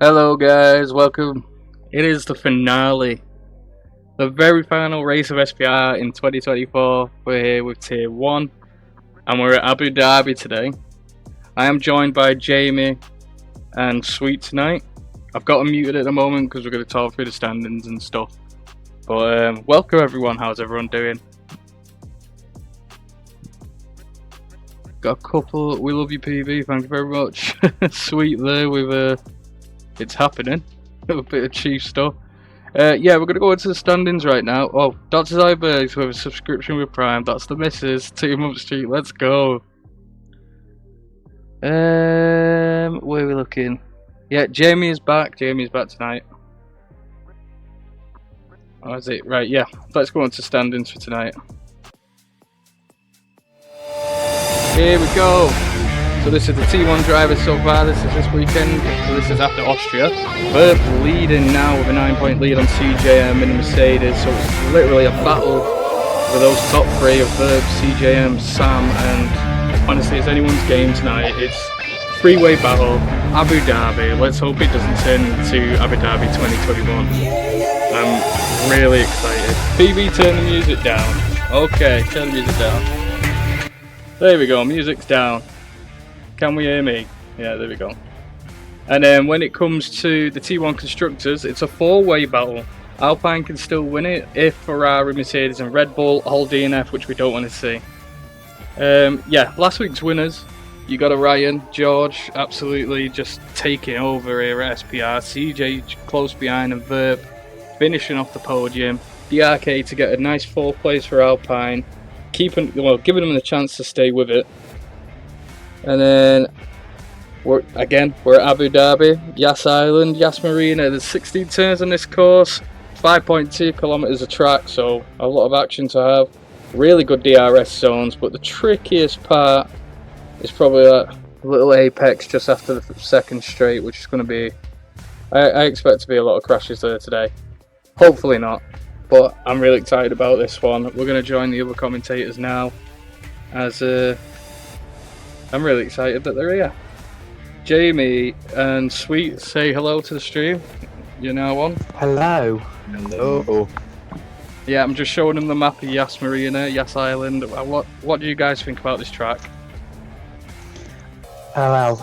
Hello guys, welcome. It is the finale, the very final race of SPR in 2024. We're here with Tier 1 and we're at Abu Dhabi today. I am joined by Jamie and Sweet tonight. I've got them muted at the moment because we're going to talk through the standings and stuff. But welcome everyone, how's everyone doing? Got a couple, we love you PB, thank you very much. Sweet there with it's happening. A bit of chief stuff. Yeah, we're going to go into the standings right now. Oh, Dr. Zybergs with a subscription with Prime. That's the missus. 2 month streak. Let's go. Where are we looking? Yeah, Jamie is back. Jamie's back tonight. Oh, is it? Right, yeah. Let's go on to standings for tonight. Here we go. So this is the T1 drivers so far. This is this weekend. So this is after Austria. Verb leading now with a 9-point lead on CJM in the Mercedes. So it's literally a battle with those top three of Verb, CJM, Sam, and honestly, it's anyone's game tonight. It's three-way battle, Abu Dhabi. Let's hope it doesn't turn into Abu Dhabi 2021. I'm really excited. PB, turn the music down. Okay, turn the music down. There we go, music's down. Can we hear me? Yeah, there we go. And then when it comes to the T1 constructors, it's a four-way battle. Alpine can still win it if Ferrari, Mercedes and Red Bull hold DNF, which we don't want to see. Yeah, last week's winners, you got a Ryan, George, absolutely just taking over here at SPR. CJ close behind and Verb finishing off the podium. DRK to get a nice 4th place for Alpine, giving them the chance to stay with it. And then we're at Abu Dhabi, Yas Island, Yas Marina. There's 16 turns on this course, 5.2 kilometers of track, so a lot of action to have. Really good DRS zones, but the trickiest part is probably that little apex just after the second straight, which is going to be. I expect to be a lot of crashes there today. Hopefully not, but I'm really excited about this one. We're going to join the other commentators now, as I'm really excited that they're here. Jamie and Sweet, say hello to the stream. You're now on. Hello. Hello. Yeah, I'm just showing them the map of Yas Marina, Yas Island. What do you guys think about this track? Well,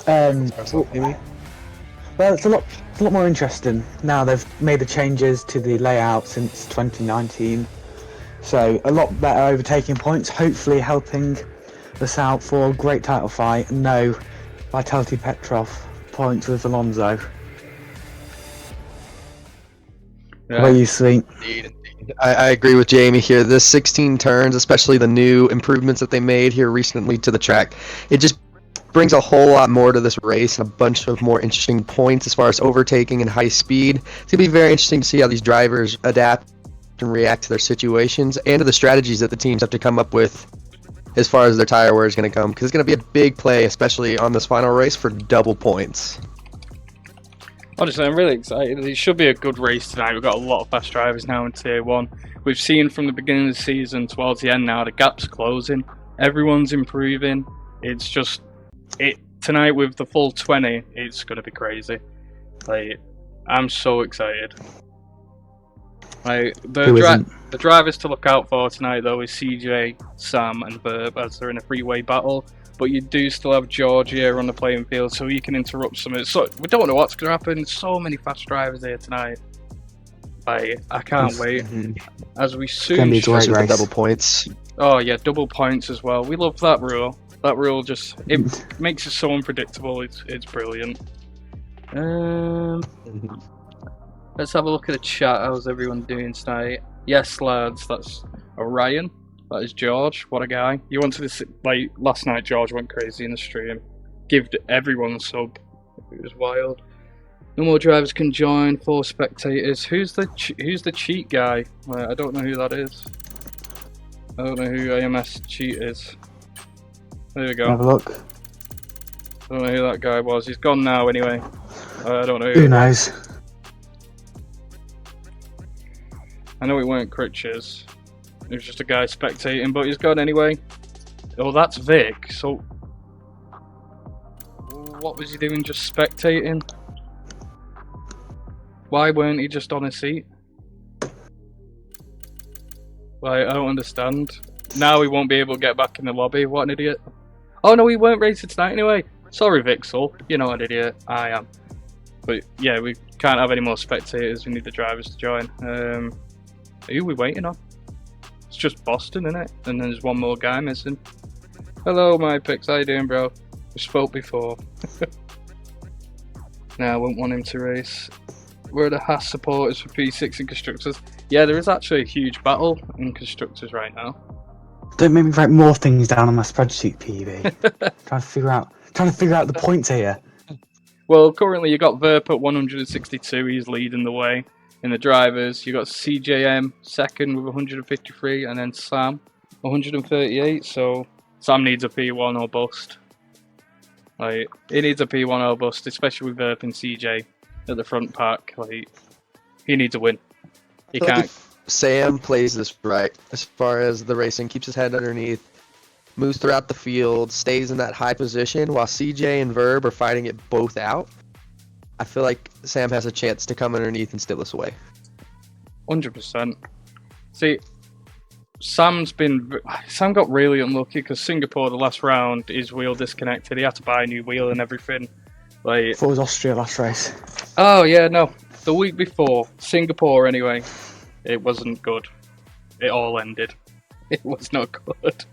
it's a lot more interesting now. They've made the changes to the layout since 2019, so a lot better overtaking points. Hopefully, helping us out for a great title fight. No Vitality Petrov points with Alonso. Yeah. What are you, Sweet? Indeed. I agree with Jamie here. This 16 turns, especially the new improvements that they made here recently to the track, it just brings a whole lot more to this race and a bunch of more interesting points as far as overtaking and high speed. It's going to be very interesting to see how these drivers adapt and react to their situations and to the strategies that the teams have to come up with as far as their tire wear is going to come, because it's going to be a big play, especially on this final race, for double points. Honestly, I'm really excited. It should be a good race tonight. We've got a lot of fast drivers now in Tier 1. We've seen from the beginning of the season towards the end now, the gap's closing. Everyone's improving. It's just, tonight with the full 20, it's going to be crazy. Like, I'm so excited. Like, the drivers to look out for tonight, though, is CJ, Sam, and Verb, as they're in a three-way battle. But you do still have George here on the playing field, so he can interrupt some of it. So we don't know what's going to happen. So many fast drivers here tonight. Like, I can't wait. As we soon Be the double points. Oh yeah, double points as well. We love that rule. That rule just makes it so unpredictable. It's brilliant. Let's have a look at the chat. How's everyone doing tonight? Yes, lads, that's Orion. That is George. What a guy. You wanted to like last night. George went crazy in the stream. Give everyone a sub. It was wild. No more drivers can join. 4 spectators. Who's the cheat guy? I don't know who that is. I don't know who AMS cheat is. There we go. Have a look. I don't know who that guy was. He's gone now anyway. I don't know Who knows? I know it weren't Critches. It was just a guy spectating, but he's gone anyway. Oh, that's Vic. So, what was he doing? Just spectating? Why weren't he just on a seat? Like, I don't understand. Now he won't be able to get back in the lobby. What an idiot. Oh no, he weren't racing tonight anyway. Sorry, Vixel. You know what an idiot I am. But yeah, we can't have any more spectators. We need the drivers to join. Who are we waiting on? It's just Boston, isn't it? And then there's one more guy missing. Hello, my picks. How you doing, bro? We spoke before. Nah, I wouldn't want him to race. Where are the Haas supporters for P6 and constructors? Yeah, there is actually a huge battle in constructors right now. Don't make me write more things down on my spreadsheet, PB. trying to figure out the points here. Well, currently you got Verp at 162. He's leading the way in the drivers. You got CJM second with 153, and then Sam 138. So Sam needs a P1 or bust. Like, he needs a P1 or bust, especially with Verp and CJ at the front pack. Like, he needs a win. He Like can't. if Sam plays this right, as far as the racing, keeps his head underneath, moves throughout the field, stays in that high position, while CJ and Verb are fighting it both out, I feel like Sam has a chance to come underneath and steal this away. 100%. See, Sam got really unlucky because Singapore, the last round, his wheel disconnected. He had to buy a new wheel and everything. Like, Thought it was Austria last race. oh yeah, no, the week before Singapore anyway, it wasn't good. It all ended. It was not good.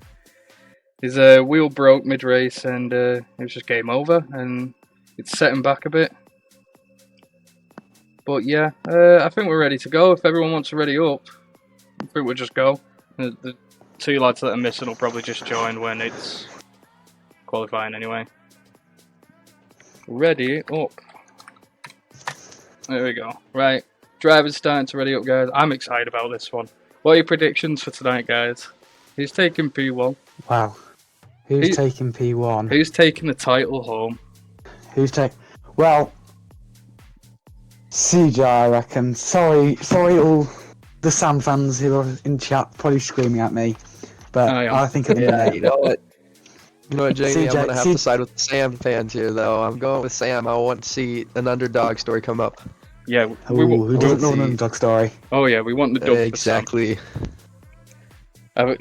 His wheel broke mid-race and it was just game over, and it set him back a bit. But yeah, I think we're ready to go. If everyone wants to ready up, I think we'll just go. The two lads that are missing will probably just join when it's qualifying anyway. Ready up. There we go. Right, drivers starting to ready up, guys. I'm excited about this one. What are your predictions for tonight, guys? Who's taking P1? Wow. Who's taking P1? Who's taking the title home? Well, CJ, I reckon. Sorry, all the Sam fans who are in chat probably screaming at me, but Oh, yeah. I think at the Yeah, minute, you know what? You know what, Jamie? CJ I'm gonna have to side with the Sam fans here, though. I'm going with Sam. I want to see an underdog story come up. Yeah, who doesn't know see. an underdog story? oh yeah, we want the dub. Exactly.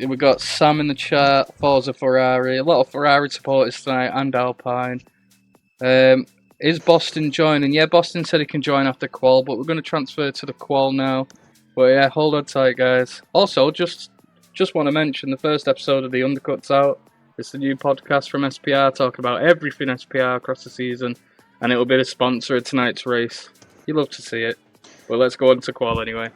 We got Sam in the chat, Forza Ferrari, a lot of Ferrari supporters tonight, and Alpine. Is Boston joining? Yeah, Boston said he can join after qual, but we're going to transfer to the qual now. But yeah, hold on tight, guys. Also, just want to mention the first episode of The Undercut's out. It's the new podcast from SPR talking about everything SPR across the season, and it will be the sponsor of tonight's race. You love to see it. Well, let's go on to qual anyway.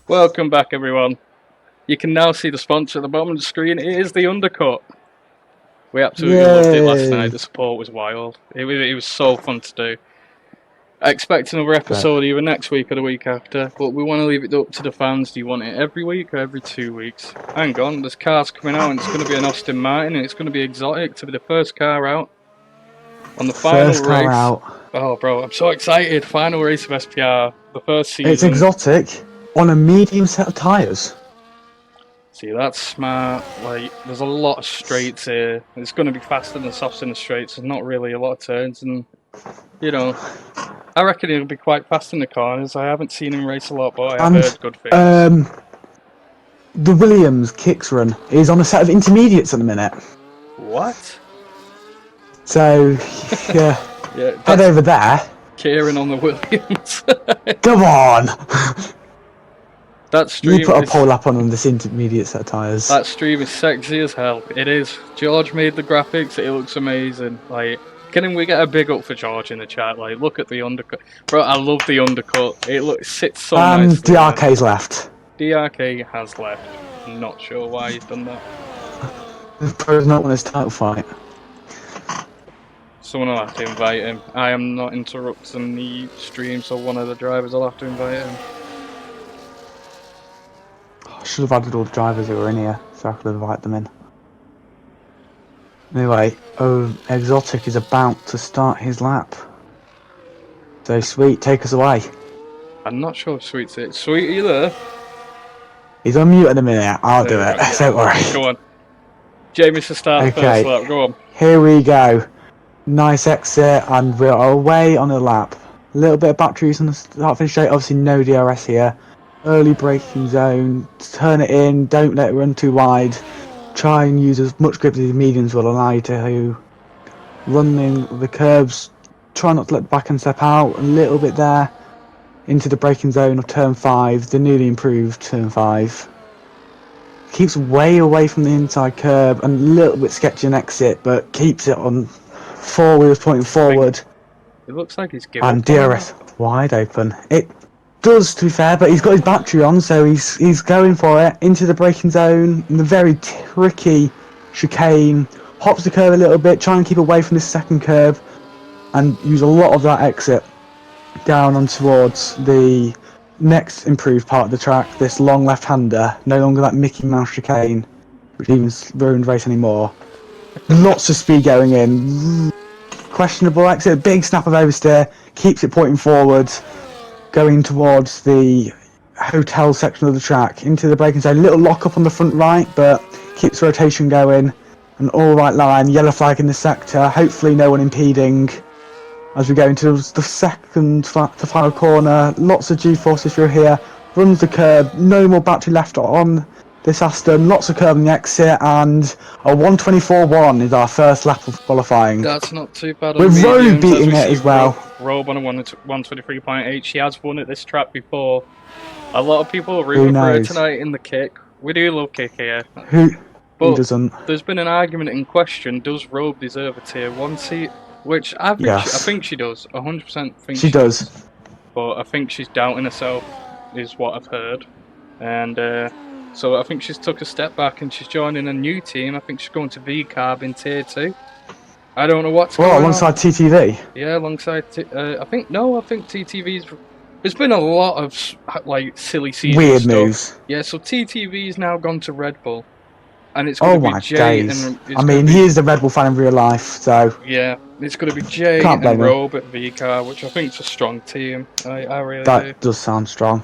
Welcome back, everyone. You can now see the sponsor at the bottom of the screen. It is the Undercut. We absolutely loved it last night. The support was wild. It was so fun to do. I expect another episode either next week or the week after, but we want to leave it up to the fans. Do you want it every week or every 2 weeks? Hang on, there's cars coming out, and it's going to be an Aston Martin, and it's going to be exotic to be the first car out on the final First car race. out. Oh, bro, I'm so excited! Final race of SPR, the first season. It's exotic on a medium set of tyres. See, that's smart. Like, there's a lot of straights here. It's going to be faster than softs in the straights. There's not really a lot of turns, and you know, I reckon it'll be quite fast in the corners. I haven't seen him race a lot, but I have heard good things. The Williams Kicks run is on a set of intermediates at the minute. What? So, yeah, Yeah, head over there. Kieran on the Williams. Come on! That stream You put a is, pole lap on this intermediate set of tyres. that stream is sexy as hell. It is. George made the graphics. It looks amazing. Like, can we get a big up for George in the chat? Like, look at the undercut, bro. I love the undercut. It sits so nicely. DRK's left. DRK has left. I'm not sure why he's done that. Bro's not won his title fight. Someone will have to invite him. I am not interrupting the stream, so one of the drivers will have to invite him. I should have added all the drivers who were in here, so I could invite them in. Anyway, Exotic is about to start his lap. So, Sweet, take us away. I'm not sure if Sweet's it. Sweet, are you there? He's on mute in a minute, I'll do There it, you go. don't worry. Go on. Jamie to start the Okay. first lap, go on. Here we go. Nice exit, and we're away on a lap. A little bit of batteries on the start finish straight, obviously no DRS here. Early braking zone, turn it in, don't let it run too wide. Try and use as much grip as the mediums will allow you to. Running the curbs, try not to let the back end step out, a little bit there. Into the braking zone of turn 5, the newly improved turn 5. Keeps way away from the inside curb and a little bit sketchy an exit, but keeps it on 4 wheels pointing forward. It looks like he's giving And up. DRS wide open. It does, to be fair, but he's got his battery on, so he's going for it into the braking zone in the very tricky chicane. Hops the curve a little bit, try and keep away from this second curve, and use a lot of that exit down on towards the next improved part of the track. This long left-hander, no longer that Mickey Mouse chicane, which even ruined the race anymore. Lots of speed going in. Questionable exit, big snap of oversteer, keeps it pointing forward, going towards the hotel section of the track, into the braking zone. Little lock up on the front right, but keeps rotation going. An all right line, yellow flag in the sector, hopefully no one impeding. As we go into the second to final corner, lots of G-forces through here, runs the curb, no more battery left on this Aston, lots of curb in the exit, and a 1:24.1 is our first lap of qualifying. That's not too bad. With on Rowe mediums, beating we it see as well. Robe on a 123.8. She has won at this track before. A lot of people are rooting for her knows? tonight in the kick. We do love kick here. Who But doesn't? there's been an argument in question, does Robe deserve a tier 1 seat? Which I think, Yes. I think she does. 100% think She does. But I think she's doubting herself, is what I've heard. And so I think she's took a step back and she's joining a new team. I think she's going to V-Carb in tier 2. I don't know what's going on. Alongside TTV? Yeah, alongside. I think TTV's. There's been a lot of like silly season Weird stuff. moves. Yeah, so TTV's now gone to Red Bull, and it's Oh going to my be Jay days. and. I mean, he is the Red Bull fan in real life, so. Yeah, it's going to be Jay Can't blame and him. Robe at V-Car, which I think is a strong team. I really do. That does sound strong.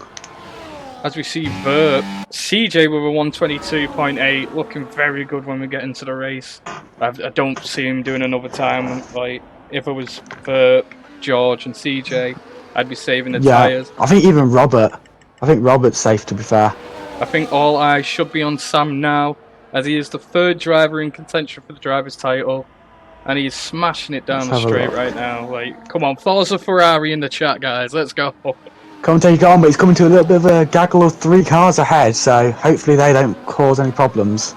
As we see Verp, CJ with a 122.8, looking very good when we get into the race. I don't see him doing another time. Like, if it was Verp, George and CJ, I'd be saving the tyres. I think even Robert. I think Robert's safe, to be fair. I think all eyes should be on Sam now, as he is the third driver in contention for the driver's title. And he's smashing it down Let's the have a straight look. right now. Like, come on, Forza Ferrari in the chat, guys. Let's go. Come take it on, but he's coming to a little bit of a gaggle of 3 cars ahead, so hopefully they don't cause any problems.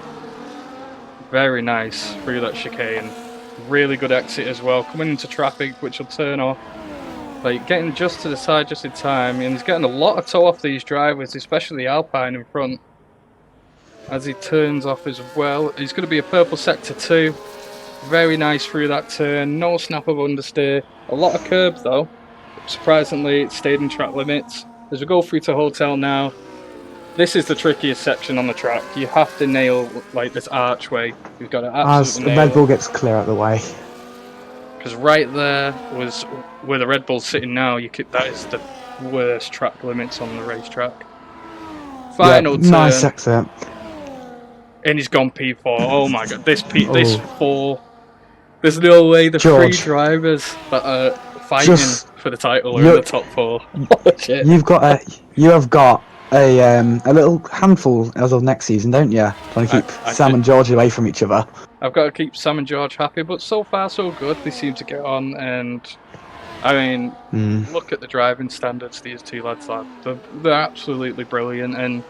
Very nice through that chicane. Really good exit as well. Coming into traffic, which will turn off. Like, getting just to the side just in time. And he's getting a lot of toe off these drivers, especially Alpine in front. As he turns off as well. He's going to be a purple sector 2. Very nice through that turn. No snap of understeer. A lot of curbs though. Surprisingly, it stayed in track limits. As we go through to hotel now, this is the trickiest section on the track. You have to nail like this archway. You've got to As absolutely the nail Red Bull gets clear out of the way. because right there was where the Red Bull's sitting now. That is the worst track limits on the racetrack. Final turn, nice exit. and he's gone P4. Oh my god, this 4. There's no way the 3 George. drivers that are fighting Just- for the title are in the top 4. Oh shit. You have got a little handful as of next season, don't you? Trying to keep I Sam did. and George away from each other. I've got to keep Sam and George happy, but so far so good. They seem to get on, and I mean, look at the driving standards these two lads have. They're absolutely brilliant, and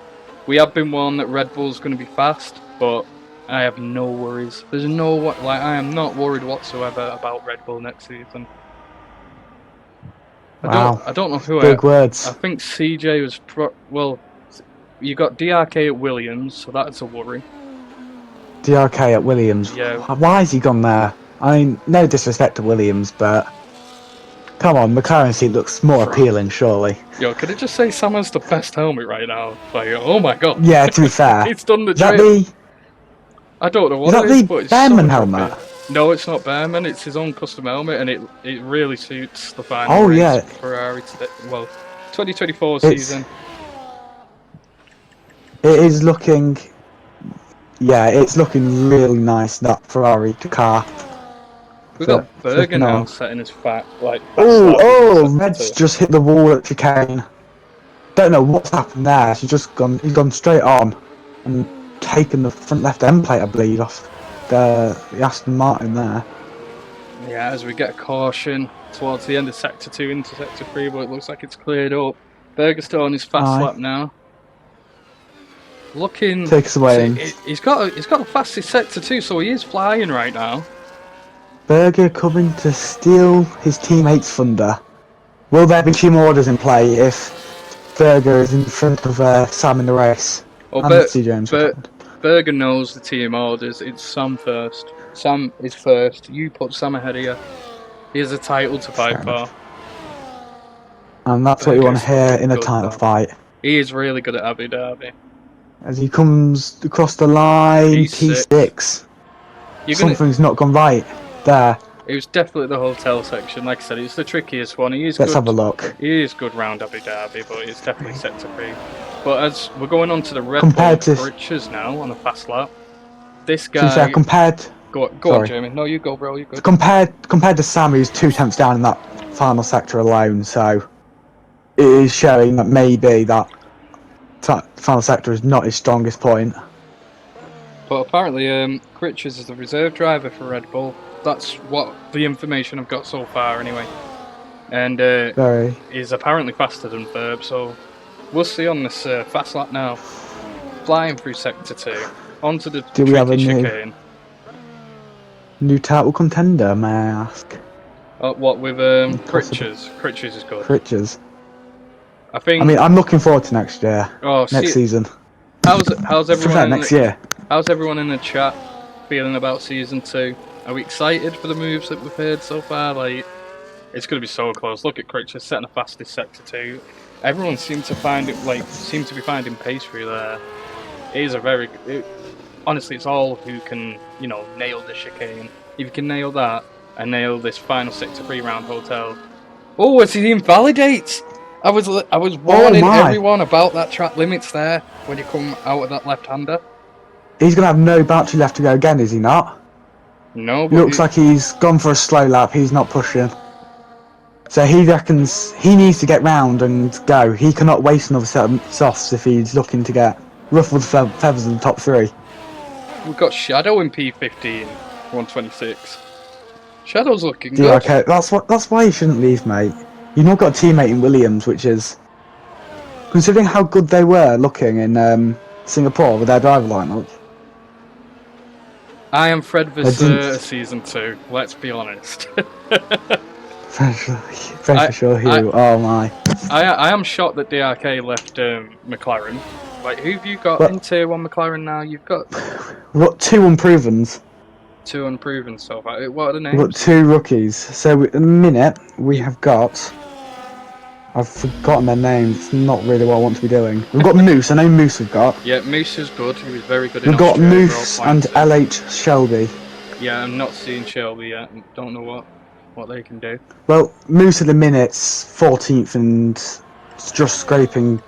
we have been warned that Red Bull's going to be fast, but I have no worries. I am not worried whatsoever about Red Bull next season. Wow. I don't know who. Big I words. think CJ was well. You got DRK at Williams, so that's a worry. DRK at Williams. Yeah. Why has he gone there? I mean, no disrespect to Williams, but come on, McLaren seat looks more appealing, surely. Yo, could it just say Sam has the best helmet right now? Like, oh my god. Yeah, to be fair. It's done the Is that trick. the... I don't know what Is that it is, the but it's Behrman so helmet? trippy. No, it's not Behrman. It's his own custom helmet, and it really suits the final Oh, race yeah. Ferrari today. Well, 2024 season. It is looking... Yeah, it's looking really nice, that Ferrari car. We've got Berger now setting his fast Oh, Red's just hit the wall at chicane. Don't know what's happened there. He's gone straight on and taken the front left end plate, I believe, off the Aston Martin there. Yeah, as we get a caution towards the end of Sector 2 into Sector 3, but it looks like it's cleared up. Berger's still on his fast lap now. Looking... Take us away. He's got the fastest Sector 2, so he is flying right now. Berger coming to steal his teammate's thunder. Will there be team orders in play if Berger is in front of Sam in the race? Berger knows the team orders. It's Sam first. Sam is first. You put Sam ahead of you. He has a title to fight for. And that's what you want to hear in a title fight. He is really good at Abu Dhabi. As he comes across the line, P6. Something's not gone right there. It was definitely the hotel section. Like I said, it's the trickiest one. Let's have a look. He is good round Abu Dhabi, but it's definitely Sector 3. But as we're going on to the Red Bull Riches now on the fast lap, this guy... Go on, Jamie. No, you go, bro. You go. Compared to Sam, who's 2 tenths down in that final sector alone, so it is showing that maybe that final sector is not his strongest point. But apparently, Critches is the reserve driver for Red Bull. That's what the information I've got so far, anyway. And he's apparently faster than Ferb, so we'll see on this fast lap now. Flying through Sector 2, onto the tricky chicane. New title contender, may I ask? What with Critches? Critches is good. Critches. I mean, I'm looking forward to next year. Next season. How's everyone? Next year. How's everyone in the chat feeling about season 2? Are we excited for the moves that we've heard so far? Like, it's going to be so close. Look at Critches setting the fastest Sector 2. Everyone seems to be finding pace through there. It is a very honestly, it's all who can, nail the chicane. If you can nail that and nail this final Sector 3 round hotel. Oh, as he invalidates! I was warning everyone about that track limits there when you come out of that left-hander. He's going to have no battery left to go again, is he not? No. But looks like he's gone for a slow lap. He's not pushing. So he reckons he needs to get round and go. He cannot waste another set of softs if he's looking to get ruffled feathers in the top 3. We've got Shadow in P15, 126. Shadow's looking good. Okay, that's why you shouldn't leave, mate. You've not got a teammate in Williams, which is, considering how good they were looking in Singapore with their driver lineup. I am Fred Vasseur season 2. Let's be honest. Fred Vasseur, oh my! I am shocked that DRK left McLaren. Like, who have you got in Tier 1 McLaren now? You've got... We've got 2 unprovens. 2 unproven so far. What are the names? We've got 2 rookies. So, in a minute, we have got... I've forgotten their names. It's not really what I want to be doing. We've got Moose. I know Moose we've got. Yeah, Moose is good. He was very good in We've got Moose and LH Shelby. Yeah, I'm not seeing Shelby yet. Don't know what they can do. Well, Moose at the minute's 14th and just scraping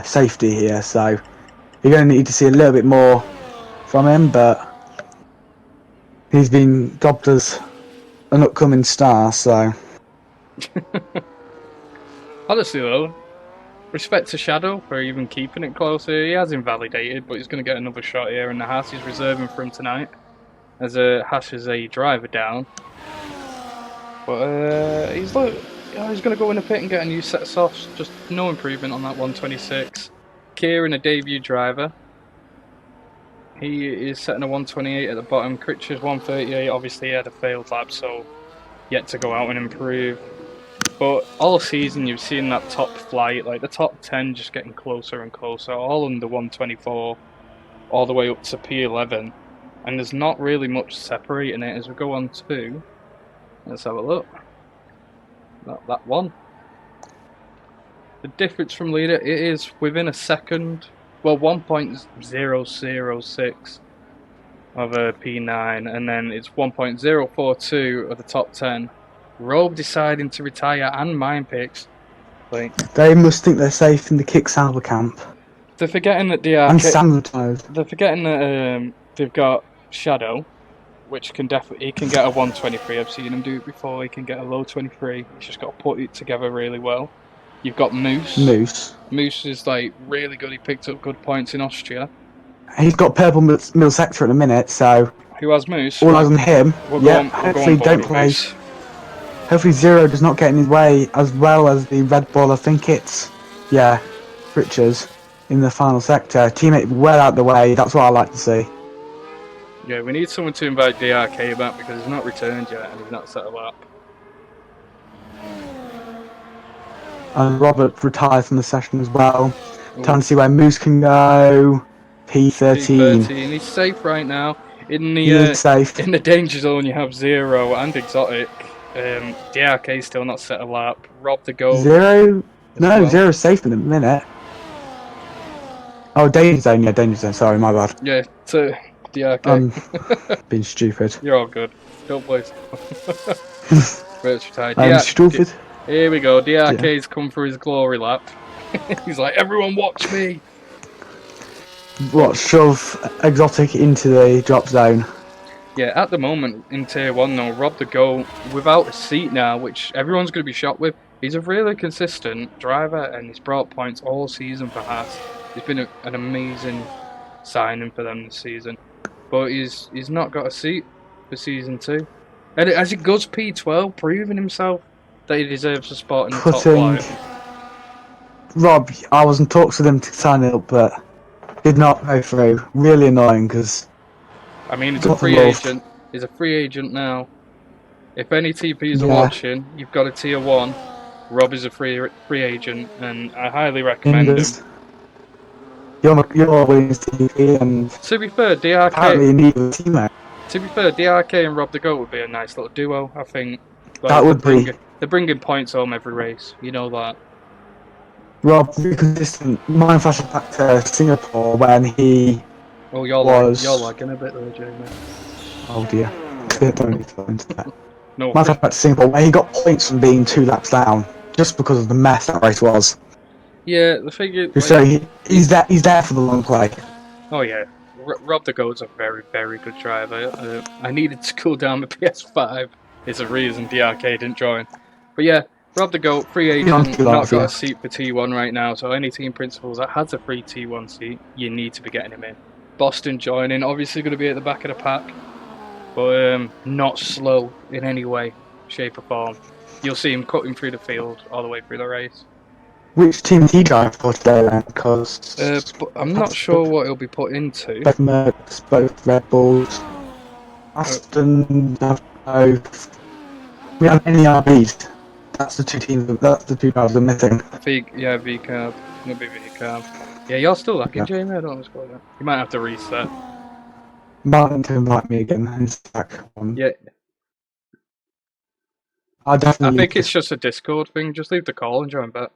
safety here, so you're going to need to see a little bit more from him, but he's been dubbed as an upcoming star, so... Honestly though, respect to Shadow for even keeping it close here. He has invalidated, but he's going to get another shot here, and the Haas is reserving for him tonight, as Haas is a driver down. But he's going to go in a pit and get a new set of softs. Just no improvement on that 126. Kieran, a debut driver. He is setting a 128 at the bottom. Critch's 138. Obviously, he had a failed lap, so yet to go out and improve. But all season, you've seen that top flight, like the top 10 just getting closer and closer, all under 124, all the way up to P11. And there's not really much separating it as we go on to, let's have a look, that one. The difference from leader, it is within a second, well 1.006 of a P9, and then it's 1.042 of the top 10. Robe deciding to retire and mine picks. Like, they must think they're safe in the kick salver camp. They're forgetting that And Sam retired. They're forgetting that they've got Shadow, which can definitely, he can get a 123. I've seen him do it before. He can get a low 23. He's just got to put it together really well. You've got Moose. Moose is like really good. He picked up good points in Austria. He's got purple middle sector at the minute, so who has Moose? All eyes on him. Hopefully don't play. Hopefully Zero does not get in his way as well as the Red Bull. I think it's Richards in the final sector. Teammate well out the way. That's what I like to see. Yeah, we need someone to invite DRK back because he's not returned yet and he's not set a lap. And Robert retired from the session as well. Trying to see where Moose can go. P13. He's safe right now. In the he is safe. In the danger zone, you have Zero and Exotic. DRK still not set a lap. Rob the goal. Zero? No, Zero's safe in a minute. Oh, danger zone. Yeah, danger zone. Sorry, my bad. Yeah, to DRK. Being stupid. You're all good. Don't play. Retired. I'm stupid. Here we go. DRK's come for his glory lap. He's like, everyone watch me. What, shove Exotic into the drop zone? Yeah, at the moment in Tier 1 though, Rob the Goat, without a seat now, which everyone's going to be shocked with, he's a really consistent driver and he's brought points all season for Haas. He's been an amazing signing for them this season. But he's not got a seat for Season 2. And as he goes P12, proving himself that he deserves a spot in the top 5. Rob, I was in talks with him to sign it up, but did not go through. Really annoying because... I mean, it's a free agent. He's a free agent now. If any TPs are watching, you've got a Tier 1. Rob is a free agent, and I highly recommend him. You're winning TP, and to be fair, DRK. Apparently, you need a teammate. To be fair, DRK and Rob the Goat would be a nice little duo. I think. Like, that would be. They're bringing points home every race. You know that. Rob, be consistent. Mine flashing back to Singapore when he. Oh, you're lagging a bit though, Jamie. Oh dear. Don't need to go into that. No. Mine flashing back to Singapore where he got points from being 2 laps down just because of the mess that race was. Yeah, the figure. Like, so he's there for the long play. Oh yeah, Rob the Goat's a very, very good driver. I needed to cool down my PS5. It's a reason DRK didn't join. But yeah, Rob the Goat, free agent, not got a seat for T1 right now. So any team principals that has a free T1 seat, you need to be getting him in. Boston joining, obviously going to be at the back of the pack, but not slow in any way, shape or form. You'll see him cutting through the field all the way through the race. Which team did he drive for today then? Because I'm not sure what he'll be put into. Both Mercs, both Red Bulls, Aston, both. We have any RBs. That's the 2 teams. That's the 2 cars we're missing. VCAB. It'll be VCAB. Yeah, you're still lagging, Jamie. I don't know what's going on. You might have to reset. Martin can invite me again and stack one. Yeah. I think it's just a Discord thing. Just leave the call and join back.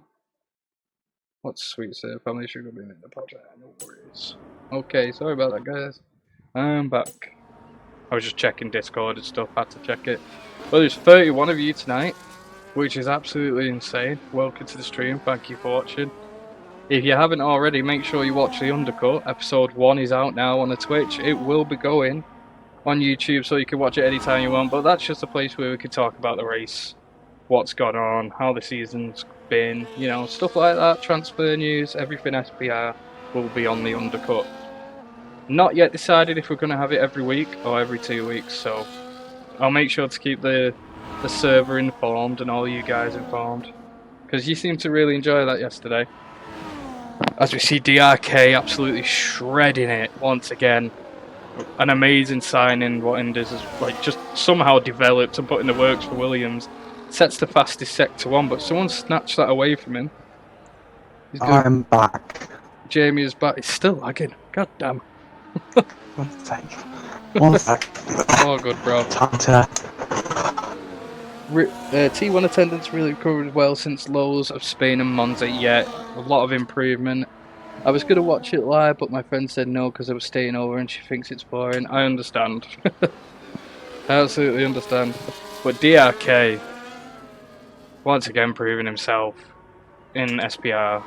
What's sweet sir? Family should be in the project. No worries. Okay, sorry about that, guys. I'm back. I was just checking Discord and stuff. Had to check it. Well, there's 31 of you tonight, which is absolutely insane. Welcome to the stream. Thank you for watching. If you haven't already, make sure you watch the Undercut. Episode 1 is out now on the Twitch. It will be going on YouTube, so you can watch it anytime you want. But that's just a place where we can talk about the race, what's gone on, how the season's been, you know, stuff like that. Transfer news, everything SPR will be on the Undercut. Not yet decided if we're going to have it every week or every 2 weeks, so I'll make sure to keep the the server informed and all you guys informed, because you seemed to really enjoy that yesterday. As we see DRK absolutely shredding it once again. An amazing signing what Indus has like just somehow developed and put in the works for Williams. Sets the fastest sector 1, but someone snatched that away from him. He's good. I'm back. Jamie is back. It's still lagging. God damn. 1 sec. 1 sec. All good, bro. Time to... T1 attendance really recovered well since lows of Spain and Monza yet. A lot of improvement. I was going to watch it live, but my friend said no because I was staying over and she thinks it's boring. I understand. I absolutely understand. But DRK, once again proving himself in SPR.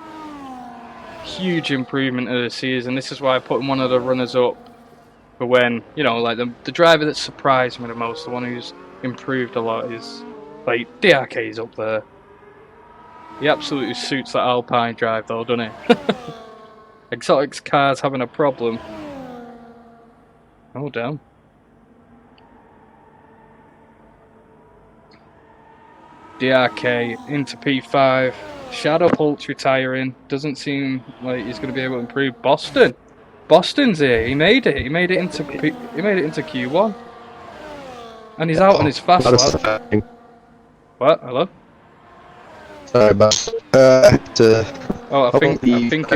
Huge improvement of the season. This is why I put him one of the runners up for when, you know, like the driver that surprised me the most, the one who's improved a lot is, like, DRK's up there. He absolutely suits that Alpine drive though, doesn't he? Exotics cars having a problem. Oh damn. DRK into P5. Shadow Pult's retiring. Doesn't seem like he's going to be able to improve. Boston's here. He made it. He made it into Q1. And he's out on his fast lap. What? Hello? Sorry, but Oh, I think it.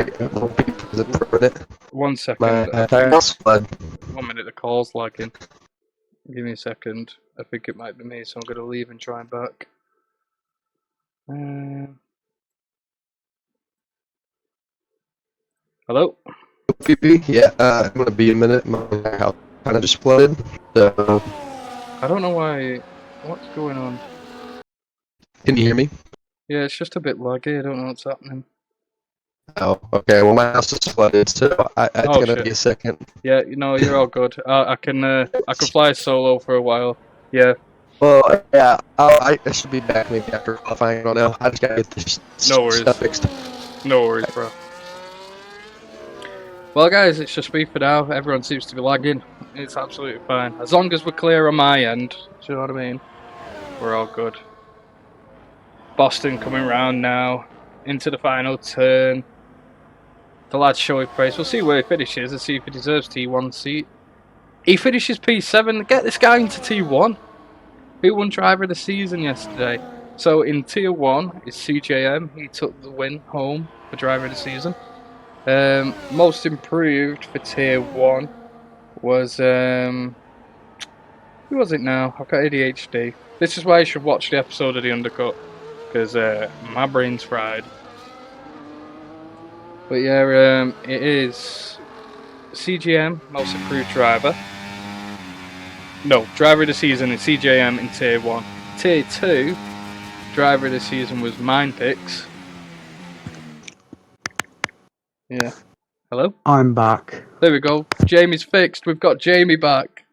1 second. My tire's flood. 1 minute, the call's lagging. Give me a second. I think it might be me, so I'm going to leave and try and back. Hello? Yeah, I'm gonna be a minute. My house kind of just flooded, so... I don't know why. What's going on? Can you hear me? Yeah, it's just a bit laggy. I don't know what's happening. Oh, okay. Well, my house is flooded, so it's gonna be a second. Yeah, you know, you're all good. I can fly solo for a while. Yeah. Well, yeah, I should be back maybe after qualifying. I don't know. I just gotta get this stuff fixed. No worries, bro. Well, guys, it's just me for now. Everyone seems to be lagging. It's absolutely fine. As long as we're clear on my end, do you know what I mean? We're all good. Boston coming round now into the final turn. The lad's showing pace. We'll see where he finishes and see if he deserves T1 seat. He finishes P7. Get this guy into T1. Who won driver of the season yesterday? So in Tier 1 is CJM. He took the win home for driver of the season. Most improved for Tier 1 was who was it now? I've got ADHD. This is why you should watch the episode of The Undercut, because my brain's fried. But yeah, it is CGM, most improved driver. No, driver of the season is CJM in Tier 1. Tier 2, driver of the season was Mindpix. Yeah. Hello? I'm back. There we go. Jamie's fixed. We've got Jamie back.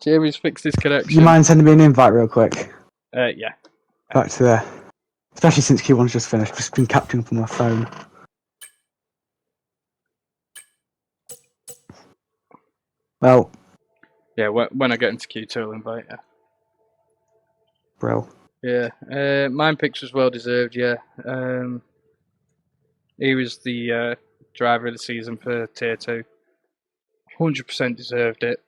Jamie's fixed his connection. Do you mind sending me an invite real quick? Yeah. Back to there. Especially since Q1's just finished. I've just been capturing from my phone. Well. Yeah, when I get into Q2, I'll invite you. Brill. Yeah. Mindpix was well deserved, yeah. He was the driver of the season for Tier 2. 100% deserved it.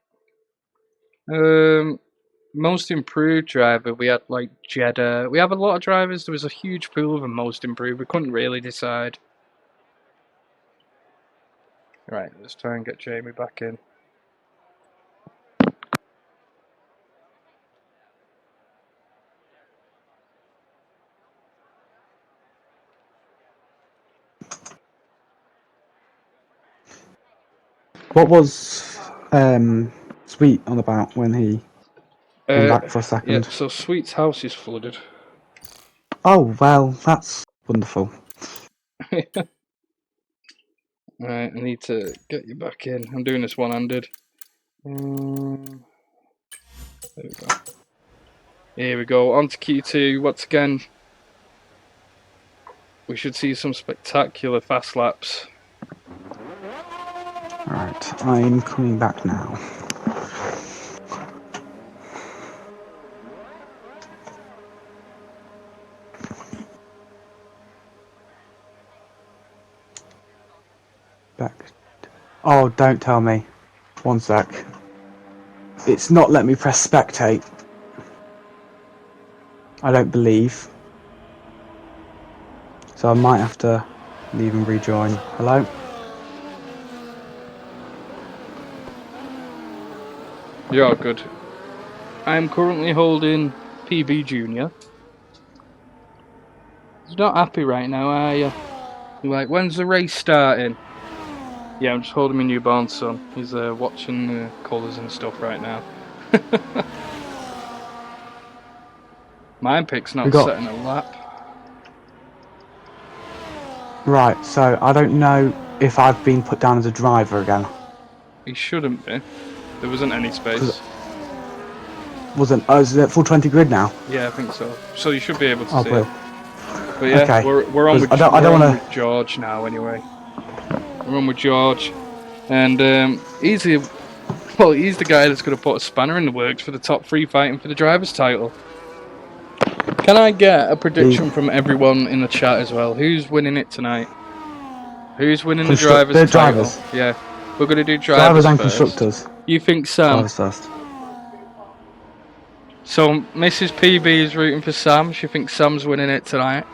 Most improved driver, we had like Jeddah. We have a lot of drivers. There was a huge pool of them most improved. We couldn't really decide. Right, let's try and get Jamie back in. What was Sweet on about when he came back for a second? Yeah, so Sweet's house is flooded. Oh, well, that's wonderful. Right, I need to get you back in. I'm doing this one-handed. There we go. Here we go, on to Q2. Once again, we should see some spectacular fast laps. Alright, I'm coming back now. Spect. Oh, don't tell me. One sec. It's not let me press spectate. I don't believe. So I might have to leave and rejoin. Hello? You're all good. I'm currently holding PB Junior. You're not happy right now, are you? You're like, when's the race starting? Yeah, I'm just holding my newborn son. He's watching the colours and stuff right now. Mine pick's not setting a lap. Right, so I don't know if I've been put down as a driver again. He shouldn't be. There wasn't any space. Wasn't? Oh, is it full 20 grid now? Yeah, I think so. So you should be able to see well. it. But yeah, Okay. we're on with I don't wanna... with George now anyway. We're on with George, and he's the guy that's going to put a spanner in the works for the top 3 fighting for the drivers' title. Can I get a prediction from everyone in the chat as well? Who's winning it tonight? Who's winning the drivers' title? Drivers. Yeah, we're going to do drivers and first. constructors. You think Sam? Drivers first. So Mrs. PB is rooting for Sam. She thinks Sam's winning it tonight.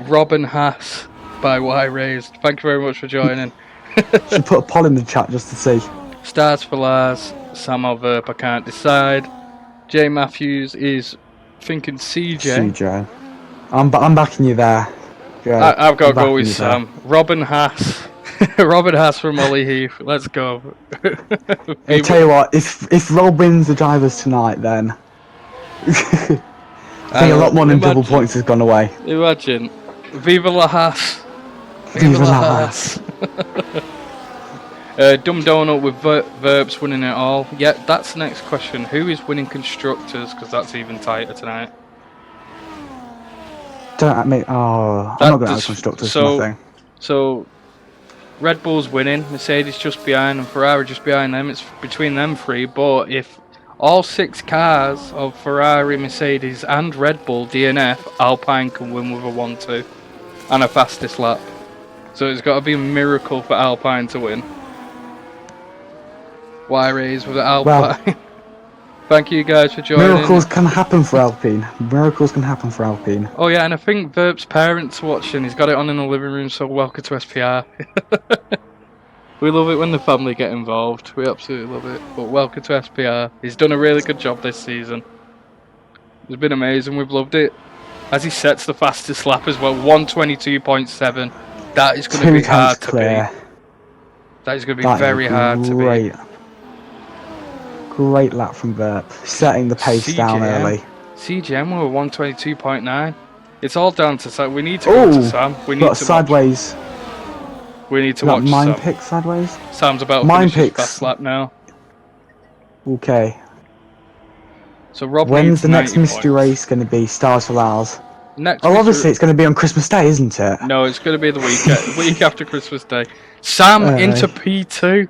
Robin Haas by Y Raised. Thank you very much for joining. Should put a poll in the chat just to see. Stars for Lars. Sam or Verp, I can't decide. Jay Matthews is thinking CJ. CJ. I'm backing you there. Yeah, I've got to go with Sam. Robin Haas. Robin Haas from Ollie Heath. Let's go. I'll tell you what, if Rob wins the drivers tonight, then I think a lot more than double points has gone away. Imagine. Viva la Haas. Viva la Haas. Dumb Donut with Verps winning it all. Yeah, that's the next question. Who is winning constructors? Because that's even tighter tonight. Don't admit. Oh, I'm not going to have constructors. Nothing. So, Red Bull's winning. Mercedes just behind, and Ferrari just behind them. It's between them 3. But if all 6 cars of Ferrari, Mercedes, and Red Bull DNF, Alpine can win with a 1-2 and a fastest lap. So it's got to be a miracle for Alpine to win. Y-Rays with Alpine. Well, thank you guys for joining. Miracles can happen for Alpine. Miracles can happen for Alpine. Oh yeah, and I think Verp's parents watching. He's got it on in the living room, so welcome to SPR. We love it when the family get involved. We absolutely love it. But welcome to SPR. He's done a really good job this season. It's been amazing. We've loved it. As he sets the fastest lap as well, 122.7. That is going to be hard to beat. That is going to be very hard to beat. Great lap from Verp, setting the pace down early. CGM were 122.9. It's all down to Sam. We need to go to Sam. We need to sideways. We need to watch mine Sam. pick sideways. Sam's about to finish his fast lap now. Okay. So Rob, when's the next mystery race going to be? Stars for Lars. Obviously it's going to be on Christmas Day, isn't it? No, it's going to be the week after Christmas Day. Sam into P2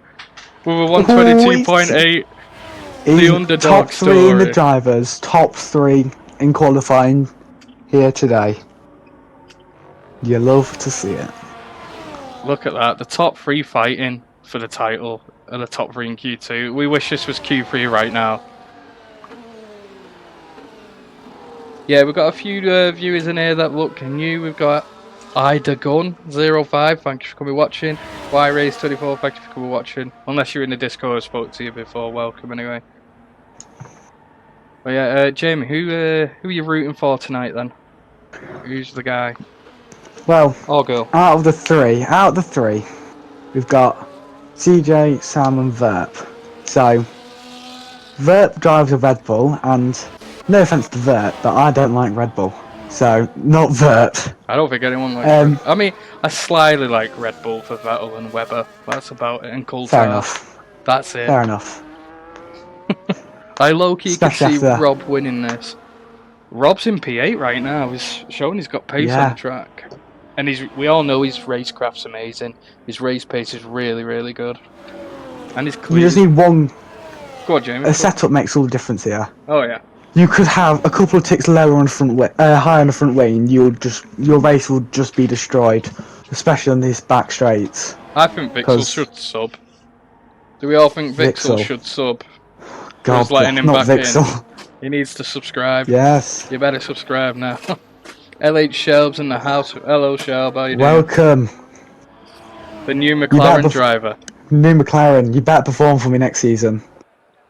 with a 122.8. The underdog top 3 story. In the drivers, top 3 in qualifying here today. You love to see it. Look at that, the top 3 fighting for the title and the top 3 in Q2. We wish this was Q3 right now. Yeah, we've got a few viewers in here that look new. We've got Ida Gun 05, thank you for coming watching. Y-Race24, thank you for coming watching. Unless you're in the Discord, I spoke to you before, welcome anyway. But yeah, Jamie, who are you rooting for tonight then? Who's the guy? Well, or girl? Out of the three, we've got CJ, Sam and Verp. So, Verp drives a Red Bull, and no offense to Verp, but I don't like Red Bull. So, not Verp. I don't think anyone likes Red Bull. I mean, I slightly like Red Bull for Vettel and Webber. That's about it. And Coulthard. Fair enough. That's it. Fair enough. I low-key can see Rob winning this. Rob's in P8 right now. He's showing he's got pace on the track. And we all know his racecraft's amazing. His race pace is really, really good. And he's clean. You just need one... Go on, Jamie. A setup makes all the difference here. Oh, yeah. You could have a couple of ticks lower on the front higher on the front wing, and your race will just be destroyed. especially on these back straights. I think Vixel 'Cause- should sub. Do we all think Vixel Vixel. should sub? God, Who's letting him not back Vixel. in? He needs to subscribe. Yes. You better subscribe now. LH Shelb's in the house. Hello, Shelb. How you doing? Welcome. The new better McLaren bef- driver. New McLaren, you better perform for me next season.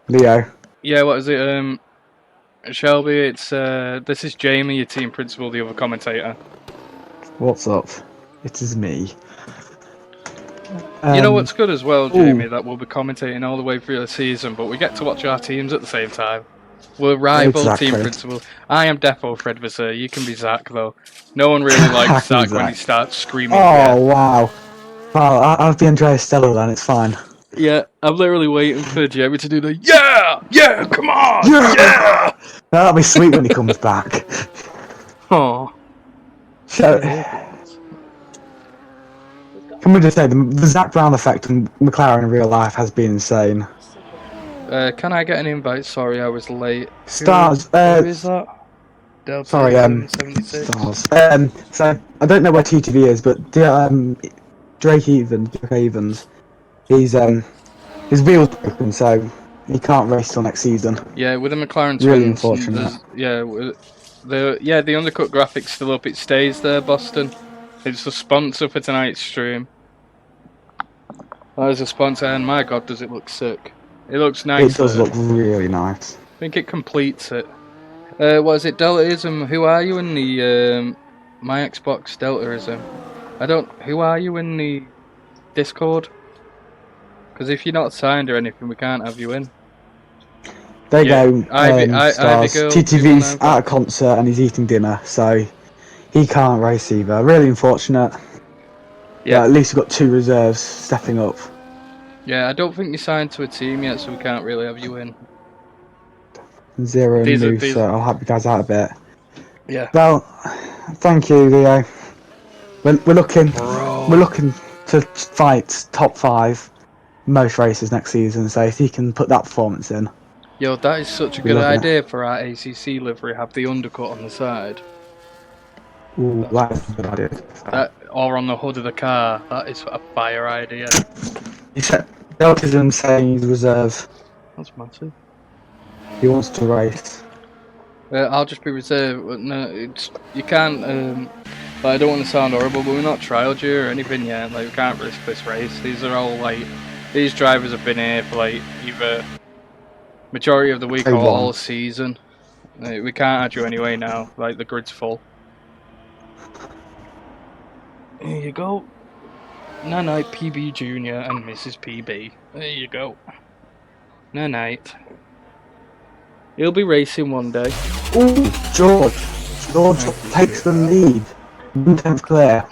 Leo. Yeah, what is it? Shelby, it's this is Jamie, your team principal, the other commentator. What's up? It is me. You know what's good as well, Jamie, ooh. that we'll be commentating all the way through the season, but we get to watch our teams at the same time. We're rival Exactly. team principal. I am Defo Fred Visser. You can be Zach though. No one really likes I can Zach be when he Zach. starts screaming. Oh, wow. Well, I'll be Andrea Stella then, it's fine. Yeah, I'm literally waiting for Jamie to do the yeah, come on, Yeah! That'll be sweet when he comes back. Oh, So, can we just say, the Zach Brown effect on McLaren in real life has been insane. can I get an invite? Sorry, I was late. Stars, Who is that? Delta sorry, 76. Stars. So, I don't know where TTV is, but Drake Evans, his wheel's broken, so he can't race till next season. Yeah, with the McLaren Really twins. unfortunate. The undercut graphics still up. It stays there, Boston. It's the sponsor for tonight's stream. That is a sponsor, and my God, does it look sick! It looks nice. It does look really nice. I think it completes it. What is it? Deltaism. Who are you in the my Xbox Deltaism? Who are you in the Discord? Because if you're not signed or anything, we can't have you in. There you go, Ivy Stars. Girl, TTV's 219. at a concert and he's eating dinner, so he can't race either. Really unfortunate. Yeah. But at least we've got 2 reserves stepping up. Yeah, I don't think you're signed to a team yet, so we can't really have you in. 0 These are- new, these- so I'll help you guys out a bit. Yeah. Well, thank you, Leo. We're looking to fight top 5 most races next season, so if he can put that performance in. Yo, that is such a We good love it. idea for our ACC livery. Have the undercut on the side, Ooh, that's a good idea. or on the hood of the car. That is a fire idea. He said, Deltism saying he's reserve. That's massive. He wants to race. I'll just be reserved. No, you can't. I don't want to sound horrible, but we're not trialed you or anything yet. Like, we can't risk this race. These are all like, these drivers have been here for like either majority of the week or all season. We can't add you anyway now. Like, the grid's full. There you go. Nanite PB Junior and Mrs. PB. There you go. Nanite. He'll be racing one day. Ooh, George takes the lead. 1/10 clear.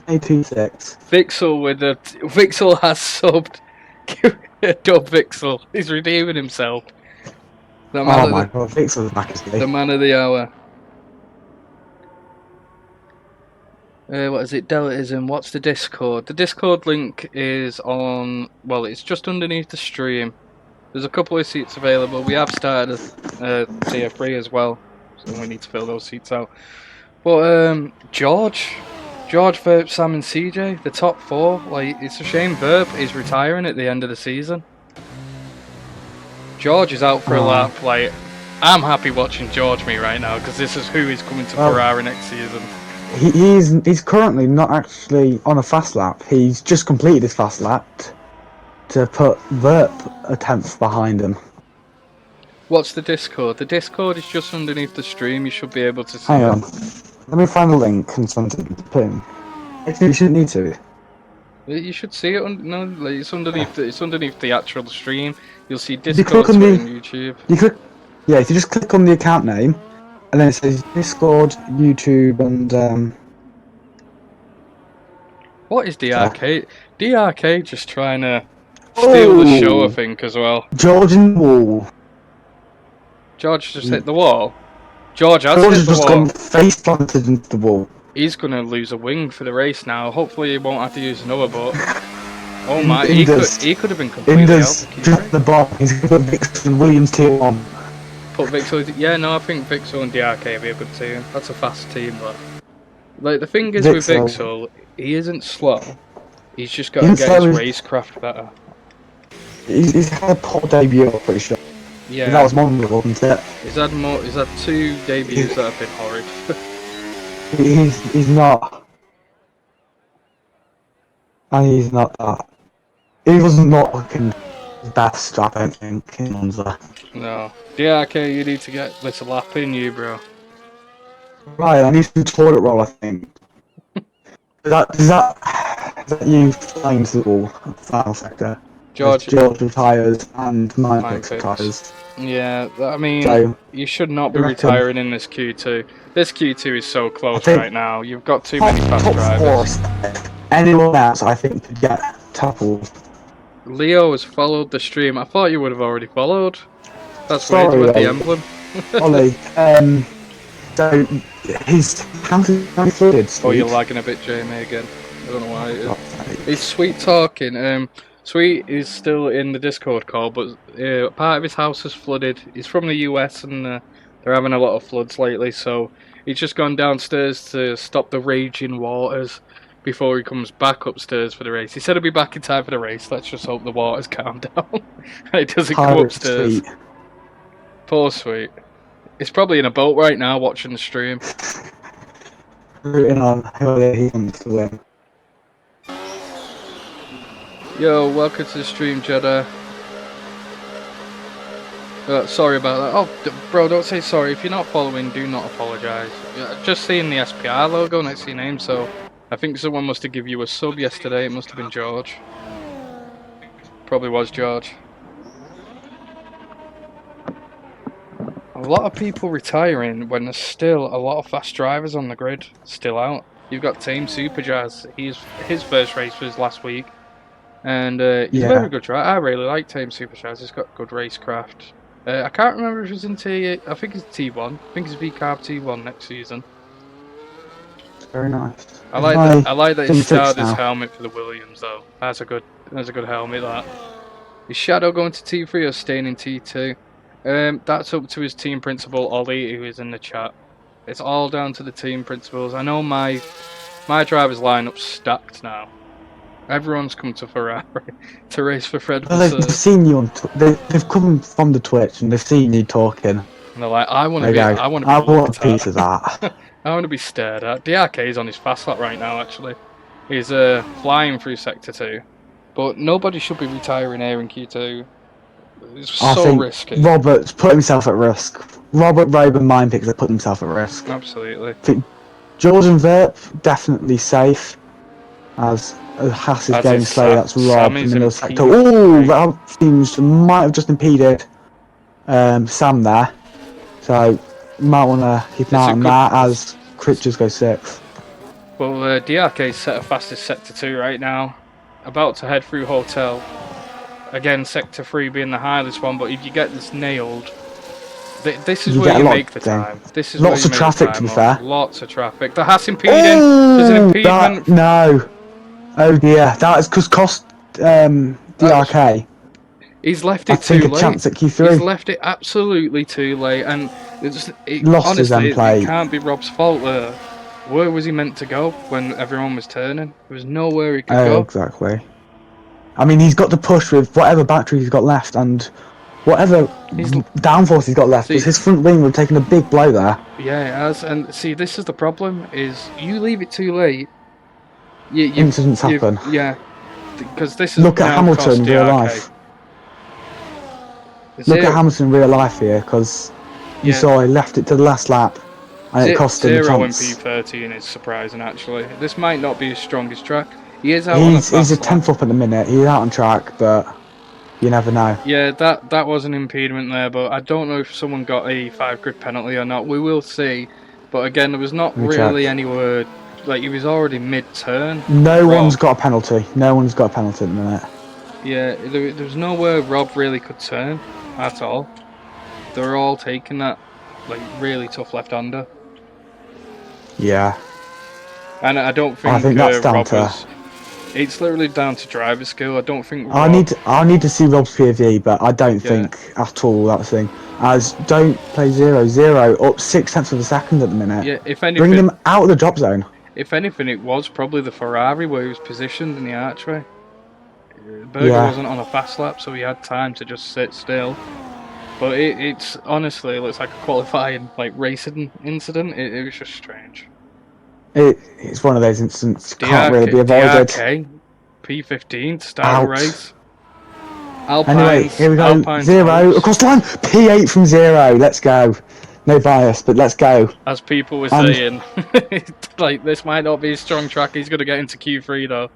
826. Vixel has subbed. Dub Vixel. He's redeeming himself. The man Oh of my the, god, Vixel's back as the man of the hour. What is it? Deltaism. What's the Discord? The Discord link is on. Well, it's just underneath the stream. There's a couple of seats available. We have started a tier 3 as well, so we need to fill those seats out. But George Verp, Sam and CJ, the top 4. Like, it's a shame Verp is retiring at the end of the season. George is out for a lap. Like, I'm happy watching George me right now because this is who is coming to Ferrari next season. He's currently not actually on a fast lap. He's just completed his fast lap to put Verp a 10th behind him. What's the Discord? The Discord is just underneath the stream. You should be able to see Hang it. on. Let me find the link and send it to him. Actually, you shouldn't need to. You should see it. No, like, it's underneath. It's underneath the actual stream. You'll see you Discord, click on Twitter, the- and YouTube. You click, yeah, if you just click on the account name, and then it says Discord, YouTube, and What is DRK? DRK just trying to steal the show, I Oh. think, as well. George in the wall. George just hit the wall. George has George hit has the just wall. gone face planted into the wall. He's gonna lose a wing for the race now. Hopefully, he won't have to use another. But oh my, he could have been completely out. Indus of the dropped the ball. He's going to put Vixen and Williams tier 1. Put Vixel. Yeah, no, I think Vixel and DRK would be a good team. That's a fast team, but like the thing is with Vixel. Vixel, he isn't slow. He's just got to He's get his slow as- racecraft better. He's had a poor debut, I'm pretty sure. Yeah. That was one of them, wasn't it? He's had 2 debuts that have been horrid. He's not. And he's not that. He was not looking the best, I don't think, in Monza. No. Yeah, okay, you need to get this lap in you, bro. Right, I need some toilet roll, I think. Is that you flying to the wall, final sector? George retires and mine Mine retires. Yeah, I mean, So, you should not be I reckon- retiring in this Q2. This Q2 is so close think- right now. You've got too many fast top drivers. 4, anyone else, I think, could get toppled. Leo has followed the stream. I thought you would have already followed. That's Sorry, weird with the mate. emblem. Ollie, so his county flooded. Oh, you're lagging a bit, Jamie, again. I don't know why it is. He's Sweet talking. Sweet is still in the Discord call, but part of his house has flooded. He's from the US and they're having a lot of floods lately, so he's just gone downstairs to stop the raging waters before he comes back upstairs for the race. He said he'll be back in time for the race. Let's just hope the waters calm down and it doesn't go upstairs. Sweet. Poor Sweet. He's probably in a boat right now watching the stream. Rooting on whoever he wants to win. Yo, welcome to the stream, Jeddah. Sorry about that. Oh, bro, don't say sorry. If you're not following, do not apologise. Just seeing the SPR logo next to your name, so I think someone must have given you a sub yesterday. It must have been George. Probably was George. A lot of people retiring when there's still a lot of fast drivers on the grid still out. You've got Team Superjazz. His first race was last week. And he's a very good driver. I really like Team Superjazz. He's got good racecraft. I can't remember if it's in T. I think it's T1. I think it's VCarb T1 next season. Very nice. I like that he started his helmet for the Williams though. That's a good helmet. That. Is Shadow going to T3 or staying in T2? That's up to his team principal Ollie, who is in the chat. It's all down to the team principals. I know my driver's lineup's stacked now. Everyone's come to Ferrari to race for Fred. Well, they've seen you on. They've come from the Twitch and they've seen you talking. And they're like, I want to be. I want a piece of that. I want to be stared at. DRK is on his fast lap right now. Actually, he's flying through sector 2, but nobody should be retiring here in Q2. It's so risky. Robert's put himself at risk. Robert, Robe and Mine Picks have put himself at risk. Absolutely. Jordan Verp definitely safe. As Haas is getting slow, that's Rob in the middle sector. Oh, that might have just impeded Sam there. So, might want to keep an eye on that as Critchers go 6th. Well, DRK's set a fastest sector 2 right now. About to head through Hotel. Again, sector 3 being the highest one, but if you get this nailed, this is where you make the time. This is lots of traffic, to be fair. Lots of traffic. The Haas impeding. There's an impediment. No. Oh dear, that is because cost DRK. He's left it too late. Chance at Q3. He's left it absolutely too late, and lost honestly, his end plate. It can't be Rob's fault there. Where was he meant to go when everyone was turning? There was nowhere he could go. Exactly. I mean, he's got to push with whatever battery he's got left and whatever downforce he's got left. Because his front wing would have taken a big blow there. Yeah, it has. And see, this is the problem: is you leave it too late. Incidents happen. Yeah, because this is look at Hamilton in real life. Look at Hamilton in real life here, because you saw he left it to the last lap, and it cost him a chance. 0 and P13 is surprising actually. This might not be his strongest track. He is out He's on a 10th up at the minute. He's out on track, but you never know. Yeah, that was an impediment there, but I don't know if someone got a 5 grid penalty or not. We will see. But again, there was not really anywhere. Like, he was already mid-turn. No one's got a penalty. No one's got a penalty at the minute. Yeah, there was nowhere Rob really could turn at all. They were all taking that, like, really tough left-hander. Yeah. And I don't think, that's down Rob to... was... It's literally down to driver skill. I don't think Rob... I need to see Rob's POV, but I don't think at all that's the thing. As don't play 0-0 up 0.6 of a second at the minute. Yeah, if anything... Bring them out of the drop zone. if anything, it was probably the Ferrari where he was positioned in the archway. Berger Yeah. wasn't on a fast lap, so he had time to just sit still. But it's honestly, it looks like a qualifying racing incident. It was just strange. It's one of those incidents can't really be avoided. DRK P15 to start Out. a race. Anyway, here we go. Alpine's 0 hopes, across the line. P8 from 0. Let's go. No bias, but let's go. as people were And- saying, this might not be a strong track. He's going to get into Q3 though.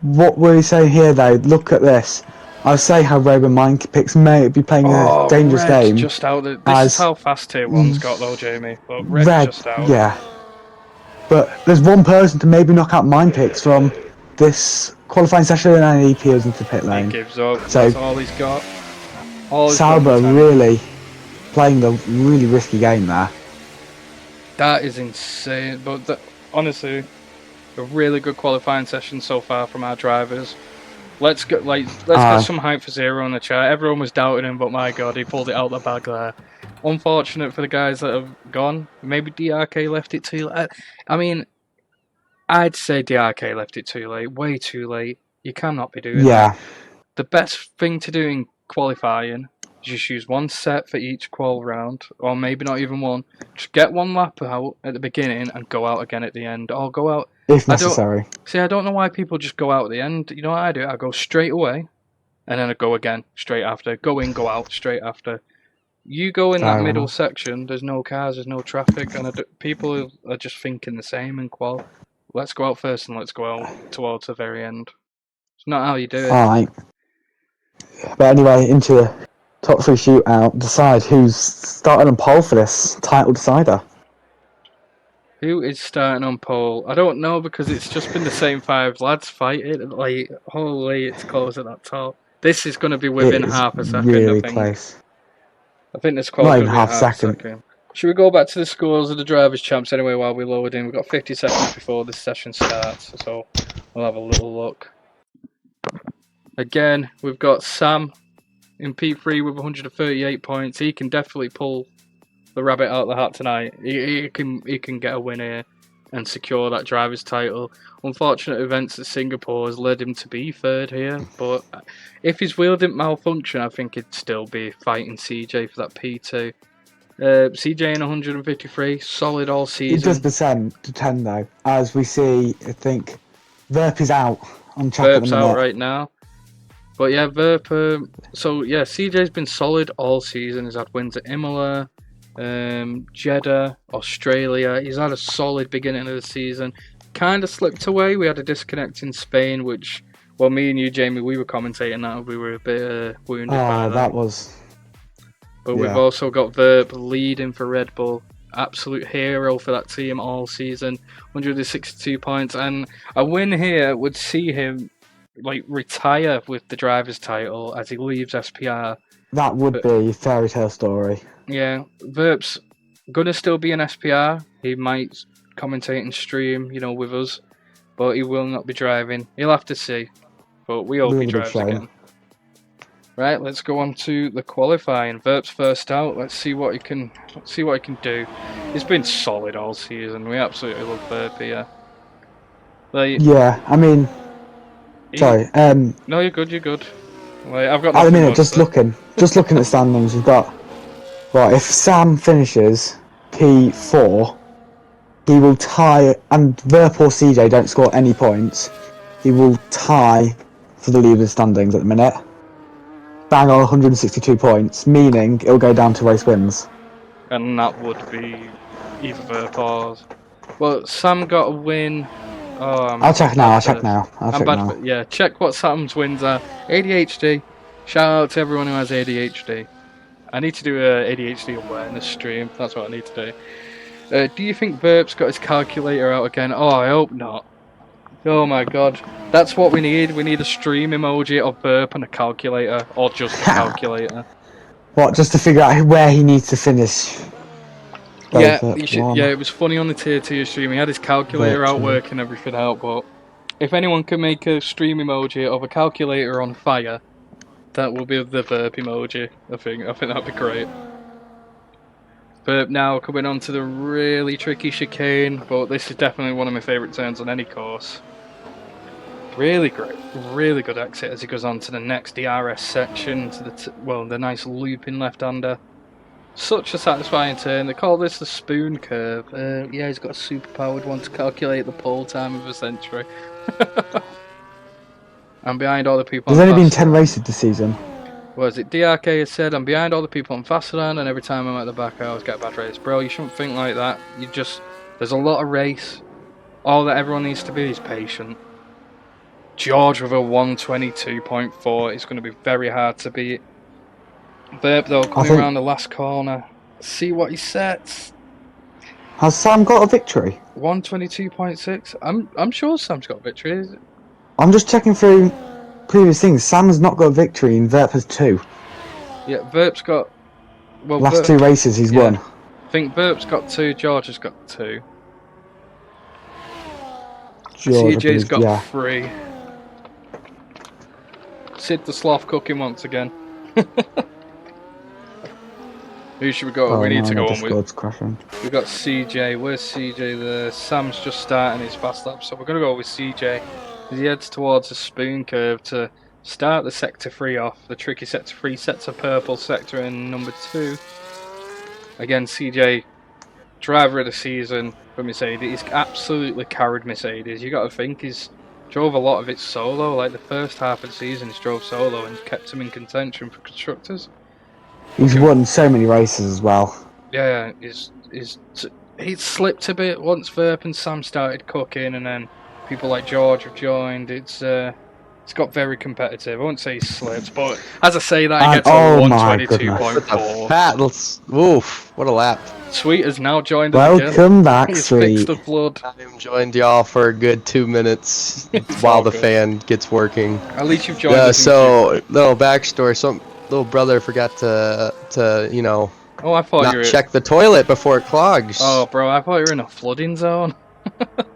What were we saying here though? Look at this. I say how Roman Mind Picks may be playing a dangerous Red's game. just out. This is how fast Tier 1's got though, Jamie. But Red's just out. Yeah. But there's one person to maybe knock out Mind Picks from this qualifying session, and he peels into the pit lane. He gives up. So That's all he's got. Sauber really playing the really risky game there. That is insane. But honestly, a really good qualifying session so far from our drivers. Let's get some hype for Zero in the chat. Everyone was doubting him, but my god, he pulled it out the bag there. Unfortunate for the guys that have gone. Maybe DRK left it too late. I mean, I'd say DRK left it too late. Way too late. You cannot be doing that. The best thing to do in qualifying is just use one set for each qual round, or maybe not even one. Just get one lap out at the beginning and go out again at the end, or go out if necessary. I don't know why people just go out at the end. You know what I do? I go straight away, and then I go again straight after. Go in, go out straight after. You go in that middle section. There's no cars, there's no traffic, and people are just thinking the same in qual. Let's go out first and let's go out towards the very end. It's not how you do it. Alright. But anyway, into the top 3 shootout. Decide who's starting on pole for this title decider. Who is starting on pole? I don't know, because it's just been the same 5 lads fighting. Holy, it's close at that top. This is going to be within half a second, really I think. close. I think this qual's Not going even to be half half a second. second. Should we go back to the scores of the drivers' champs anyway while we load in? We've got 50 seconds before this session starts, so we'll have a little look. Again, we've got Sam in P3 with 138 points. He can definitely pull the rabbit out of the hat tonight. He can get a win here and secure that driver's title. Unfortunate events at Singapore has led him to be 3rd here, but if his wheel didn't malfunction, I think he'd still be fighting CJ for that P2. CJ in 153, solid all season. It does percent to 10 though, as we see. I think Verp is out on track at the Verp's minute. out right now. But yeah, Verp. So yeah, CJ's been solid all season. He's had wins at Imola, Jeddah, Australia. He's had a solid beginning of the season. Kind of slipped away. We had a disconnect in Spain, which, well, me and you, Jamie, we were commentating that. We were a bit wounded by that. But we've also got Verp leading for Red Bull. Absolute hero for that team all season. 162 points. And a win here would see him retire with the driver's title as he leaves SPR. That would be a fairy tale story. Yeah, Verp's gonna still be in SPR. He might commentate and stream, with us, but he will not be driving. He'll have to see, but we hope he drives again. Right, let's go on to the qualifying. Verp's first out. Let's see what he can do. He's been solid all season. We absolutely love Verp here. Yeah, I mean, sorry. No, you're good. You're good. I've got. At the minute, just looking at the standings, we've got. Right, if Sam finishes P4, he will tie, and Verp or CJ don't score any points, he will tie for the lead of the standings at the minute. Bang on 162 points, meaning it'll go down to race wins. And that would be either Verp or... Well, Sam got a win. Oh, I'll check now. Yeah, check what Sam's wins are. ADHD. Shout out to everyone who has ADHD. I need to do a ADHD awareness stream. That's what I need to do. Do you think Verp's got his calculator out again? Oh, I hope not. Oh my god. That's what we need. We need a stream emoji of Verp and a calculator. Or just a calculator. What, just to figure out where he needs to finish? Yeah, it was funny on the tier 2 stream. He had his calculator out working everything out, but if anyone can make a stream emoji of a calculator on fire, that will be the Verp emoji. I think that'd be great. But now coming on to the really tricky chicane, but this is definitely one of my favourite turns on any course. Really great, really good exit as he goes on to the next DRS section, to the nice looping left-hander. Such a satisfying turn. They call this the spoon curve. Yeah, he's got a super-powered one to calculate the pole time of a century. I'm behind all the people. There's only been 10 races this season. Was it DRK has said, I'm behind all the people on Fasterland, and every time I'm at the back I always get a bad race. Bro, you shouldn't think like that. There's a lot of race. All that everyone needs to be is patient. George with a 122.4 is going to be very hard to beat. Verb though, coming around the last corner. See what he sets. Has Sam got a victory? 122.6. I'm sure Sam's got a victory. I'm just checking through previous things. Sam has not got a victory and Verp has 2. Yeah, Verp's got... Well, last 2 races he's won. I think Verp's got 2, George has got 2. CJ's got 3. Sid the Sloth cooking once again. Who should we go? We need to go on with. Crashing. We've got CJ. Where's CJ there? Sam's just starting his fast lap, so we're going to go with CJ. As he heads towards the spoon curve to start the sector 3 off. The tricky sector 3 sets a purple sector in number 2. Again, CJ, driver of the season for Mercedes. He's absolutely carried Mercedes. You got to think he's drove a lot of it solo. Like the first half of the season, he's drove solo and kept him in contention for constructors. He's won so many races as well. Yeah, he slipped a bit once Verp and Sam started cooking, and then people like George have joined. It's got very competitive. I won't say he slipped, but as I say that, he gets a 122.4. Oof, what a lap. Sweet has now joined us again. Welcome back, He's Sweet. fixed the flood. I've joined y'all for a good 2 minutes while the fan gets working. At least you've joined us. So, little backstory. Some little brother forgot to you know, oh, I thought you were check the toilet before it clogs. Oh, bro, I thought you were in a flooding zone.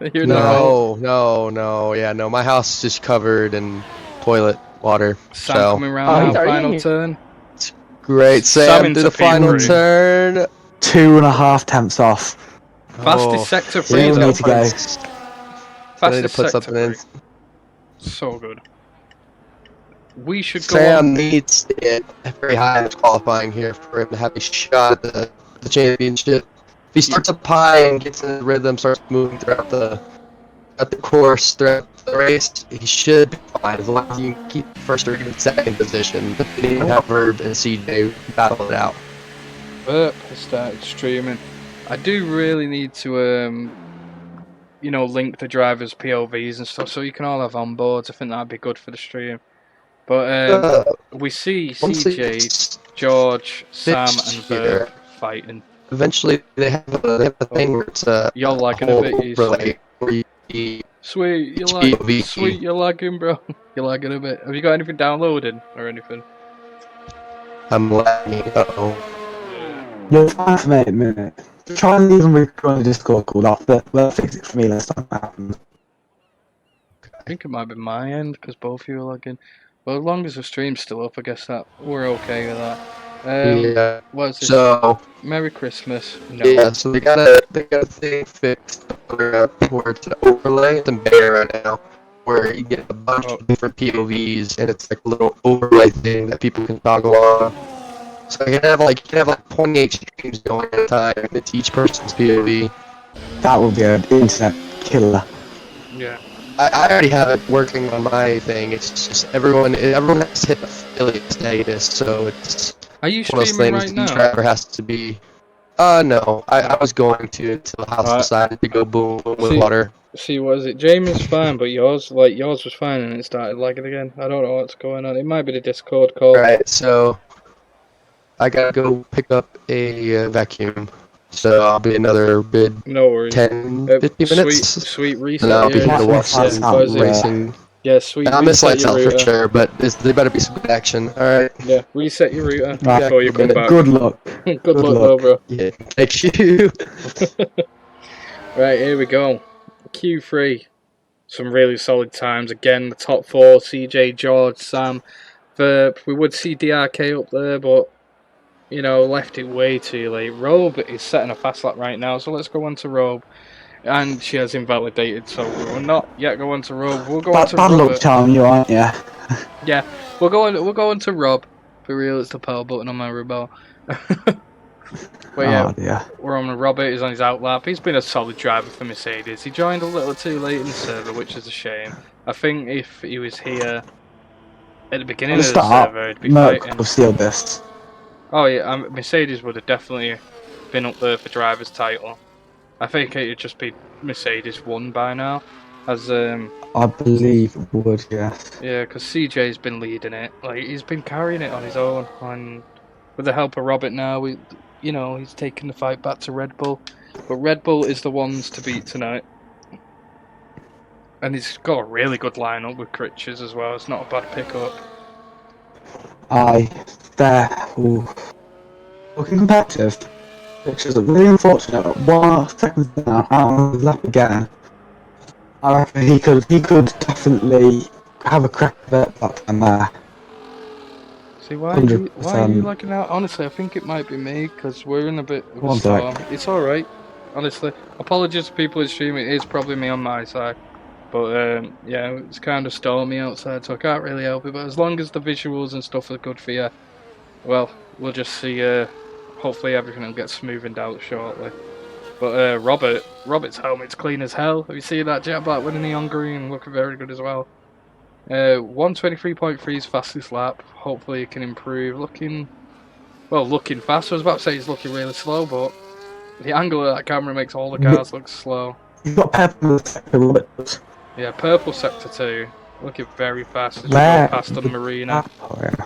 No. Yeah, no. My house is just covered in toilet water. Sam coming around now, final turn. Great, Sam, do the final turn. 2.5 tenths off. Fastest sector 3 still though. need to go. Fastest put sector something in. 3. So good. We should go Sam on. needs to get very high in qualifying here for him to have a shot at the championship. If he starts up high and gets in the rhythm, starts moving throughout the course, throughout the race, he should be fine as long as you can keep first or even second position. Depending on how Verb and CJ battle it out. Verp has started streaming. I do really need to, you know, link the drivers' POVs and stuff so you can all have onboards. I think that'd be good for the stream. But we see CJ, George, Sam, and Verp fighting. Eventually, they have a thing where it's you're lagging a bit. Sweet, you're lagging, bro. You're lagging a bit. Have you got anything downloaded or anything? I'm lagging. Uh-oh. You're fine for me a minute. Try and leave them recording the Discord called off, but they'll fix it for me next time that happens. I think it might be my end because both of you are lagging. Well, as long as the stream's still up, I guess that we're okay with that. Yeah. What's this? So Merry Christmas. No. Yeah, so they got a thing fixed where it's an overlay. It's in beta right now, where you get a bunch of different POVs, and it's like a little overlay thing that people can toggle on. So you can have like 28 streams going at a time. It's each person's POV. That will be an internet killer. Yeah. I already have it working on my thing. It's just everyone has to hit affiliate status, so it's Are you one of those streaming things right now? each driver has to be. No, I was going to until the house decided to go boom with water. See, what is it? Jamie's fine, but yours was fine and it started lagging again. I don't know what's going on. It might be the Discord call. Alright, so I gotta go pick up a vacuum. So I'll be another good No worries. 10, 15 minutes. Sweet reset. And I'll be here to watch Lights some out, racing. Yeah, sweet. I miss reset lights your out for router. sure, but there better be some good action. Alright. Yeah, reset your router Right. before you come back. Good luck. Good luck, though, bro. Yeah, thank you. Right, here we go. Q3. Some really solid times. Again, the top 4, CJ, George, Sam, Verp. We would see DRK up there, but, you know, left it way too late. Robe is setting a fast lap right now, so let's go on to Robe. And she has invalidated, so we will not yet go on to Robe. We'll go on to Bad luck Robert. charm, you aren't you? Yeah, we'll go on to Rob. For real, it's the power button on my rebel. But yeah, Oh dear. we're on Robert. He's on his outlap. He's been a solid driver for Mercedes. He joined a little too late in the server, which is a shame. I think if he was here at the beginning At the of the start, server, he'd be Merc fighting. have sealed this. Oh yeah, Mercedes would have definitely been up there for driver's title. I think it'd just be Mercedes won by now, as I believe it would, yes. yeah, because CJ's been leading it. Like he's been carrying it on his own, and with the help of Robert now, you know, he's taking the fight back to Red Bull. But Red Bull is the ones to beat tonight. And he's got a really good lineup with Critches as well. It's not a bad pickup. Aye, they're looking competitive, which is really unfortunate. 1 second now, out of the lap again. I reckon he could definitely have a crack at it that time there. See, why are you 100%. looking out? Honestly, I think it might be me, because we're in a bit of a One storm. sec. It's alright, honestly. Apologies to people in streaming, it is probably me on my side. But yeah, it's kind of stormy outside, so I can't really help it. But as long as the visuals and stuff are good for you, well, we'll just see. Hopefully everything will get smoothened out shortly. But Robert's helmet's clean as hell. Have you seen that jet black with the neon green? Looking very good as well. 123.3 is fastest lap. Hopefully it can improve. Looking fast. I was about to say he's looking really slow, but the angle of that camera makes all the cars look slow. You've got purple sector, Robert. Yeah, purple sector 2. Looking very fast as we There. go past the marina. Oh, yeah.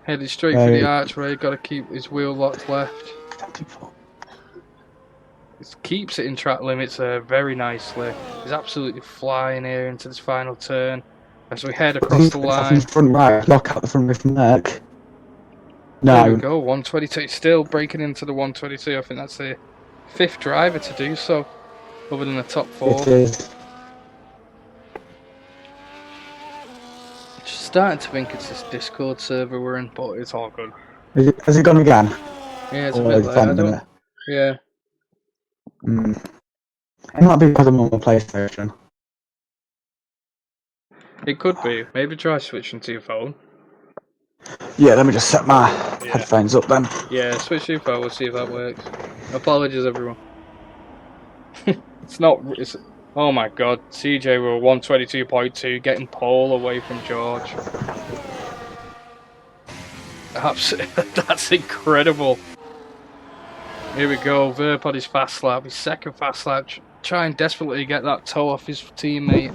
Headed straight for the archway. Got to keep his wheel locked left. It keeps it in track limits very nicely. He's absolutely flying here into this final turn as we head across the line. Front right, lock out the front with Merc. There we No. go, 122. Still breaking into the 122. I think that's the 5th driver to do so, other than the top 4. It is. Just starting to think it's this Discord server we're in, but it's all good. Has it gone again? Yeah, it's a Or bit is it late. I on don't. minute? Yeah. It might be because I'm on my PlayStation. It could be. Maybe try switching to your phone. Yeah, let me just set my headphones up then. Yeah, switch to your phone. We'll see if that works. Apologies, everyone. It's not. It's. Oh my God, CJ were 122.2, getting pole away from George. That's incredible. Here we go. Verp on his fast lap. His second fast lap. Trying desperately to get that toe off his teammate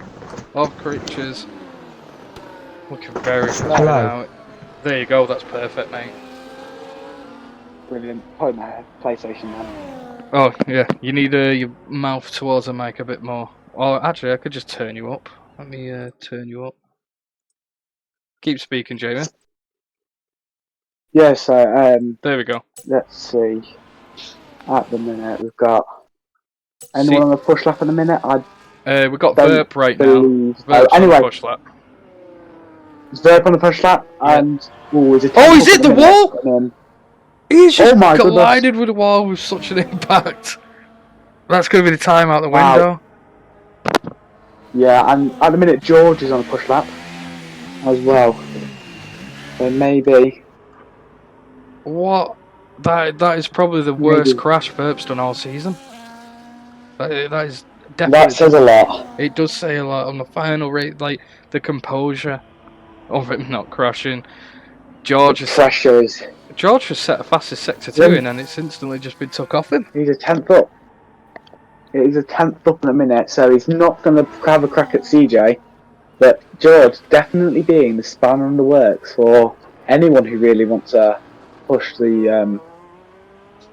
of Critches. Looking very good now. There you go. That's perfect, mate. Brilliant. Put my PlayStation then. Oh yeah, you need your mouth towards the mic a bit more. Or actually, I could just turn you up. Let me turn you up. Keep speaking, Jamie. Yeah, so There we go. let's see. At the minute, we've got anyone on the push lap at the minute. We've got Verp right now. Verp's anyway, on the push lap. it's Verp on the push lap, and he's hit the wall. He's just collided with the wall with such an impact. That's going to be the time out the window. Yeah, and at the minute George is on the push lap as well. So maybe. What? That is probably the worst crash Verp's done all season. That is definitely. That says a lot. It does say a lot on the final rate, like the composure of him not crashing. George has set a fastest sector 2 in, and it's instantly just been took off him. He's a 10th up. He's a 10th up in a minute, so he's not going to have a crack at CJ. But George definitely being the spanner in the works for anyone who really wants to push the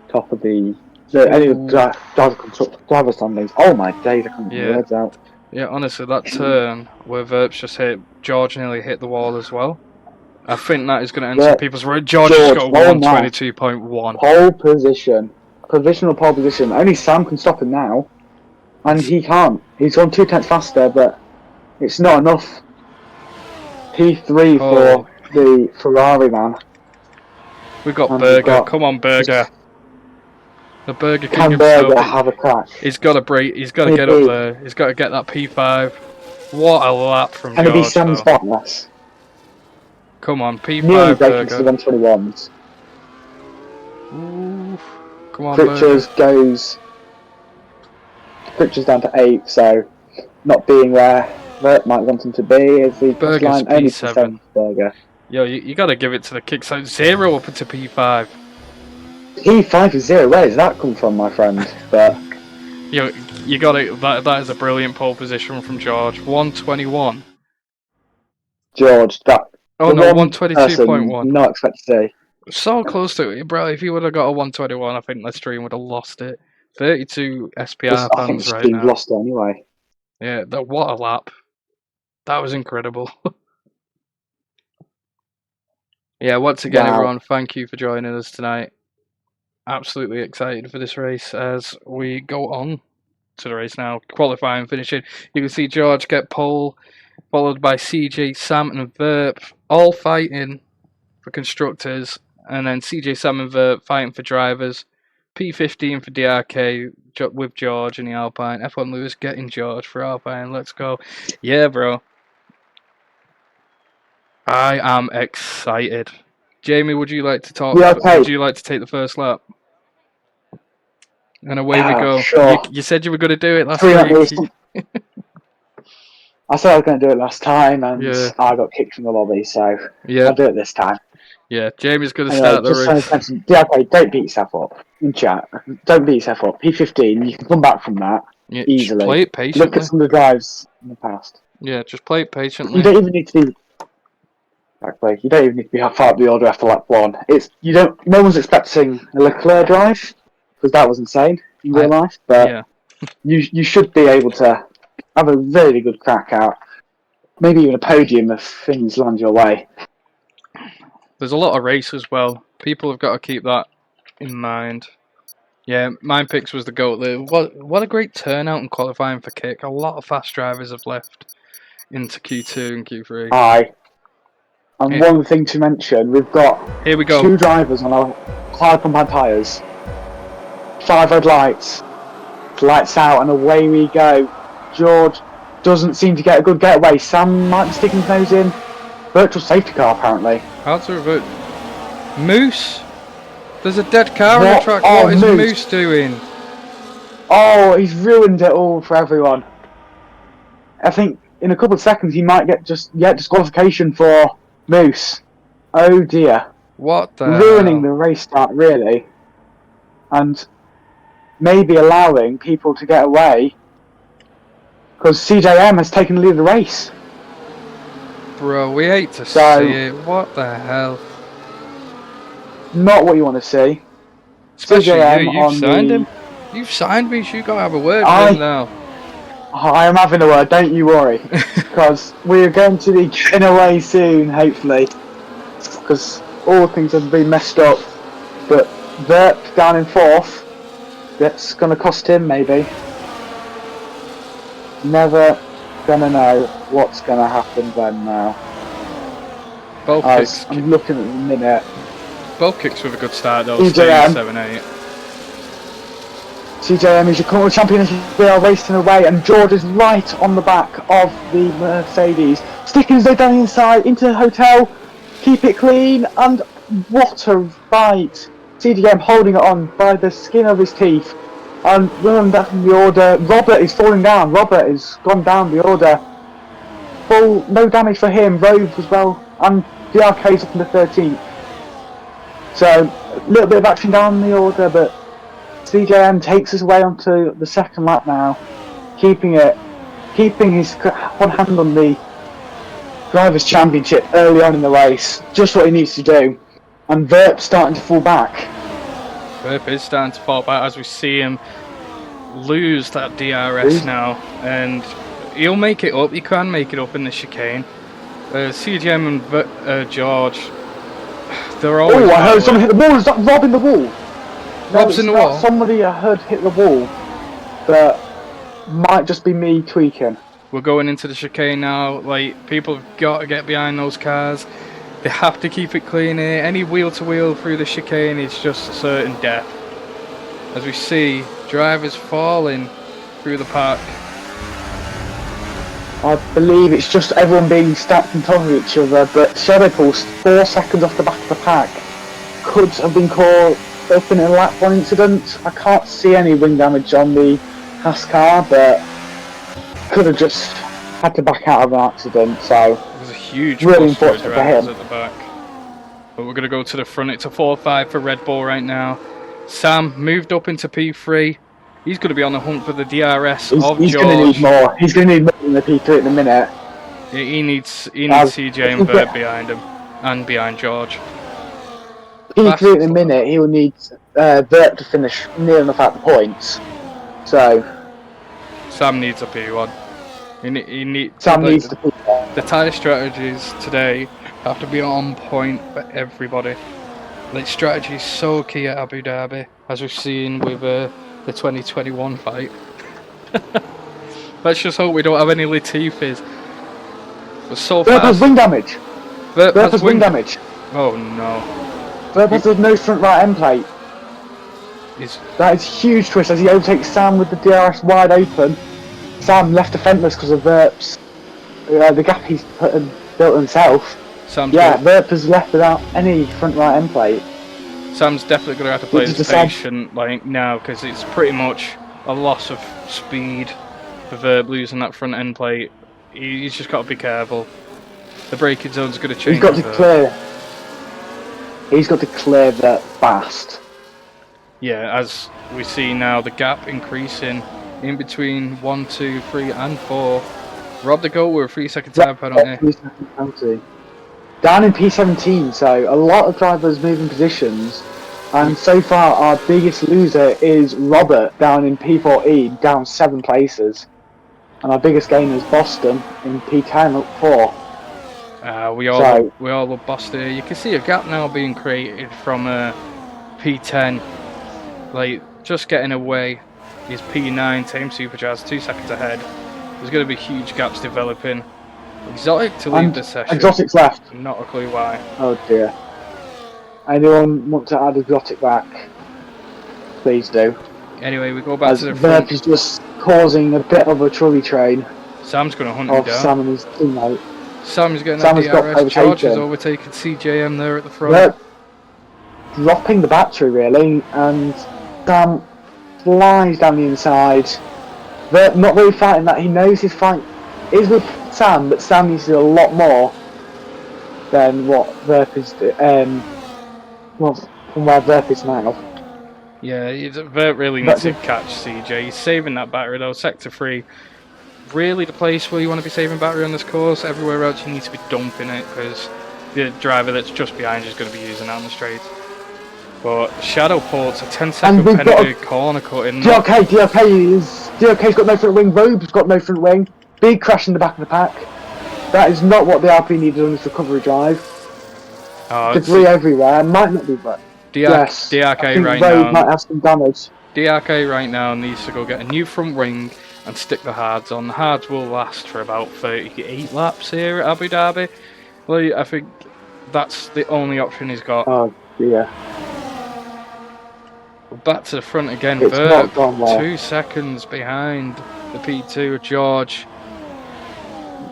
top of the driver standings. Oh my days, I can't get the words out. Yeah, honestly, that turn where Verp's just hit George, nearly hit the wall as well. I think that is going to enter people's road. George has got 122.1. Pole position. Provisional pole position. Only Sam can stop him now. And he can't. He's gone 2/10 faster, but it's not enough. P3 for the Ferrari man. We've got And Berger. we've got- Come on, Berger. The Burger King Can Berger himself. have a crack? He's got to break. He's got to get up there. He's got to get that P5. What a lap from Can it be George, Sam's though. Botness? Come on, Nearly P5 breaking to the Burger. 121s. Ooh. Come on, Pritchard's Burger. Pritchard's down to 8, so not being where Vert might want him to be is the Burger's line only P7. to 7 Berger. Yo, you got to give it to the kickside. 0 up into P5. P5 is 0. Where does that come from, my friend? But Yo, you got it. That is a brilliant pole position from George. 121. George, that Oh the no, one person 122.1. not expect to see. So close to it, bro. If he would have got a 121, I think the stream would have lost it. 32 SPR I think fans right Steve's now. lost it anyway. Yeah, what a lap. That was incredible. Yeah, once again, Wow. everyone, thank you for joining us tonight. Absolutely excited for this race as we go on to the race now. Qualifying, finishing. You can see George get pole, followed by CJ, Sam, and Verp, all fighting for constructors, and then CJ, Sam, and Verp fighting for drivers. P15 for DRK with George in the Alpine. F1 Lewis getting George for Alpine. Let's go. Yeah, bro. I am excited. Jamie, would you like to talk? Yeah, okay. Would you like to take the first lap? And away we go. Sure. You said you were going to do it last week. week. I said I was going to do it last time, and Yeah. I got kicked from the lobby, so Yeah. I'll do it this time. Yeah, Jamie's going to Anyway, start the race. Okay, don't beat yourself up in chat. Don't beat yourself up. P15, you can come back from that Yeah, easily. just play it patiently. Look at some of the drives in the past. Yeah, just play it patiently. You don't even need to be. Exactly. You don't even need to be far up the order after lap 1. No one's expecting a Leclerc drive because that was insane in real life. But yeah. you should be able to have a really good crack out. Maybe even a podium if things land your way. There's a lot of race as well. People have got to keep that in mind. Yeah, my picks was the GOAT. What a great turnout in qualifying for Kick. A lot of fast drivers have left into Q2 and Q3. Aye. And one thing to mention, we've got Here we go. 2 drivers on our hard compound tyres. 5 red lights. Lights out and away we go. George doesn't seem to get a good getaway. Sam might be sticking his nose in. Virtual safety car apparently. How to revert? Moose? There's a dead car on the track. What is Moose doing? Oh, he's ruined it all for everyone. I think in a couple of seconds he might get disqualification for Moose. Oh dear. What the ruining hell? the race start really. And maybe allowing people to get away because CJM has taken the lead of the race. Bro, we hate to see it. What the hell? Not what you want to see. Especially you. You've signed him. You've signed me. So you gotta have a word with him now. I am having a word. Don't you worry, because we're going to be getting away soon, hopefully. Because all things have been messed up. But Verp down in 4th. That's going to cost him, maybe. Never gonna know what's going to happen then now. Both kicks. I'm looking at the minute. Both kicks with a good start though. CJM. 7-8. CJM is your current champion. We are racing away, and George is right on the back of the Mercedes. Sticking his way down the inside into the hotel. Keep it clean, and what a fight! CJM holding it on by the skin of his teeth. And running back from the order. Robert is falling down. Robert has gone down the order. No damage for him. Rogue as well, and the arcade's up in the 13th. So a little bit of action down the order, but CJM takes us away onto the second lap now, keeping his one hand on the Drivers' Championship early on in the race. Just what he needs to do. And Verp's starting to fall back. Verp is starting to fall back as we see him lose that DRS now, and he'll make it up. He can make it up in the chicane. CGM and George, they're always. Oh, I heard someone hit the wall. Is that Rob in the wall? Rob's in the wall? Somebody I heard hit the wall, but might just be me tweaking. We're going into the chicane now. Like, people have got to get behind those cars. They have to keep it clean here. Any wheel-to-wheel through the chicane is just certain death. As we see, drivers falling through the pack. I believe it's just everyone being stacked on top of each other, but Shadow Pulse, 4 seconds off the back of the pack, could have been caught up in a lap 1 incident. I can't see any wing damage on the Haas car, but could have just had to back out of an accident, so It was a huge really push for unfortunate for drivers him. at the back. But we're going to go to the front. It's a 4-5 for Red Bull right now. Sam moved up into P3. He's going to be on the hunt for the DRS of He's George. going to need more. He's going to need more than the P3 at the minute. He needs CJ and Bert behind him, and behind George. P3 at the minute, he will need Bert to finish near enough at the points. So Sam needs a P1. Sam needs to put that. The tyre strategies today have to be on point for everybody. Like, strategy is so key at Abu Dhabi, as we've seen with the 2021 fight. Let's just hope we don't have any Latifis. But so Bert has fast. wing damage. Bert Bert has wing damage. Oh no. Bert has no front right end plate. That is huge twist as he overtakes Sam with the DRS wide open. Sam left defenseless because of Verp's the gap he's built himself. Verp has left without any front right end plate. Sam's definitely going to have to play this patient like now, because it's pretty much a loss of speed for Verp losing that front end plate. He's just got to be careful. The braking zone's going to change. He's got to clear that fast. Yeah, as we see now, the gap increasing in between 1, 2, 3 and 4. Rob the goal with a 3-second time penalty. 3-second penalty. Down in P17, so a lot of drivers moving positions, and so far our biggest loser is Robert down in P14, down 7 places, and our biggest gainer is Boston in P10 up 4. We all love Boston. You can see a gap now being created from P10, like just getting away. Is P9 Team Supercharged 2 seconds ahead. There's going to be huge gaps developing. Exotic to leave the session. Exotic's left. Not a clue why. Oh dear. Anyone want to add Exotic back? Please do. Anyway, we go back to the front. Verp is just causing a bit of a trolley train. Sam's going to hunt him down. Sam and his teammate. Sam's getting that DRS. George is overtaking CJM there at the front. Verp dropping the battery really, and Sam flies down the inside. Verp not really fighting that. He knows his fight is with Sam, but Sam needs to do a lot more than what Verp is doing. From where Verp is now. Yeah, Verp really needs to catch CJ. He's saving that battery though. Sector 3, really the place where you want to be saving battery on this course. Everywhere else you need to be dumping it, because the driver that's just behind you is going to be using it on the straight. But Shadow Port's a 10-second penalty corner cut in. DRK's got no front wing. Robe's got no front wing. Big crash in the back of the pack. That is not what the RP needed on this recovery drive. Debris everywhere. Might not be, but DRK right Robe now. might have some damage. DRK right now needs to go get a new front wing and stick the hards on. The hards will last for about 38 laps here at Abu Dhabi. Well, I think that's the only option he's got. Oh dear. Back to the front again. It's not gone well. 2 seconds behind the P2 of George.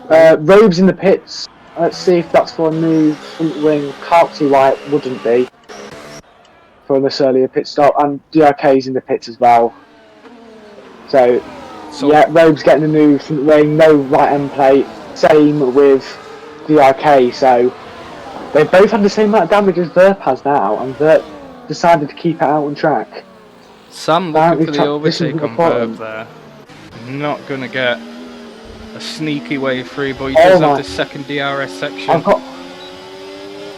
Robe's in the pits. Let's see if that's for a new front wing. Can't see why it wouldn't be for this earlier pit stop. And DRK's in the pits as well. So yeah, Robe's getting a new front wing, no right end plate. Same with DRK. So they both have the same amount of damage as Verp has now, and Verp decided to keep it out on track. Sam looking for the overtake on Verp there. Not going to get a sneaky way through, but he does have the second DRS section.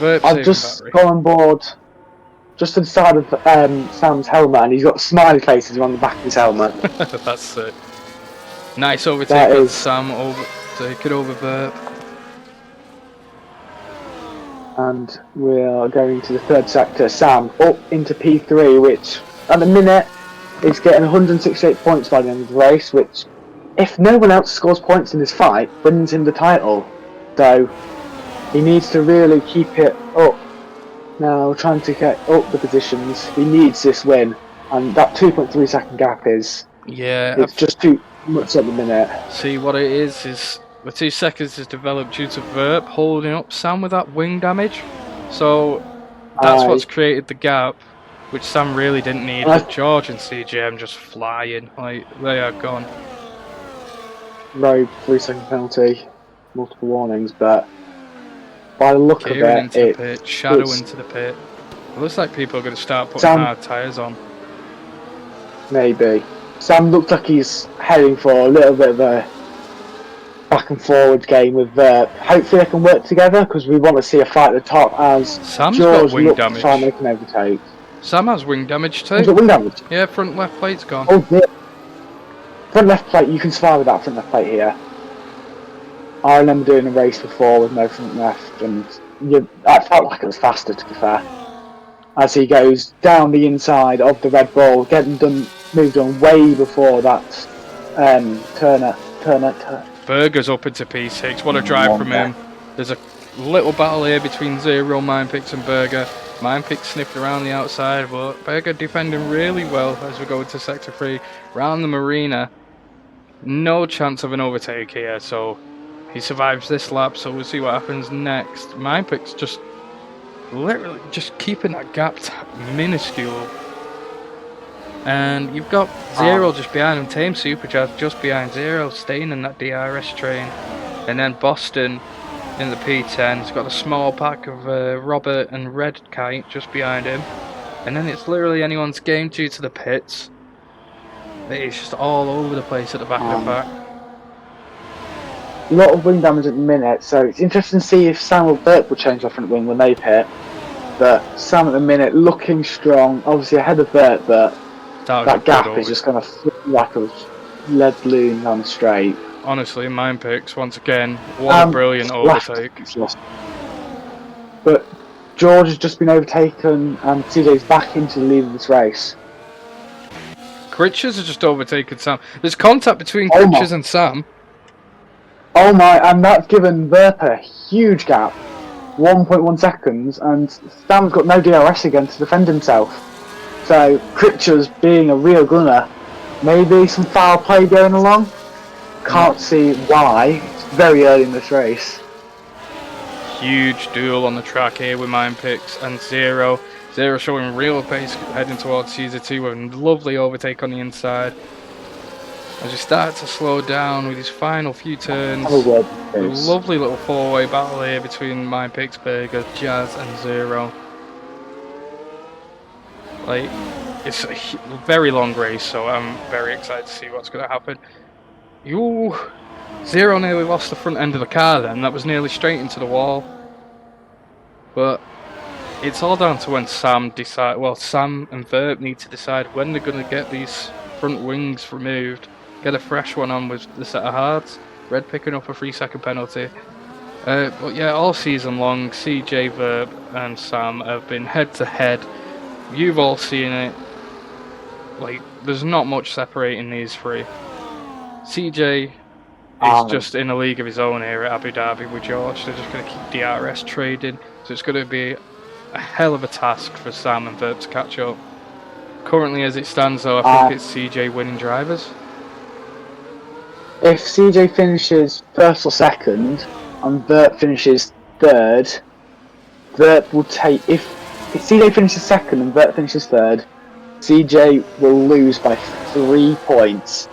I've just gone on board just to the side of Sam's helmet, and he's got smiley faces on the back of his helmet. That's it. Nice overtake of Sam, take it over Verp. And we are going to the third sector. Sam up into P3, which at the minute is getting 168 points by the end of the race, which, if no one else scores points in this fight, wins him the title. So He needs to really keep it up. Now, trying to get up the positions. He needs this win. And that 2.3 second gap is... Yeah, It's just too much at the minute. see what it is the 2 seconds is developed due to Verp holding up Sam with that wing damage. So that's what's created the gap, which Sam really didn't need. But George and CJM just flying, like they are gone. Road 3-second penalty, multiple warnings, but by the look Kieran of it, into the pit, Shadow into the pit. It looks like people are going to start putting hard tyres on. Maybe. Sam looks like he's heading for a little bit of a back and forward game with Verp. Hopefully they can work together because we want to see a fight at the top as Sam's George got wing damage. To try and make an overtake. Sam has wing damage too. He's got wing damage? Yeah, front left plate's gone. Oh dear. Front left plate, you can survive with that front left plate here. I remember doing a race before with no front left and I felt like it was faster to be fair. As he goes down the inside of the Red Bull, getting moved on way before that Turner. Berger's up into P6, what a drive from him. There's a little battle here between Zero, Minepix and Berger. Minepix sniffed around the outside, but Berger defending really well as we go into Sector 3. Round the Marina, no chance of an overtake here, so he survives this lap, so we'll see what happens next. Minepix just literally just keeping that gap minuscule. And you've got Zero just behind him, Tame Supercharge just behind Zero, staying in that DRS train. And then Boston in the P10, he's got a small pack of Robert and Red Kite just behind him. And then it's literally anyone's game due to the pits. It's just all over the place at the back of the pack. A lot of wing damage at the minute, so it's interesting to see if Sam or Burt will change their front wing when they pit. But Sam at the minute looking strong, obviously ahead of Burt, but that gap is just going to feel like a lead balloon down the straight. Honestly, Minepix, once again, what a brilliant overtake. But George has just been overtaken and CJ's back into the lead of this race. Critchers has just overtaken Sam. There's contact between Critchers and Sam. Oh my, and that's given Verp a huge gap. 1.1 seconds, and Sam's got no DRS again to defend himself. So, Critchers being a real gunner, maybe some foul play going along. Can't see why. It's very early in this race. Huge duel on the track here with Minepix and Zero. Zero showing real pace heading towards Caesar 2 with a lovely overtake on the inside. As he starts to slow down with his final few turns. A lovely little four-way battle here between Minepix, Berger, Jazz and Zero. Like, it's a very long race, so I'm very excited to see what's going to happen. Ooh, Zero nearly lost the front end of the car then. That was nearly straight into the wall. But it's all down to when Sam decide. Well, Sam and Verp need to decide when they're going to get these front wings removed. Get a fresh one on with the set of hards. Red picking up a 3-second penalty. But yeah, all season long, CJ, Verp and Sam have been head to head. You've all seen it. Like, there's not much separating these three. CJ is just in a league of his own here at Abu Dhabi with George. They're just going to keep DRS trading. So it's going to be a hell of a task for Sam and Verp to catch up. Currently as it stands though, I think it's CJ winning drivers. If CJ finishes first or second and Verp finishes third, Verp will take... If CJ finishes second and Verp finishes third, CJ will lose by 3 points.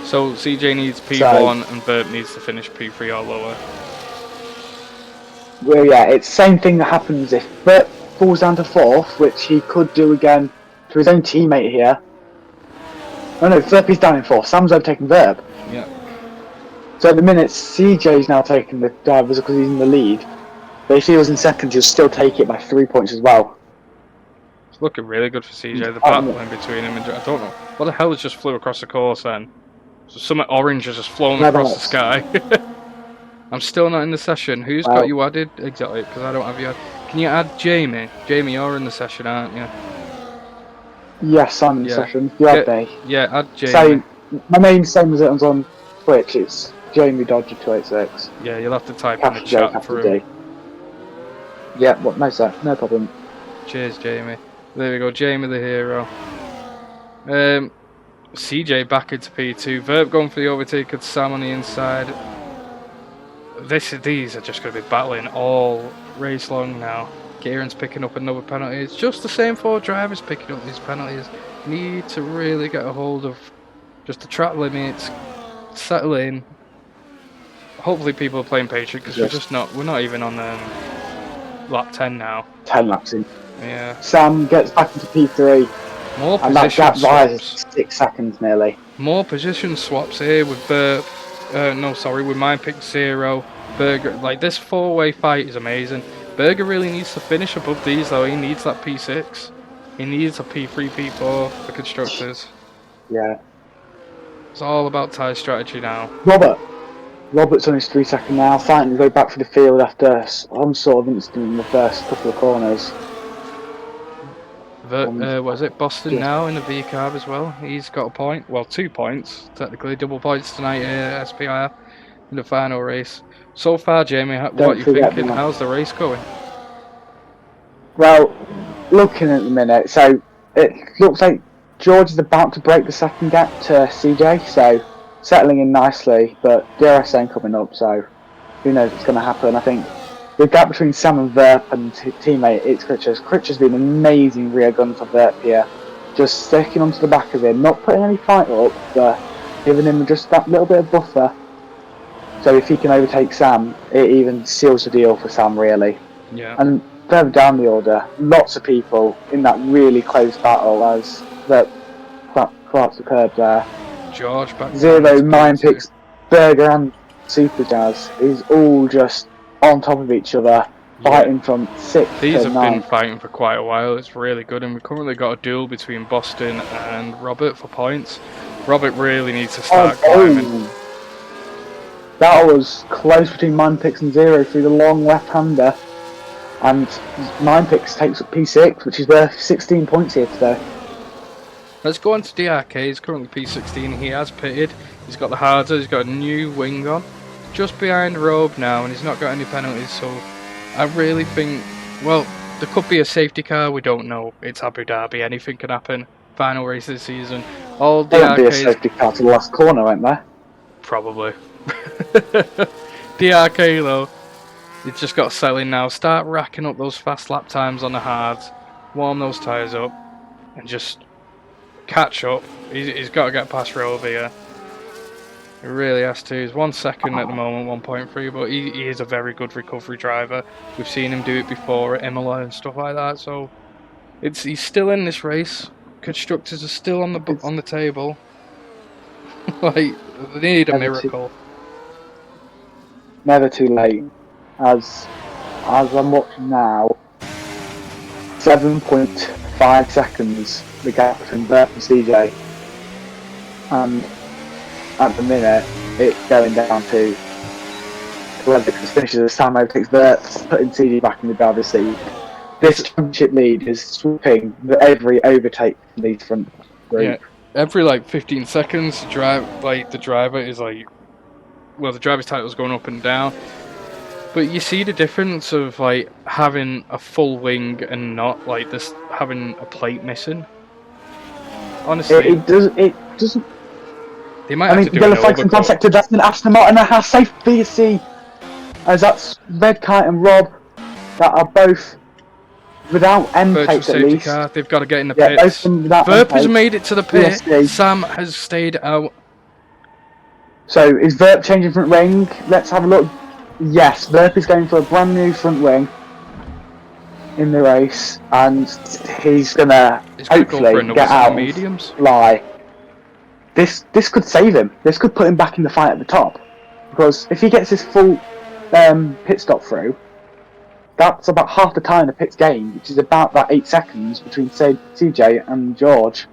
So CJ needs P1 and Verp needs to finish P3 or lower. Well, yeah, it's the same thing that happens if Verp falls down to 4th, which he could do again to his own teammate here. Oh no, Verp is down in 4th. Sam's overtaken Verp. Yeah. So at the minute, CJ's now taking the drivers because he's in the lead. But if he was in second, he'll still take it by 3 points as well. It's looking really good for CJ. The battle in between him and I don't know what the hell has just flew across the course then. So something orange has just flown across the sky. I'm still not in the session. Who's got you added? Exactly, because I don't have you added. Can you add Jamie? Jamie, you're in the session, aren't you? Yes, I'm in the session. You add me. Yeah, add Jamie. So, my name's same as it was on Twitch. It's Jamie Dodger 286. Yeah, you'll have to type in the Capital J, chat capital for D. him. Yeah, what? No, sir. No problem. Cheers, Jamie. There we go, Jamie the hero. CJ back into P2. Verb going for the overtake of Sam on the inside. These are just going to be battling all race long now. Kieran's picking up another penalty. It's just the same 4 drivers picking up these penalties. Need to really get a hold of just the track limits, settle in. Hopefully people are playing patient because we're not even on lap 10 now. 10 laps in. Yeah. Sam gets back into P3. More And that position gap rises swaps. 6 seconds nearly. More position swaps here with Burp. With mine pick 0. Berger, like this 4-way fight is amazing. Berger really needs to finish above these though. He needs that P6. He needs a P3, P4 for constructors. Yeah. It's all about tyre strategy now. Robert's on his 3 second now, fighting to go back for the field after some sort of incident in the first couple of corners. Was it Boston now in the V carb as well? He's got a point. Well, 2 points technically, double points tonight SPR in the final race. So far, Jamie, what are you thinking? How's the race going? Well, looking at the minute, so it looks like George is about to break the second gap to CJ, so settling in nicely, but DRS coming up, so who knows what's going to happen. I think the gap between Sam and Verp and his teammate, it's Critchers. Critchers been an amazing rear gun for Verp here, just sticking onto the back of him, not putting any fight up, but giving him just that little bit of buffer. So if he can overtake Sam, it even seals the deal for Sam, really. Yeah. And further down the order, lots of people in that really close battle as that collapse occurred there. George back. 0, mine picks, Berger and Super Jazz is all just on top of each other, fighting from 6 These to have 9. been fighting for quite a while. It's really good, and we've currently got a duel between Boston and Robert for points. Robert really needs to start climbing. That was close between mine picks and 0 through the long left-hander, and mine picks takes up P6, which is worth 16 points here today. Let's go on to DRK. He's currently P16. He has pitted. He's got the harder. He's got a new wing on. Just behind Robe now, and he's not got any penalties. So I really think, well, there could be a safety car. We don't know. It's Abu Dhabi. Anything can happen. Final race of the season. All There will be a DRKs safety car to the last corner, won't there? probably. DRK though, you've just got to settle in now. Start racking up those fast lap times on the hards. Warm those tyres up, and just catch up. He's got to get past Rover here. He really has to. He's 1 second at the moment, 1.3, but he is a very good recovery driver. We've seen him do it before at Imola and stuff like that. So he's still in this race. Constructors are still on the table. Like they need a miracle. Never too late. As I'm watching now, 7.5 seconds the gap between Bert and CJ, and at the minute it's going down to whoever finishes as Sam overtakes Bert, putting CJ back in the driver's seat. This championship lead is swooping every overtake from these front group. Yeah, every like 15 seconds, the driver is like, well, the driver's title is going up and down. But you see the difference of like having a full wing and not like this having a plate missing. Honestly, it doesn't. They might have to do yellow an flags and contact to Aston Martin and how safe BSC, as that's Red Kite and Rob that are both without end virtual plates at safety least. car. They've got to get in the Yeah, both pits. of them without Verp end has plates. made it to the pit. BSC. Sam has stayed out. So is Verp changing front wing? Let's have a look. Yes, Verp is going for a brand new front wing in the race, and he's gonna hopefully go get out mediums. and fly. This could save him. This could put him back in the fight at the top, because if he gets his full pit stop through, that's about half the time the pit's gained, which is about that 8 seconds between CJ and George.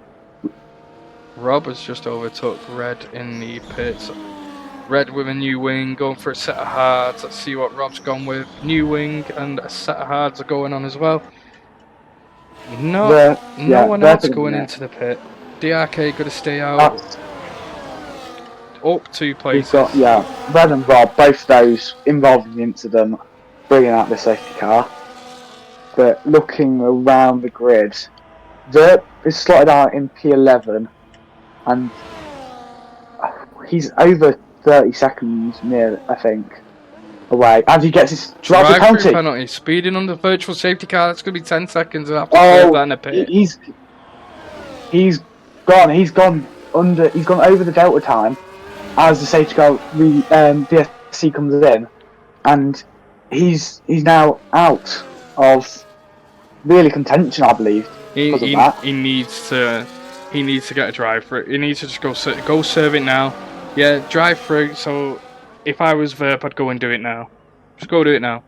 Rob has just overtook Red in the pits. Red with a new wing, going for a set of hards. Let's see what Rob's gone with. New wing and a set of hards are going on as well. No one else going into the pit. DRK got to stay out. up 2 We've places. got, Red and Rob, both those involved in the incident, bringing out the safety car. But looking around the grid, Verp is slotted out in P11, and he's over 30 seconds near, I think, away. And he gets his drive Drive-through penalty. speeding under virtual safety car. That's going to be 10 seconds. I'll have to serve that in a pit. He's gone. He's gone over the delta time as the safety car VSC comes in, and he's now out of really contention, I believe. He needs to get a drive-through. He needs to just go serve it now. Yeah, drive-through. So if I was Verp, I'd go and do it now. Just go do it now.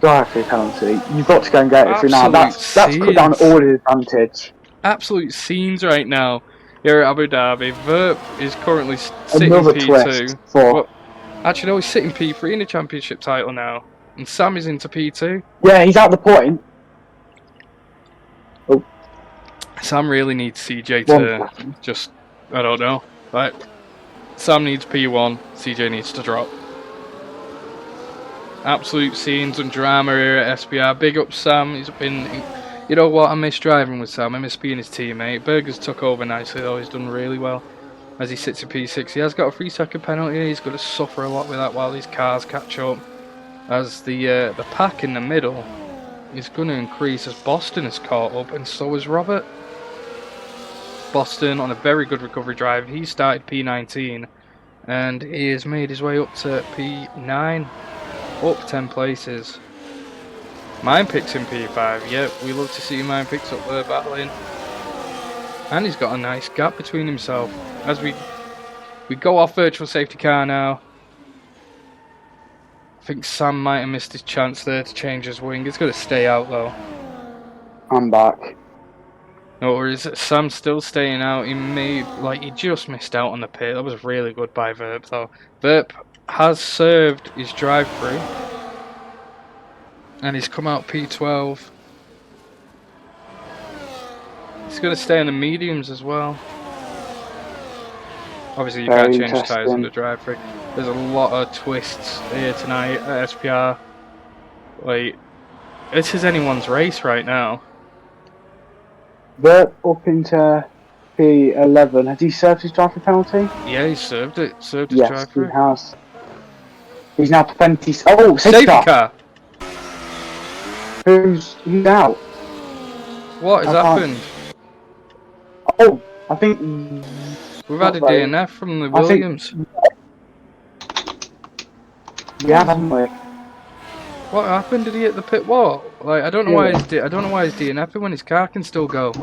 Drive-through penalty. You've got to go and get it through now. That's put down all the advantage. Absolute scenes right now here at Abu Dhabi. Verp is currently sitting Another P2. twist for... Actually, no, he's sitting P3 in the championship title now. And Sam is into P2. Yeah, he's at the point. Oh. Sam really needs CJ to just... I don't know. Right. Sam needs P1. CJ needs to drop. Absolute scenes and drama here at SPR. Big up Sam. He's been... You know what, I miss driving with Sam, I miss being his teammate. Berger's took over nicely though, he's done really well as he sits at P6. He has got a 3-second penalty, he's going to suffer a lot with that while these cars catch up. As the pack in the middle is going to increase as Boston is caught up, and so is Robert. Boston on a very good recovery drive, he started P19 and he has made his way up to P9, up 10 places. Mine picks in P5, yep, we love to see mine picks up there battling. And he's got a nice gap between himself. As we go off virtual safety car now. I think Sam might have missed his chance there to change his wing. He's going to stay out though. I'm back. No, or is it Sam still staying out? He just missed out on the pit. That was really good by Verp though. Verp has served his drive-through. And he's come out P12. He's going to stay in the mediums as well. Obviously you can't change tyres on the drive-through. There's a lot of twists here tonight at SPR. Like, this is anyone's race right now. Verp up into P11. Has he served his drive-through penalty? Yeah, he served it. Served his drive-through. Yes, he has. He's now 20... Oh, safety car! Who's out? What has happened? Oh, I think... We've had a DNF from the Williams. Yeah, haven't we? What happened? Did he hit the pit wall? Like, I don't know why he's DNFing when his car can still go.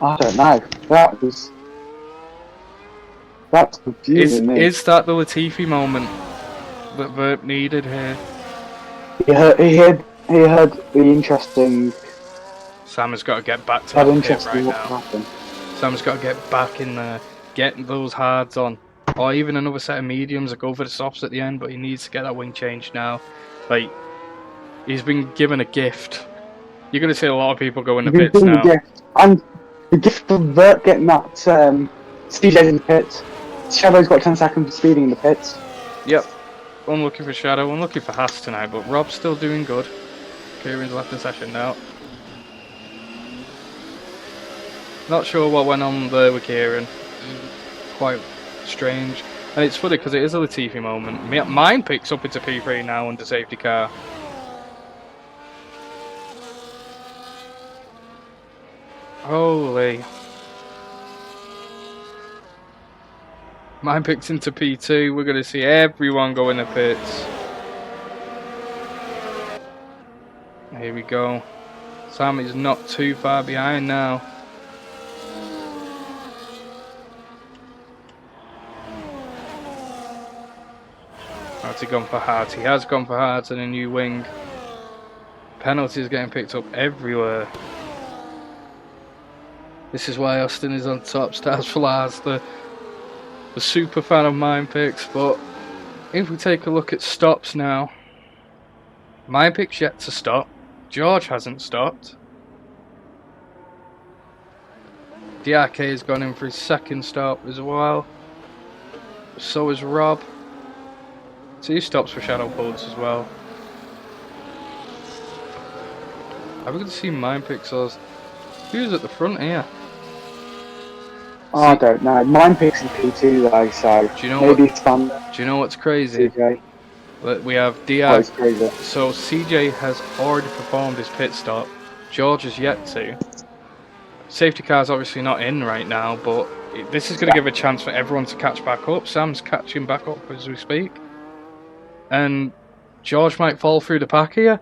I don't know. That's confusing me. Is that the Latifi moment that Verp needed here? He heard the interesting... Sam has got to get back to that pit right now. Happened. Sam's got to get back in there, get those hards on. Or even another set of mediums or go for the softs at the end, but he needs to get that wing changed now. Like, he's been given a gift. You're going to see a lot of people go in the pits now. And the gift of Vert getting that CJ in the pits. Shadow's got 10 seconds of speeding in the pits. Yep. Unlucky for Shadow, unlucky for Haas tonight, but Rob's still doing good. Kieran's left the session now. Not sure what went on there with Kieran. Quite strange. And it's funny because it is a Latifi moment. Mine picks up into P3 now under safety car. Holy. Mine picks into P2. We're going to see everyone go in the pits. Here we go. Sam is not too far behind now. Has he gone for hard? He has gone for hard and a new wing. Penalties getting picked up everywhere. This is why Austin is on top. Stars for Lars, the super fan of mine picks. But if we take a look at stops now, my pick's yet to stop. George hasn't stopped. DRK has gone in for his second stop as well. So is Rob. 2 stops for Shadow Bullets as well. Are we going to see Mine Pixels? Who's at the front here? Oh, I don't know. Mine picks in P2 though, so Do you know maybe what? it's fun. Do you know what's crazy? CJ. We have Oh, DR. it's crazy. So CJ has already performed his pit stop. George has yet to. Safety car's obviously not in right now, but this is going to give a chance for everyone to catch back up. Sam's catching back up as we speak. And George might fall through the pack here.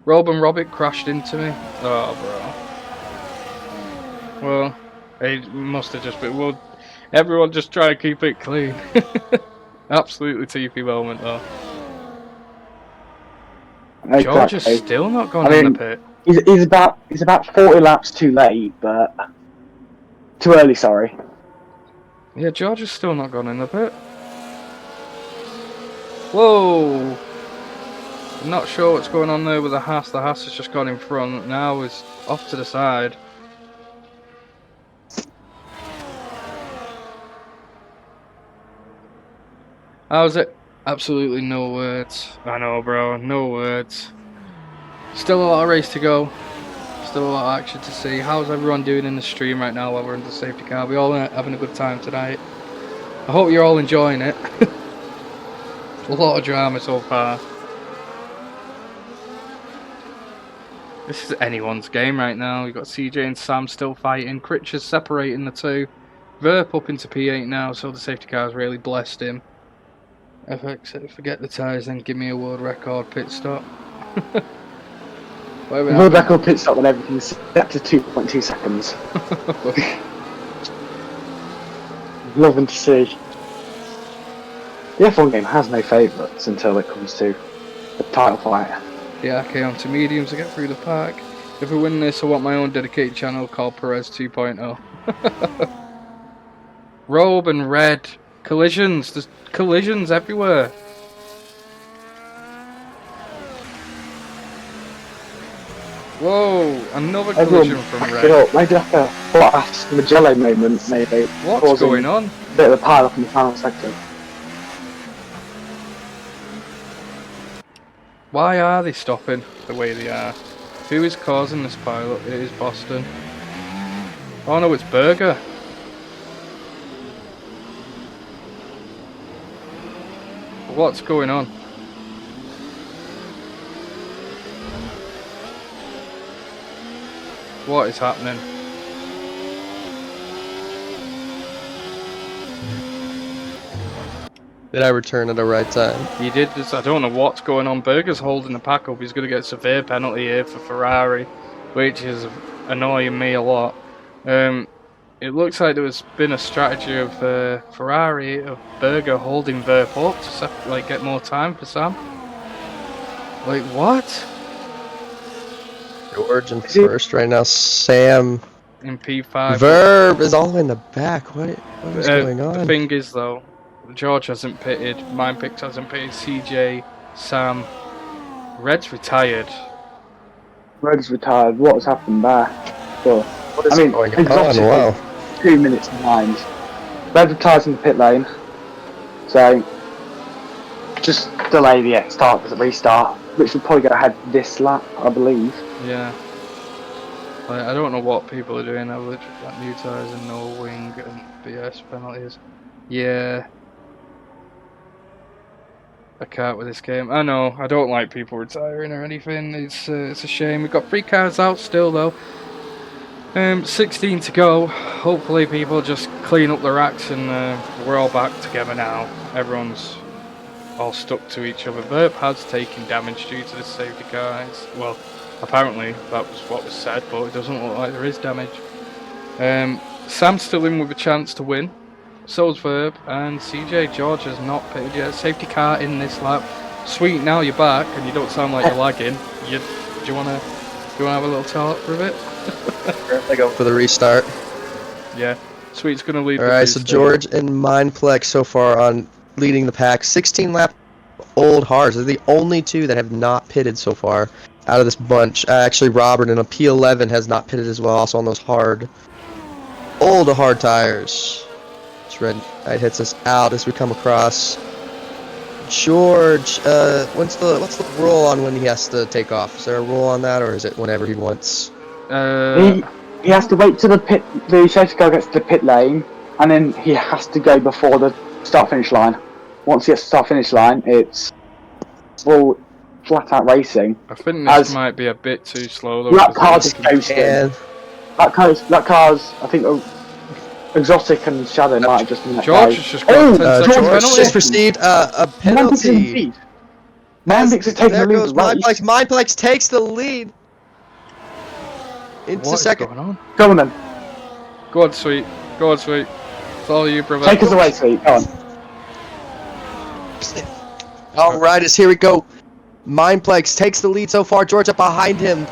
Rob and Robert crashed into me. Oh, bro. Well, it must have just been... Well, everyone just try to keep it clean. Absolutely TP moment, though. Exactly. George is still not gone in the pit. He's about 40 laps too late, but too early. Sorry. Yeah, George is still not gone in the pit. Whoa! I'm not sure what's going on there with the Haas. The Haas has just gone in front. Now is off to the side. How's it? Absolutely no words. I know, bro. No words. Still a lot of race to go. Still a lot of action to see. How's everyone doing in the stream right now while we're in the safety car? We all having a good time tonight. I hope you're all enjoying it. A lot of drama so far. This is anyone's game right now. We've got CJ and Sam still fighting. Critcher's separating the two. Verp up into P8 now, so the safety car's really blessed him. FX, forget the tyres, then give me a world record pit stop. World record pit stop when everything's set to 2.2 seconds. Loving to see. The F1 game has no favourites until it comes to the title fight. Yeah, okay, on to mediums to get through the pack. If we win this, I want my own dedicated channel called Perez 2.0. Robe and Red. Collisions. There's collisions everywhere. Whoa, another collision from Red. Maybe like a last Magellan moment, maybe. What's going on? A bit of a pile up in the final sector. Why are they stopping the way they are? Who is causing this pile up? It is Boston. Oh no, it's Berger. What's going on? What is happening? Did I return at the right time? He did this. I don't know what's going on. Berger's holding the pack up. He's going to get a severe penalty here for Ferrari, which is annoying me a lot. It looks like there has been a strategy of Ferrari, of Berger holding Verp up to get more time for Sam. Like, what? George in first right now. Sam In P5. Verb is all in the back. What is going on? The thing is, though, George hasn't pitted, Mine Picks hasn't pitted, CJ, Sam, Red's retired. Red's retired. What has happened there? Sure. What is going on? Wow. 2 minutes behind. Red retires in the pit lane. So, just delay the start as a restart, which will probably go ahead this lap, I believe. Yeah. I don't know what people are doing. I've literally got new tyres and no wing and BS penalties. Yeah. I can't with this game. I know, I don't like people retiring or anything. It's a shame. We've got 3 cars out still though. 16 to go. Hopefully people just clean up the racks and we're all back together now. Everyone's all stuck to each other. Verp has taken damage due to the safety car. Well, apparently that was what was said, but it doesn't look like there is damage. Sam's still in with a chance to win. So's Verb, and CJ George has not pitted yet. Safety car in this lap. Sweet, now you're back and you don't sound like you're lagging. Do you wanna have a little talk for a bit? I go for the restart. Yeah, Sweet's gonna lead. Alright, so George and Mindplex so far on leading the pack. 16 lap old hards. They're the only 2 that have not pitted so far out of this bunch. Actually, Robert in a P11 has not pitted as well, also on those hard. All the hard tires. This red light hits us out as we come across. George, what's the rule on when he has to take off? Is there a rule on that, or is it whenever he wants? He has to wait till the safety car gets to the pit lane, and then he has to go before the start-finish line. Once he gets to the start-finish line, it's full flat-out racing. I think this might be a bit too slow though. That car's just coasting. That car's, I think, Exotic and Shadow might have just been that George has just got 10 seconds George penalty. just received a penalty. Mindplex is taking There the goes lead. Mindplex. Mindplex takes the lead. Into What is second. going on? Go on then. Go on, Sweet. Go on, Sweet. It's all you, brother. Take us away, Sweet. Go on. Alright, here we go. Mindplex takes the lead so far. George up behind him.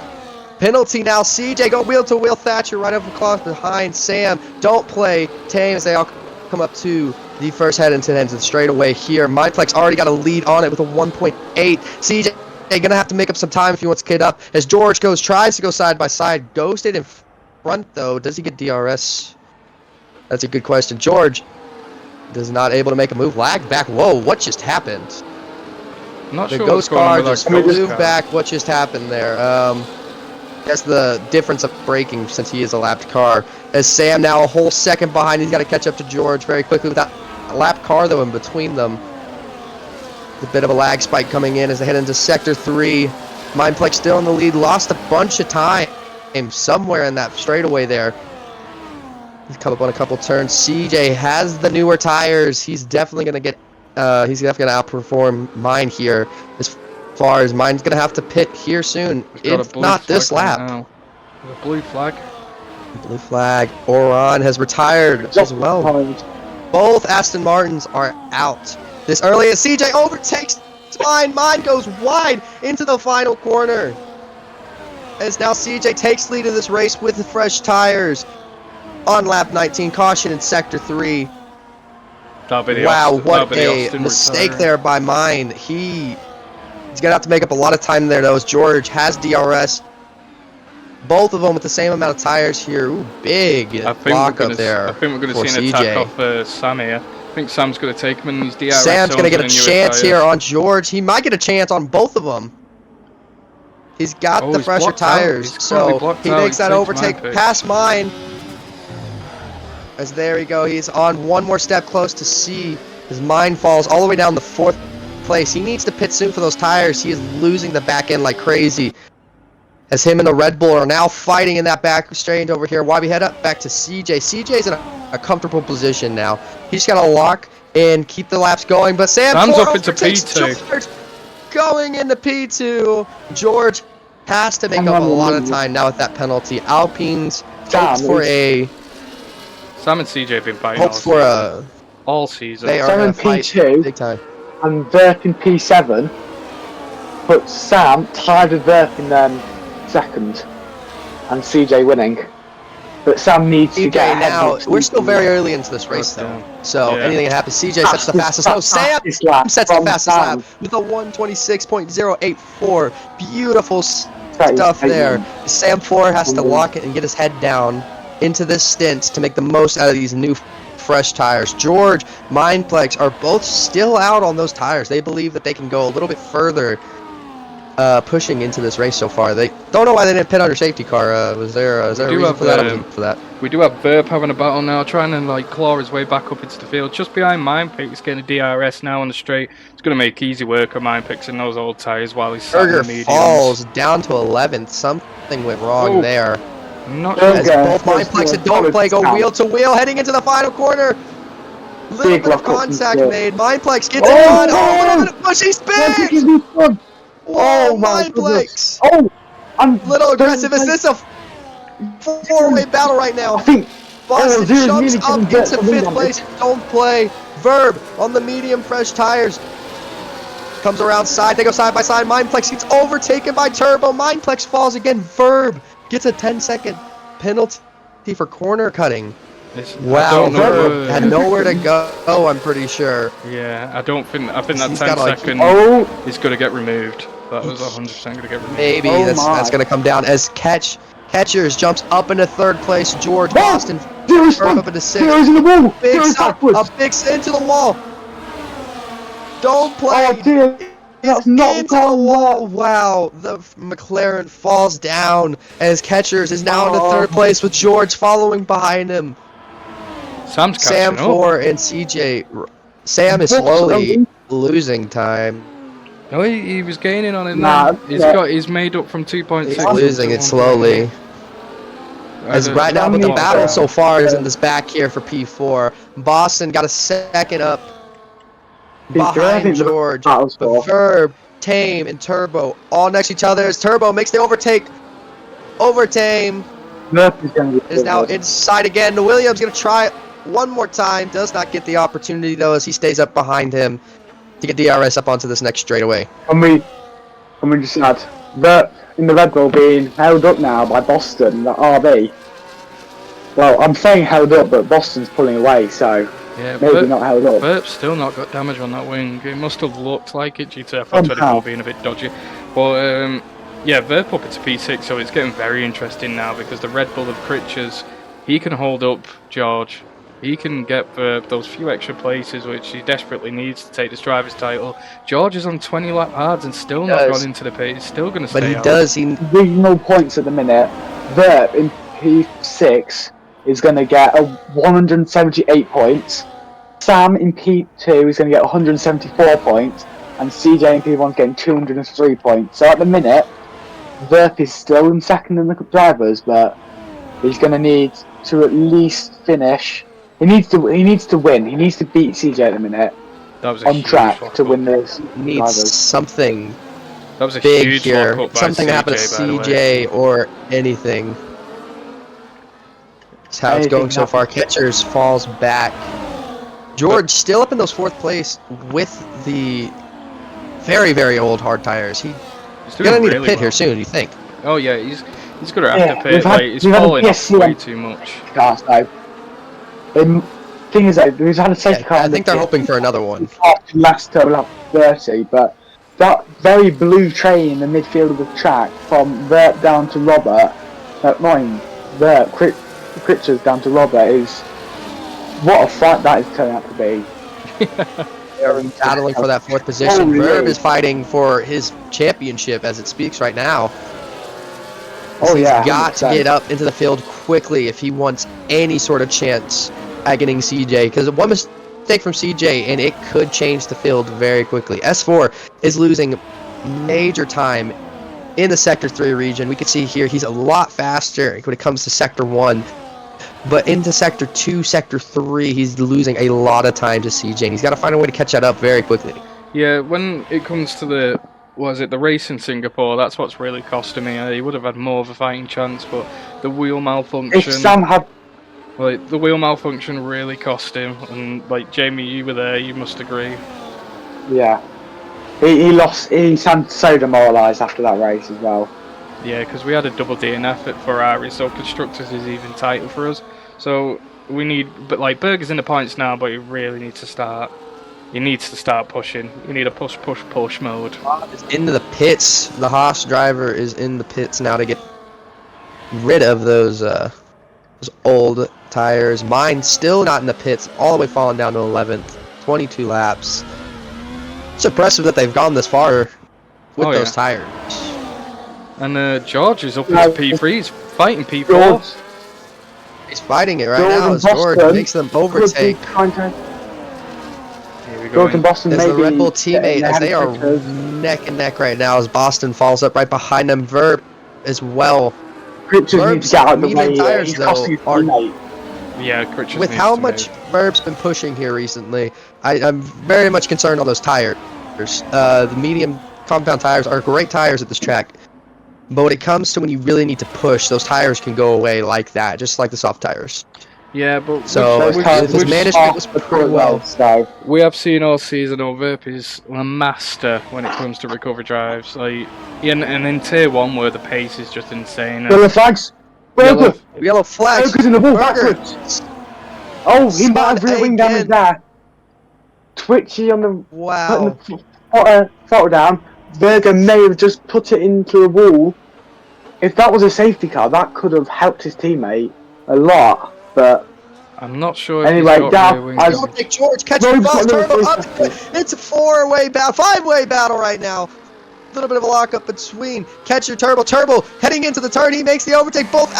Penalty now. CJ go wheel to wheel. Thatcher right over close behind Sam. Don't play. Tame as they all come up to the first head into the straightaway here. Mindplex already got a lead on it with a 1.8. CJ gonna have to make up some time if he wants to get up. As George tries to go side by side. Ghosted in front though. Does he get DRS? That's a good question. George is not able to make a move. Lag back. Whoa, what just happened? I'm not The sure ghost what's going on car with just that ghost moved car. back. What just happened there? That's the difference of braking since he is a lapped car. As Sam now a whole second behind, he's got to catch up to George very quickly with that lapped car though in between them. A bit of a lag spike coming in as they head into Sector 3. Mindplex still in the lead, lost a bunch of time somewhere in that straightaway there. He's come up on a couple turns. CJ has the newer tires. He's definitely going to get, he's definitely going to outperform mine here as far as mine's going to have to pit here soon. If not this lap. Now. There's a blue flag. Blue flag. Oran has retired as well. Both Aston Martins are out this early as CJ overtakes mine. Mine goes wide into the final corner. As now CJ takes lead in this race with the fresh tires on lap 19. Caution in Sector 3. Wow, what a mistake there by mine. He's going to have to make up a lot of time there though as George has DRS. Both of them with the same amount of tires here. Ooh, big block up there. I think we're going to see an attack off Sam here. I think Sam's going to take him in these DRS. Sam's going to get a chance here on George. He might get a chance on both of them. He's got the fresher tires, so he makes that overtake past mine. As there we go, he's on one more step close to C. His mine falls all the way down the 4th place. He needs to pit soon for those tires. He is losing the back end like crazy. As him and the Red Bull are now fighting in that back straight over here. While we head up back to CJ. CJ's in a comfortable position now. He's got to lock and keep the laps going. But Sam's up into P2. George going into P2. George has to make up a lot of time now with that penalty. Alpine's hopes for a... Sam and CJ have been fighting hopes for a... all season. They are Sam P2 big time. And Verpin P7. But Sam tied with Verpin then second, and CJ winning. But Sam needs to get ahead now. We're still very early into this race though, so anything can happen. CJ sets the fastest. No, Sam sets the fastest lap with a 1:26.084. Beautiful stuff there. Sam 4 has to lock it and get his head down into this stint to make the most out of these new fresh tires. George, Mindplex are both still out on those tires. They believe that they can go a little bit further pushing into this race so far. They don't know why they didn't pit under safety car. Was there a reason for that? We do have Verp having a battle now, trying to like claw his way back up into the field. Just behind Mindplex, he's getting a DRS now on the straight. It's going to make easy work of Mindplex in those old tyres while he's sat in the mediums. Falls down to 11th. Something went wrong there. Not sure. As both Mindplex and Don't Play go wheel to wheel, heading into the final corner. Little bit of contact made. Mindplex gets it on. Oh, a little bit of pushing spin. Oh, Mindplex! Oh, I'm little aggressive. Is this a four-way battle right now? I think Boston jumps up into 5th place. Don't Play. Verb on the medium fresh tires. Comes around side. They go side by side. Mindplex gets overtaken by Turbo. Mindplex falls again. Verb gets a 10-second penalty for corner cutting. Wow, Verb had nowhere to go, I'm pretty sure. Yeah, I think that 10 second is going to get removed. That was 100% going to get removed. Maybe that's going to come down as Catch Catchers jumps up into 3rd place. George Boston Zero's Verb front. up into 6th. Zero's in the wall. Big Zero's side, backwards. a big into the wall. Don't play. Oh dear. That's not Into the gone wall. well. Wow. The McLaren falls down as Catchers is now into Oh. 3rd place with George following behind him. Sam's Sam catching up. 4 and CJ. Sam is slowly losing time. No, he was gaining on it. Nah, Now. He's made up from 2.6. He's losing it slowly. As right now, but the battle so far is in this back here for P4. Boston got a 2nd up behind George. But Verb, Tame, and Turbo all next to each other as Turbo makes the overtake. Tame is now inside again. Williams going to try it one more time. Does not get the opportunity though as he stays up behind him to get DRS up onto this next straightaway. Can we just add that in the Red Bull being held up now by Boston, the RB? Well, I'm saying held up, but Boston's pulling away, so yeah, maybe not held up. Burp's still not got damage on that wing. It must have looked like it due to F124 being a bit dodgy. But yeah, Verp up into P6, so it's getting very interesting now because the Red Bull of Critchers, he can hold up George. He can get Verb those few extra places which he desperately needs to take this driver's title. George is on 20 lap hards and still not gone into the pit. He's still going to stay out. But he does. Regional points at the minute. Verp in P6 is going to get 178 points. Sam in P2 is going to get 174 points. And CJ in P1 is getting 203 points. So at the minute, Verp is still in 2nd in the drivers, but he's going to need to at least finish. He needs to win. He needs to beat CJ at the minute. That was a on track to win this. Needs drivers. something that was a big huge here. lockup by Something to happen to CJ or anything. That's how it's going so far. Catchers falls back. George still up in those 4th place with the very, very old hard tires. He's gonna need a pit here soon, you think? Oh yeah, he's gonna have to pit. He's we've had falling off way PS1 too much. Cars now. Thing is, we've had a safety car. I think they're hoping for another one. Last turbo lap 30, but that very blue train in the midfield of the track from Vert down to Robert, Critchers down to Robert is what a fight that is turning out to be. They're battling for that 4th position. Verb is fighting for his championship as it speaks right now. So he's got to get up into the field quickly if he wants any sort of chance at getting CJ, because one mistake from CJ and it could change the field very quickly. S4 is losing major time in the Sector 3 region. We can see here he's a lot faster when it comes to Sector 1, but into Sector 2, Sector 3, he's losing a lot of time to CJ, and he's got to find a way to catch that up very quickly. Yeah, when it comes to the race in Singapore, that's what's really costing me. He would have had more of a fighting chance, but the wheel malfunction. If Sam had the wheel malfunction really cost him, and Jamie, you were there, you must agree. Yeah, he sounded so demoralised after that race as well. Yeah, because we had a double DNF at Ferrari, so constructors is even tighter for us. So we need, but Berger's in the points now, but he really needs to start. He needs to start pushing. You need a push mode. Into the pits. The Haas driver is in the pits now to get rid of those old tires. Mine still not in the pits, all the way falling down to 11th. 22 laps. It's impressive that they've gone this far with those tires. And George is up in P3. He's fighting P4. George. He's fighting it right now as George makes them overtake. George and Boston as maybe the Red Bull teammate, as they are neck and neck right now, as Boston falls up right behind them. Verb as well. Critchers needs to get out of the way. Tires, He's though, costing teammate. Yeah, Critchers with how much Verb's been pushing here recently, I'm very much concerned on those tires. The medium compound tires are great tires at this track, but when it comes to when you really need to push, those tires can go away like that, just like the soft tires. Yeah, but so his management was pretty well. So we have seen all season Verp is a master when it comes to recovery drives. And in Tier 1 where the pace is just insane. Yellow flags. Yellow flags. Burger's in the wall backwards. Oh, he might have rear wing damage there. Twitchy on the throttle down. Berger may have just put it into the wall. if that was a safety car, that could have helped his teammate a lot. But I'm not sure if anyway, he's got rear wing I've damage. George catching balls, Turbo up. It's a 4-way battle, 5-way battle right now. A little bit of a lockup between Catcher Turbo. Turbo heading into the turn. He makes the overtake. Both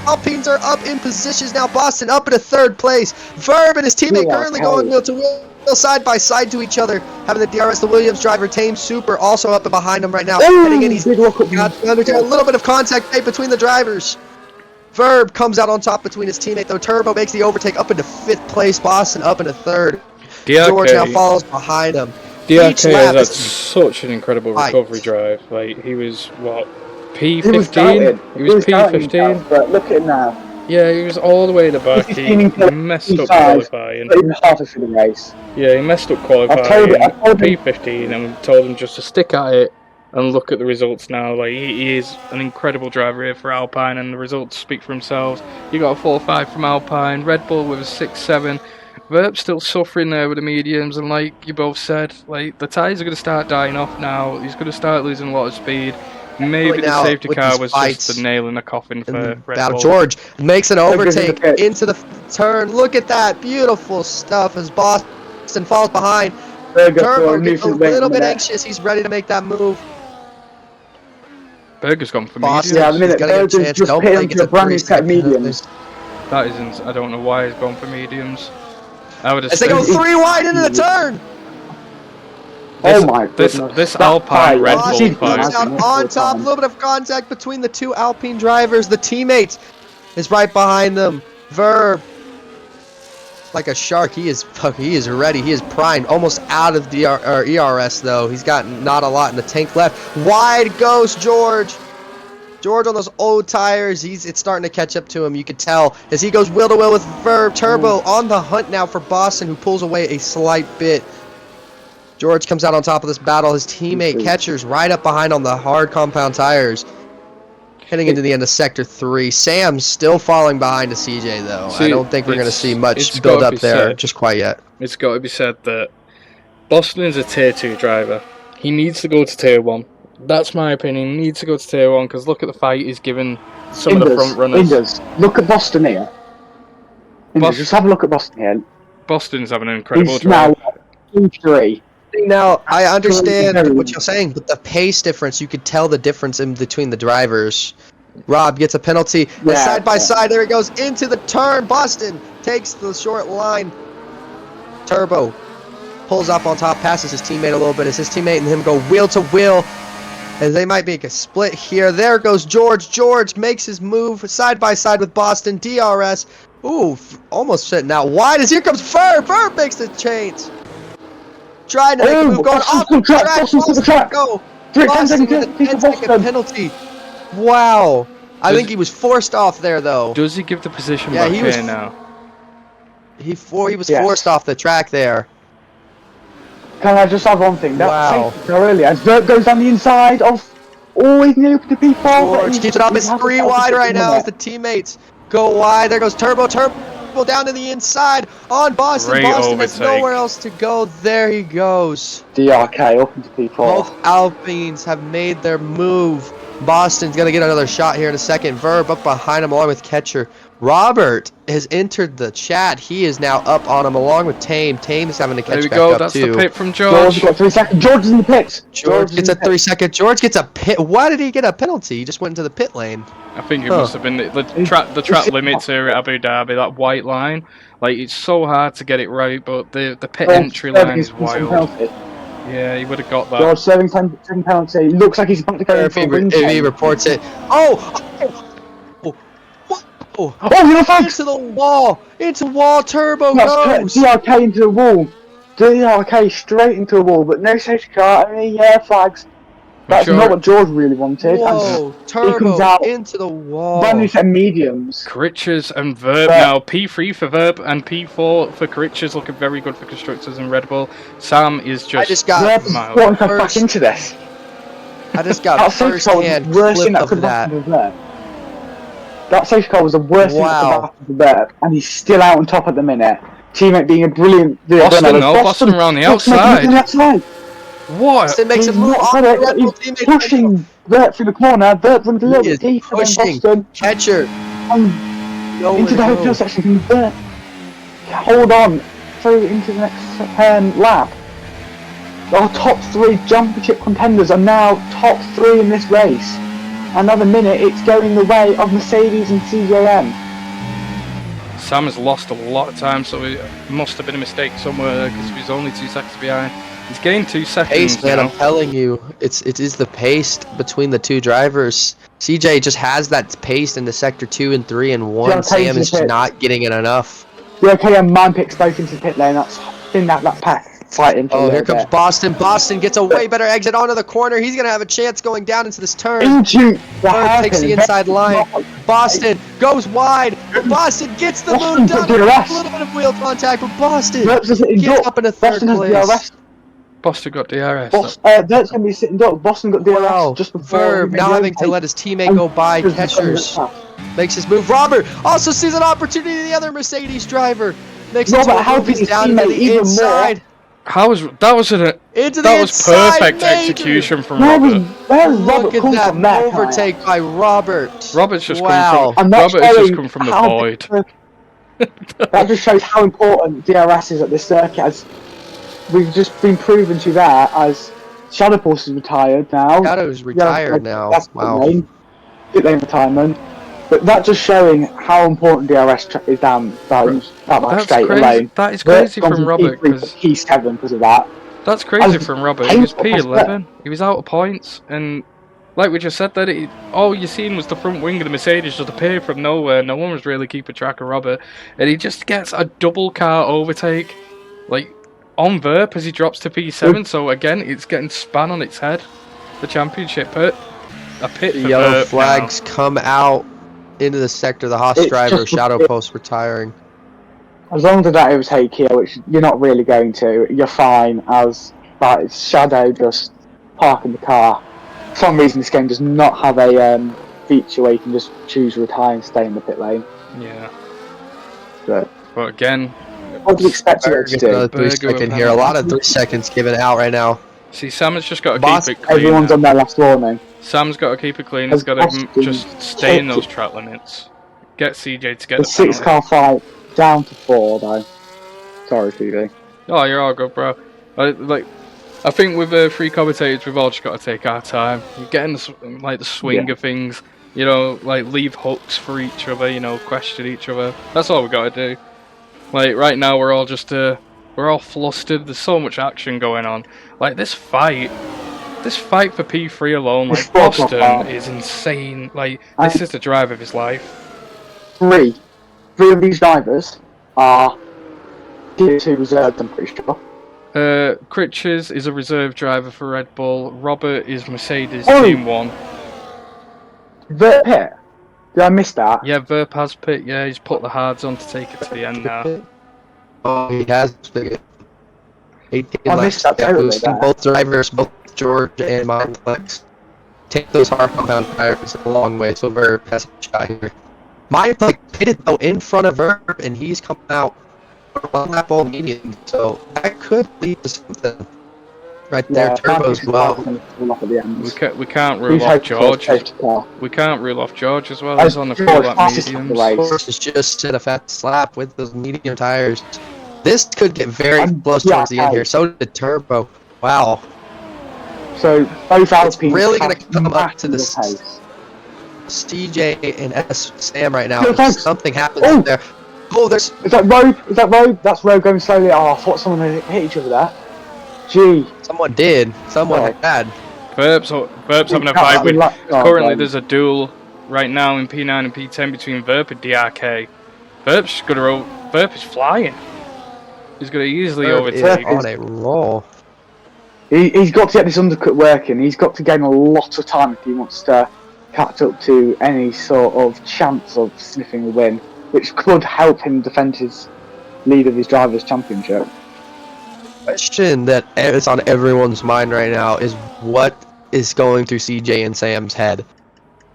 Alpines are up in positions now. Boston up in a 3rd place. Verb and his teammate currently going wheel to wheel, side by side to each other. Having the DRS, the Williams driver, Tame Super, also up and behind him right now. Heading in, he's got a little bit of contact made between the drivers. Verb comes out on top between his teammate, though. Turbo makes the overtake up into 5th place. Boston up into 3rd. George now follows behind him. DRK has had such an incredible recovery drive. Like, he was, what, P15? He was P15. But look at him now. Yeah, he was all the way in the back. He messed up qualifying. Not even halfway through the race. Yeah, he messed up qualifying. I told him P15 and told him just to stick at it and look at the results now. Like, he is an incredible driver here for Alpine, and the results speak for themselves. You got a 4-5 from Alpine, Red Bull with a 6-7. Verb's still suffering there with the mediums, and like you both said, like the tyres are going to start dying off now. He's going to start losing a lot of speed. Maybe the safety car was just the nail in the coffin for Red Bull. George makes an overtake into the turn. Look at that beautiful stuff as Boston falls behind. Turbo gets a little bit anxious. He's ready to make that move. Berger's gone for mediums. Yeah, Berger's just hit into a brand new set of mediums. That isn't. I don't know why he's gone for mediums. I would have. As they go 3 wide into the turn. Oh my goodness. This Alpine Red Bull fight. On top, a little bit of contact between the 2 Alpine drivers. The teammate is right behind them. Verb, like a shark, he is ready. He is primed, almost out of the ERS though. He's got not a lot in the tank left. Wide goes George. George on those old tires, it's starting to catch up to him. You could tell as he goes wheel to wheel with Verb. Turbo on the hunt now for Boston, who pulls away a slight bit. George comes out on top of this battle. His teammate Catcher's right up behind on the hard compound tires. Heading into the end of Sector 3. Sam's still falling behind to CJ though. I don't think we're going to see much build up there just quite yet. It's got to be said that Boston is a Tier 2 driver. He needs to go to Tier 1. That's my opinion. He needs to go to Tier 1 because look at the fight he's given some of the front runners. Look at Boston here. Just have a look at Boston here. Boston's having an incredible drive. Now 3. Now, I understand what you're saying, but the pace difference, you could tell the difference in between the drivers. Rob gets a penalty. Side by side, there he goes into the turn. Boston takes the short line. Turbo pulls up on top, passes his teammate a little bit as his teammate and him go wheel to wheel. As they might make a split here. There goes George. George makes his move side by side with Boston. DRS. Ooh, almost sitting out wide as here comes Verb. Verb makes the change. Trying to make a move going off the track. Go. Boston with a 10-second penalty. Wow. I think he was forced off there though. Does he give the position back here now? He was forced off the track there. Can I just have one thing? That safety car earlier, as Verb goes down the inside of always near to the P4. George keeps it up. It's 3 wide right now as the teammates go wide. There goes Turbo. Turbo down to the inside on Boston. Great Boston has nowhere else to go. There he goes. DRK up into P4. Both Alpines have made their move. Boston's going to get another shot here in a second. Verb up behind him along with Catcher. Robert has entered the chat. He is now up on him along with Tame. Tame's having to catch back up That's too. the pit from George. George got 3 seconds. George is in the pits. George gets a 3 second. George gets a pit. Why did he get a penalty? He just went into the pit lane. I think it must have been the track limits here at Abu Dhabi. That white line, like it's so hard to get it right, but the pit entry line is wild. Yeah, he would have got that. George serving 10 penalty. Looks like he's about to go if he reports it. Oh, into the wall! Into wall, Turbo goes! DRK into the wall. DRK straight into the wall, but no safety car, only flags. That's not what George really wanted. Whoa, Turbo into the wall. Brand new set mediums. Kritches and Verb now. P3 for Verb and P4 for Kritches, looking very good for Constructors and Red Bull. Sam is just... I just got back into this. I just got first-hand clip of that. That safety car was the worst thing that could happen to Verb, and he's still out on top at the minute. Teammate being a brilliant... Boston around the outside. What? Boston makes a move on he's pushing Vert through the corner. Vert runs a little He bit is deeper than pushing. Boston. Catcher. Nowhere Into to the home go. field section from Vert. Hold on. Through into the next lap. Our top 3 championship contenders are now top 3 in this race. Another minute, it's going the way of Mercedes and CJM. Sam has lost a lot of time, so it must have been a mistake somewhere there because he's only 2 seconds behind. He's gained 2 seconds Pace, man, now. I'm telling you, it is the pace between the two drivers. CJ just has that pace in the sector 2 and 3 and 1. Yeah, Sam is pace just not getting it enough. The OKM mine picks both into the pit lane. That's been that pack fighting for a Oh, here little comes bit. Boston. Boston gets a way better exit onto the corner. He's gonna have a chance going down into this turn. Into the Bird takes the hairpin. inside line. Boston goes wide. But Boston gets the Boston move got done. DRS. A little bit of wheel contact, but Boston Vert's a sitting gets duck. up in a third Boston has place. DRS. Boston got DRS. Vert's going to be sitting duck. Boston got DRS Wow. just before. Verb now having to let his teammate go by. Catchers makes his move. Robert also sees an opportunity. The other Mercedes driver makes it to Robert a move. helping He's his down to teammate the even inside. How was that? Was Into the that was inside, perfect major. execution from Where's Robert. Robert Look come at that from there? overtake by Robert. Robert's just Wow. come from. And that's Robert has just showing come from the how void. That just shows how important DRS is at this circuit. As we've just been proven to that as Shadow Pulse is retired now. Shadow's retired now. That's Wow. pit lane retirement. But that's just showing how important DRS is down that That's straight crazy. lane. That is crazy Vert's from gone Robert P3 to because P7 because of that. that's crazy As from Robert. He was painful P11. He was out of points, and like we just said, that all you seen was the front wing of the Mercedes just appear from nowhere. No one was really keeping track of Robert, and he just gets a double car overtake, like on Verp as he drops to P7. So again, it's getting spun on its head. The championship pit, a pit The for yellow Verp flags come out into the sector. The Haas It's driver, just- Shadow Post retiring. As long as that overtake here, which you're not really going to, you're fine. As that it's Shadow just parking the car. For some reason, this game does not have a feature where you can just choose to retire and stay in the pit lane. now. Yeah, But but again, what do you expect it Berg to gets do? another 3 Berger with second here. A penalty. lot of 3 seconds given out right now. see, Sam has just got to Boss- keep it clean. Everyone's now. on their last warning. Sam's got to keep it clean. Has He's got to Boston just stay in those checked track limits. Get CJ to get The the 6 penalty. car fight down to 4 though. Sorry, TV. Oh, you're all good, bro. I think with the free commentators, we've all just got to take our time. You're getting the swing Yeah. of things. You know, like leave hooks for each other. You know, question each other. That's all we got to do. Like right now, we're all just we're all flustered. There's so much action going on. Like this fight for P3 alone, like It's 4 o'clock Boston now. is insane. Like this is the drive of his life. Three of these drivers are Tier 2 reserved, I'm pretty sure. Critches is a reserve driver for Red Bull. Robert is Mercedes Oh. Team 1. Vert Pit. Did I miss that? Yeah, Verp has pit. Yeah, he's put the hards on to take it to the end now. Oh, he has 18 I laps. missed that Yeah, totally boosting there. both drivers, both George and Mindflex. Take those hard compound tires a long way, so Verb has a shot here. Mindflex pitted though in front of Verb, and he's coming out for 1 lap all medium, so that could lead to something. Right there, turbos well. We can't rule Who's off hoping for a George. safety car? We can't rule off George as well. As He's on the George full lap passes on the mediums. race. Horse is just in a fat slap with those medium tires. This could get very And close towards the end here. So did Turbo. Wow. So both Alpines really have gonna come up to massive this pace. CJ and S Sam right now. Go, If thanks. something happens Oh. there. Oh, there's Is that Rogue? Is that Rogue? That's Rogue going slowly. Oh, I thought someone had hit each other there. Gee. someone did. Someone Oh. had. Verp's having a Can't fight with. be like- oh, Currently, God. there's a duel right now in P9 and P10 between Verp and DRK. Verp is flying. He's gonna easily Verb is overtake. on a roll. He's got to get this undercut working. He's got to gain a lot of time if he wants to catch up to any sort of chance of sniffing the win, which could help him defend his lead of his drivers' championship. Question that is on everyone's mind right now is what is going through CJ and Sam's head?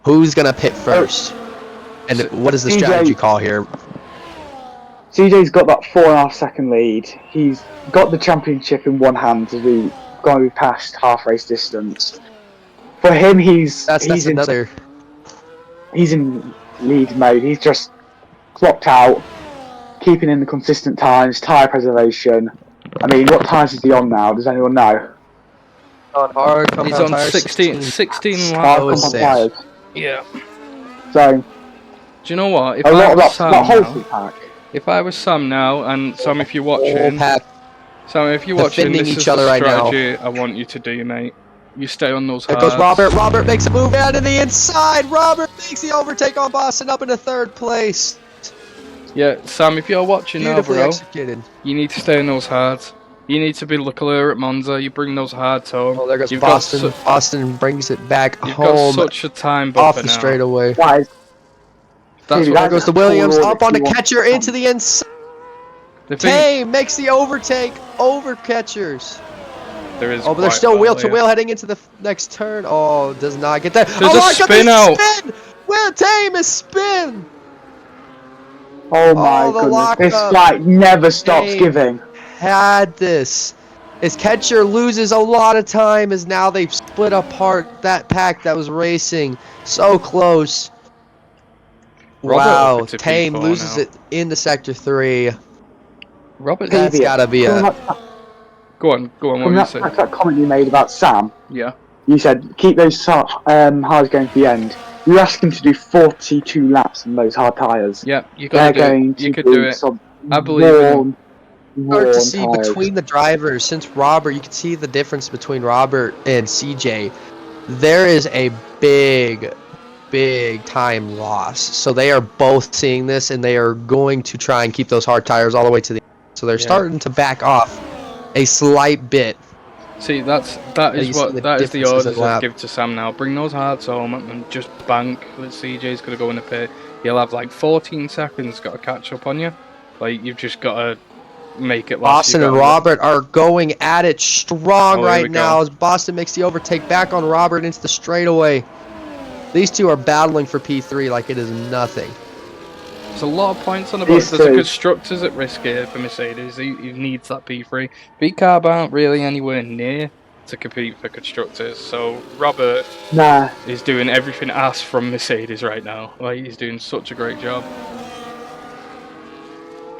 Who's gonna pit first? And what is the CJ strategy call here? CJ's got that 4.5 second lead. He's got the championship in one hand as we go past half race distance. For him, he's That's he's another. he's in lead mode. He's just clocked out, keeping in the consistent times, tyre preservation. I mean, what times is he on now? Does anyone know? On hard He's compound on tires, 16 Hard laps. compound tyres. Yeah. So Do you know what? If a I lot of was that whole Sam now, pack. if I was Sam now, and Sam, if you're Whole watching, pack Sam, if you're watching, defending this each is the other right now. strategy I want you to do, mate. You stay on those There hards. goes Robert. Robert makes a move out to the inside. Robert makes the overtake on Boston up into third place. Yeah, Sam, if you're watching now, Beautifully bro, executed. you need to stay on those hards. You need to be Leclerc at Monza. You bring those hards home. Oh, there goes You've Boston. Got Boston brings it back you've got home such a time off buffer the now. straightaway. That is, That's Dude, what There goes the that's Williams all up on the that he catcher wants. into the inside. the thing. Tame makes the overtake over catchers. There is. Oh, but they're quite still well wheel to here. wheel heading into the next turn. Oh, does not get that. There's oh, a my God, spin out. Spin! Will Tame is spin. Oh my Oh, the goodness, this lockup. flight never stops Dang. giving. Had this. As catcher loses a lot of time as now they've split apart that pack that was racing so close. Robert Wow, up into Tame P4 loses now. it into sector 3. Robert, That's Pavia, gotta be coming a. back- go on. What coming were you back saying? to that comment you made about Sam. Yeah. You said keep those hards going to the end. You asked him to do 42 laps on those hard tyres. Yeah, you They're gotta do going it. to You could be do it. some I believe in him. Hard to worn see tyres. between the drivers since Robert. You can see the difference between Robert and CJ. There is a big time loss. So they are both seeing this and they are going to try and keep those hard tires all the way to the end. So they're Yeah. starting to back off a slight bit. See, that you is see what the that is the differences orders in I'd lap. give to Sam now. Bring those hards home and just bank. Let CJ's gonna go in the pit. He'll have like 14 seconds. Got to catch up on you. Like you've just got to make it last. Boston and Robert are going at it strong Oh, here we right go. now as Boston makes the overtake back on Robert into the straightaway. These two are battling for P3 like it is nothing. There's a lot of points on the board. These There's a two. constructors at risk here for Mercedes. He needs that P3. V-Carb aren't really anywhere near to compete for constructors. So Robert Nah, is doing everything asked from Mercedes right now. Like he's doing such a great job.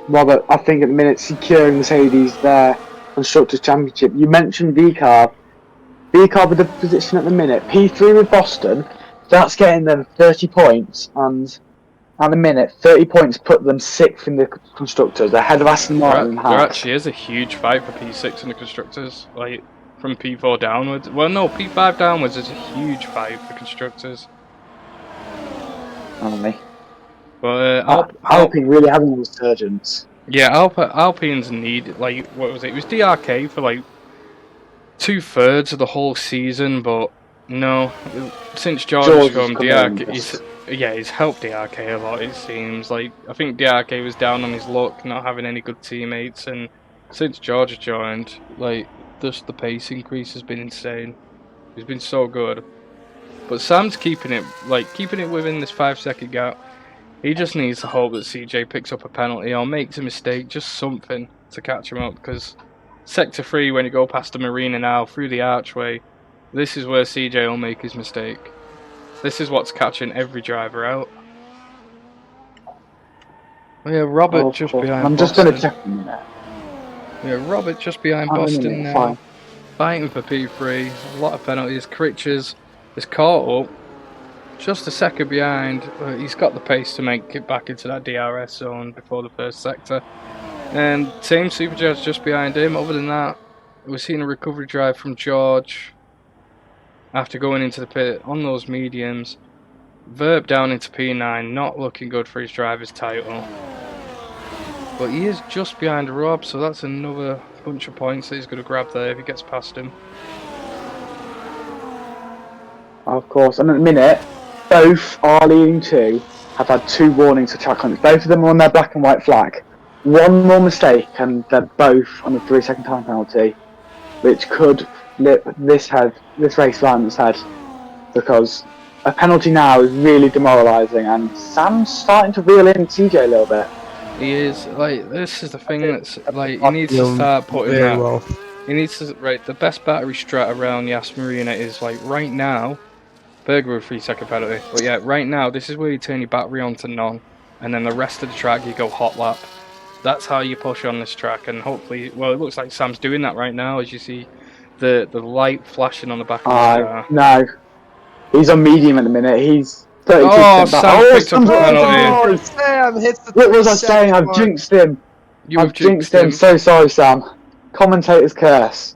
Robert, I think at the minute securing Mercedes their Constructors' Championship. You mentioned VCARB. VCARB with the position at the minute. P3 with Boston. That's getting them 30 points. And at the minute, 30 points put them 6th in the Constructors. Ahead of Aston Martin and There Haas. actually is a huge fight for P6 in the constructors. Like from P4 downwards. Well, no, P5 downwards is a huge fight for constructors. Only. But Alpine really having a resurgence. yeah, Alpine's need, like, what was it? It was DRK for like 2/3 of the whole season, but no, since George has George has come, come DRK, in, he's helped DRK a lot. It seems like I think DRK was down on his luck, not having any good teammates, and since George has joined, like, just the pace increase has been insane. He's been so good. But Sam's keeping it within this 5-second gap. He just needs to hope that CJ picks up a penalty or makes a mistake, just something to catch him up. Because Sector 3, when you go past the marina now, through the archway, this is where CJ will make his mistake. This is what's catching every driver out. Oh yeah, Robert Oh, just cool. behind I'm just Boston. going to check in a minute. Yeah, Robert just behind Oh, no, Boston no, now. fine. Fighting for P3. A lot of penalties. Critches is caught up. Just a second behind. He's got the pace to make it back into that DRS zone before the first sector. And Team Superchar's just behind him. Other than that, we're seeing a recovery drive from George after going into the pit on those mediums. Verb down into P9, not looking good for his driver's title. But he is just behind Rob, so that's another bunch of points that he's going to grab there if he gets past him. Of course, and at the minute, both are leading to have had 2 warnings for track limits. Both of them are on their black and white flag. One more mistake and they're both on a 3-second time penalty, which could flip this race round its head, because a penalty now is really demoralising, and Sam's starting to reel in CJ a little bit. He is, like, this is the thing that's, like, he needs to start putting very that. well. He needs to, right, the best battery strat around Yas Marina is, like, right now, Berger with 3-second penalty. But yeah, right now, this is where you turn your battery on to none, and then the rest of the track you go hot lap. That's how you push on this track, and hopefully, well, it looks like Sam's doing that right now, as you see the light flashing on the back of his car. No. He's on medium at the minute. He's 32% Oh, back. Sam picked up a Oh, penalty. Sam hits the What was I 3 saying? second I've mark. jinxed him. You've jinxed him. So sorry, Sam. Commentator's curse.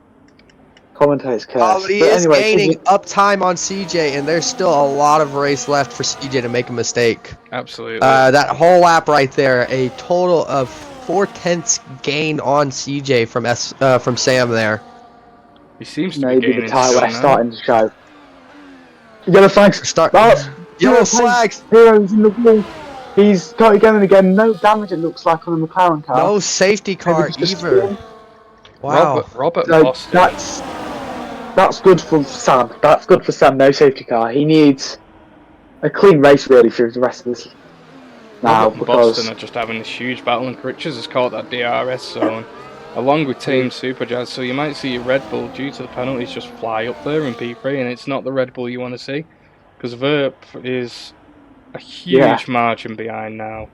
Commentator's curse. Oh, but he is gaining up time on CJ, and there's still a lot of race left for CJ to make a mistake. Absolutely. That whole lap right there, a total of 4/10 gain on CJ from Sam there. He seems to be maybe gaining the tyre skill we're now. starting to show. Yellow flags. Yellow flags. Heroes in the wall. He's got it going again. No damage, it looks like, on the McLaren car. No safety car Maybe just either. steering. Wow. Robert So Boston. that's good for Sam. That's good for Sam. No safety car. He needs a clean race really through the rest of this now, Robert and because Boston are just having this huge battle, and Richards has caught that DRS zone along with Team Superjazz, so you might see your Red Bull, due to the penalties, just fly up there in P3, and it's not the Red Bull you want to see, because Verp is a huge margin behind now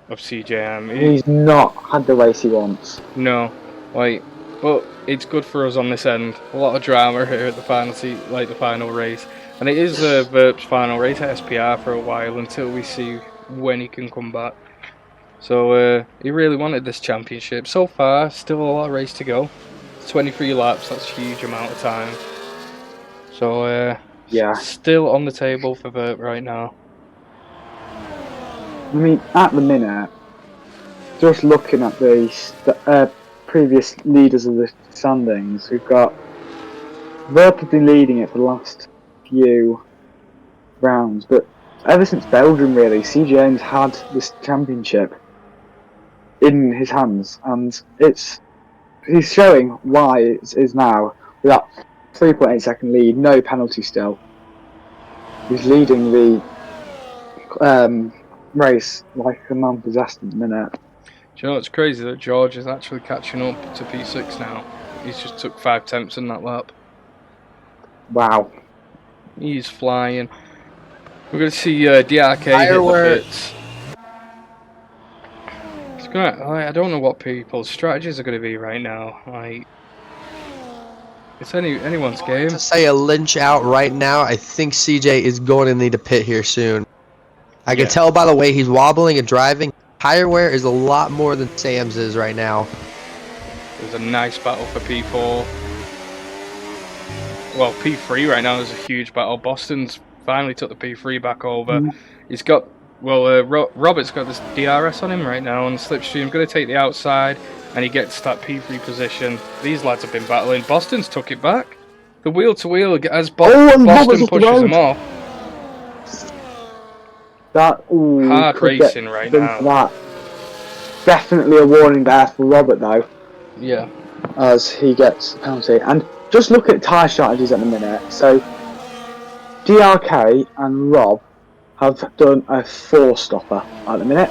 of CJM. he's not had the race he wants. No, but it's good for us on this end. A lot of drama here at the final the final race, and it is Verp's final race at SPR for a while until we see when he can come back. So he really wanted this championship. So far, still a lot of race to go. 23 laps, that's a huge amount of time. So still on the table for Verp right now. I mean, at the minute, just looking at the previous leaders of the standings, we've got Verp have been leading it for the last few rounds, but ever since Belgium, really, CJM's had this championship in his hands, and he's showing why it is now with that 3.8 second lead, no penalty still. He's leading the race like a man possessed at the minute. Do you know what's crazy? That George is actually catching up to P6 now. He's just took 5 tenths in that lap. Wow. He's flying. We're going to see DRK hit the bits. I don't know what people's strategies are going to be right now. It's anyone's game. To say a Lynch out right now, I think CJ is going to need to pit here soon. I can tell by the way he's wobbling and driving. Tire wear is a lot more than Sam's is right now. There's a nice battle for P4. Well, P3 right now is a huge battle. Boston's finally took the P3 back over. He's got, Robert's got this DRS on him right now on the slipstream. Going to take the outside, and he gets that P3 position. These lads have been battling. Boston's took it back. The wheel to wheel as Boston pushes him off. Hard racing right now. That. Definitely a warning there for Robert though. Yeah. As he gets a penalty. And just look at tyre strategies at the minute. So DRK and Rob have done a 4-stopper at the minute.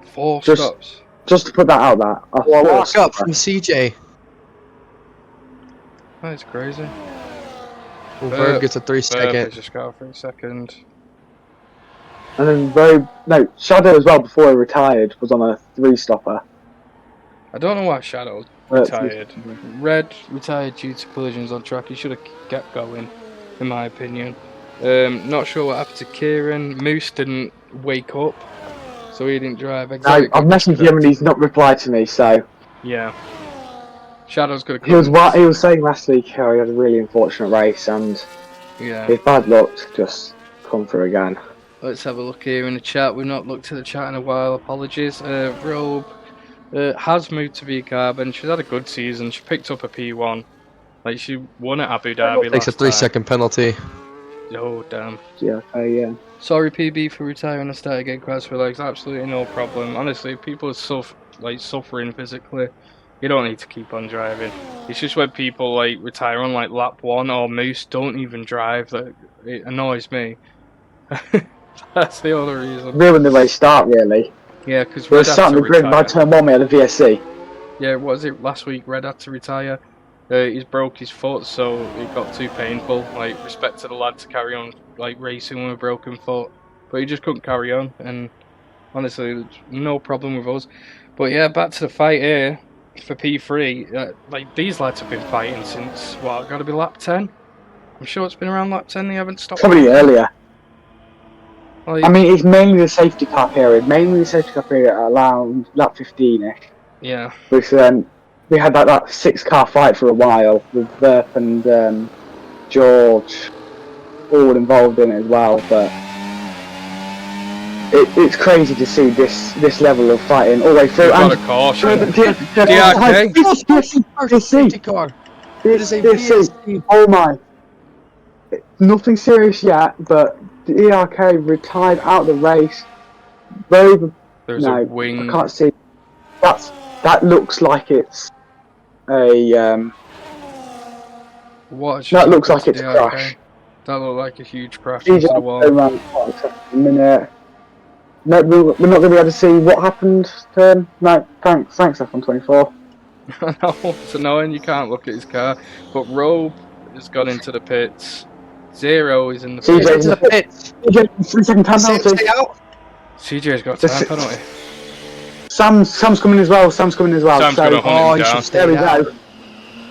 4 stops. Just to put that out there. Walk up from CJ. That's crazy. Verb gets a 3 second. Just got a 3 second. And then Shadow as well before he retired was on a 3-stopper. I don't know why Shadow retired. Red retired due to collisions on track. He should have kept going, in my opinion. Not sure what happened to Kieran. Moose didn't wake up, so he didn't drive. Exactly. No, I've messaged him and he's not replied to me, so... Yeah. Shadow's got to he was saying last week how he had a really unfortunate race and his bad luck just come through again. Let's have a look here in the chat. We've not looked at the chat in a while. Apologies. Robe has moved to V-Carbon. She's had a good season. She picked up a P1. Like, she won at Abu Dhabi Takes a 3 second penalty. Oh, damn. Yeah. Sorry, PB, for retiring and starting getting cracks for legs. Absolutely no problem. Honestly, people are suffering physically. You don't need to keep on driving. It's just when people retire on lap 1 or Moose don't even drive that it annoys me. That's the other reason. Ruin the race start, really. Yeah, because we're starting the grid by turn 1 at the VSC. Yeah, what was it last week? Red had to retire. He's broke his foot, so it got too painful. Like, respect to the lad to carry on like racing with a broken foot, but he just couldn't carry on. And honestly, no problem with us. But yeah, back to the fight here for P3. Like, these lads have been fighting since what? Got to be lap 10. I'm sure it's been around lap 10. They haven't stopped. Probably fighting. earlier. Like, I mean, it's mainly the safety car period. Mainly the safety car period around lap 15ish. yeah. Which we had that 6-car fight for a while with Verp and George all involved in it as well. But it's crazy to see this level of fighting all the way through. We've got a caution. Safety car. It is a VSC. Oh my! Nothing serious yet, but the ERK retired out of the race. There's a wing. I can't see. That looks like it's a What? that looks like it's a crash. That looked like a huge crash into the wall. Around a minute. No, we're not going to be able to see what happened to him. No, thanks, F124. I know, it's annoying, you can't look at his car. But Robe has gone into the pits. Zero is in the pits. CJ's in the pits. CJ, 3-second time penalty. CJ's got time penalty. Sam's coming as well. Sam's going to hunt him down. There we go.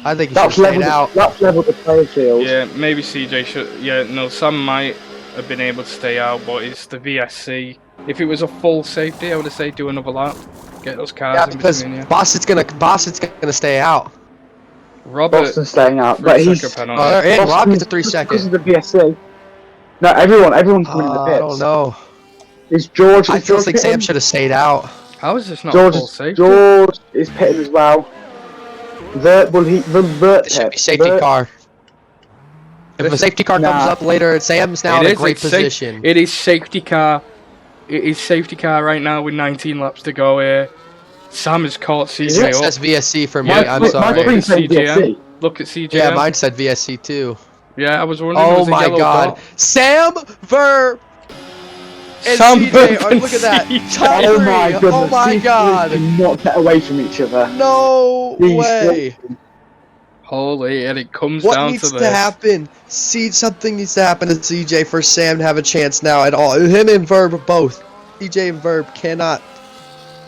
I think he should stay out. That's leveled the player field. Yeah, maybe CJ should. Yeah, no, Sam might have been able to stay out, but it's the VSC. If it was a full safety, I would have said do another lap. Get those cars in between you. Boston's gonna stay out. Robert, Boston's staying out, but he's. Rob gets a 3 second. Because of the VSC. No, everyone's coming in the pits. I don't know. Is George? I still think Sam should have stayed out. how is this not a full safety? George is pitted as well. It should be safety car. If a safety car comes up later, Sam's now in a great position. It is safety car. It is safety car right now with 19 laps to go here. Sam has caught CJ up. That's VSC for me, Yeah, I'm look, sorry. Look at CJM. Look at CJM. Yeah, mine said VSC too. Yeah, I was wondering. Oh my god. Sam Verb! And Sam CJ, Verb look at that. CJ. Top Oh three. my goodness. Oh my These god. two cannot get away from each other. No way. Holy, and it comes What down needs to to this. happen? Something needs to happen to CJ for Sam to have a chance now at all. Him and Verb both. CJ and Verb cannot.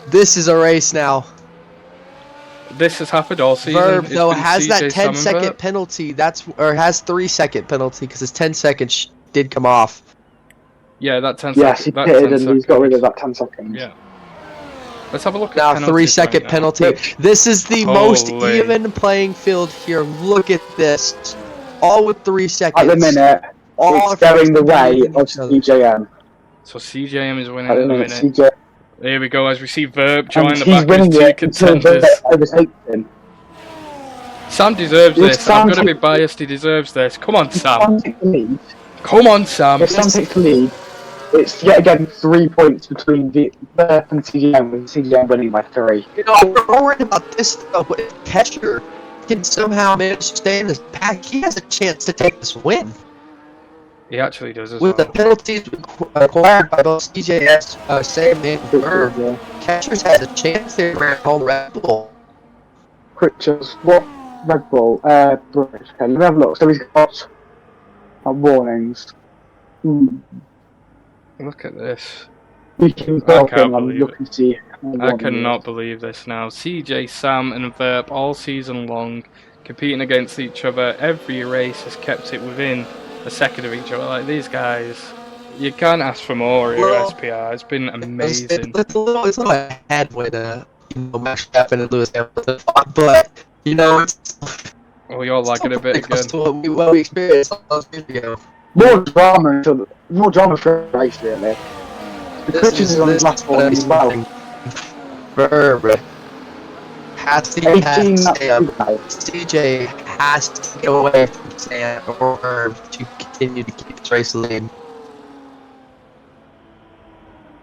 This is a race now. This has happened all season. Verb It's though been has CJ, that Sam 10 and second Verb. penalty. Or has 3 second penalty because his 10 seconds did come off. Yeah, that 10 Yes, he that pitted 10 and he's got rid seconds. of that 10 seconds. Yeah. Let's have a look at Now penalties 3 second right now. penalty. This is the most Holy. even playing field here. Look at this. All with 3 seconds. At the minute, All it's going the way beating of each other. CJM. So CJM is winning At at the the minute, minute. CJ. Here we go as we see Verb join And the he's back winning of his two it until Verb contenders. overtakes him. Sam deserves If this. Sam I'm going to be takes- biased. He deserves this. Come on, If Sam. Sam takes the lead, Come on, Sam. if Sam takes the lead, it's yet again 3 points between Verb and CJM, with CJM winning by 3. You know, we're worried about this though. But if Kesher can somehow manage to stay in this pack, he has a chance to take this win. He actually does as With the well. penalties acquired by both CJS, Sam and Verb, Yeah. Kesher's has a chance to bring home Red Bull. Pritchard's what? Red Bull, British. Okay, let me have a look. So he's got warnings. Look at this. We can I go can't him and believe look it. and see. I cannot believe this now. CJ, Sam, and Verb all season long competing against each other. Every race has kept it within a second of each other. Like these guys, you can't ask for more here at SPR. It's been amazing. It's a little ahead with Max Verstappen and Lewis Hamilton, but you know, it's Oh, you're lagging a bit close again. to what we experienced all those years ago. More drama for the race, really. The Pritchard is on his last one as well. Verb has to 18 pass laps Sam. to go. CJ has to get away from Sam or Verb to continue to keep this race lead.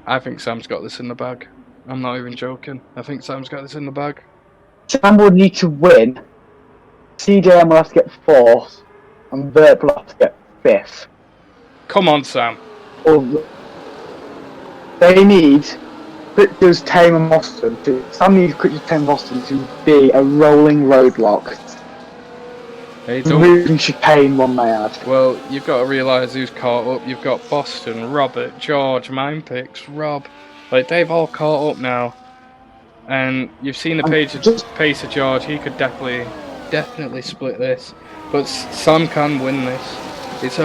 I think Sam's got this in the bag. I'm not even joking. I think Sam's got this in the bag. Sam will need to win. CJM will have to get 4th, and Verb will have to get 5th. Come on, Sam. Or they need Pritchard's Tame and Boston to. Sam needs Pritchard's Tame and Boston to be a rolling roadblock. Hey, don't. Moving chicane, one may add. Well, you've got to realise who's caught up. You've got Boston, Robert, George, Mine Picks, Rob. Like, they've all caught up now. And you've seen the pace of George. He could definitely split this. But Sam can win this. It's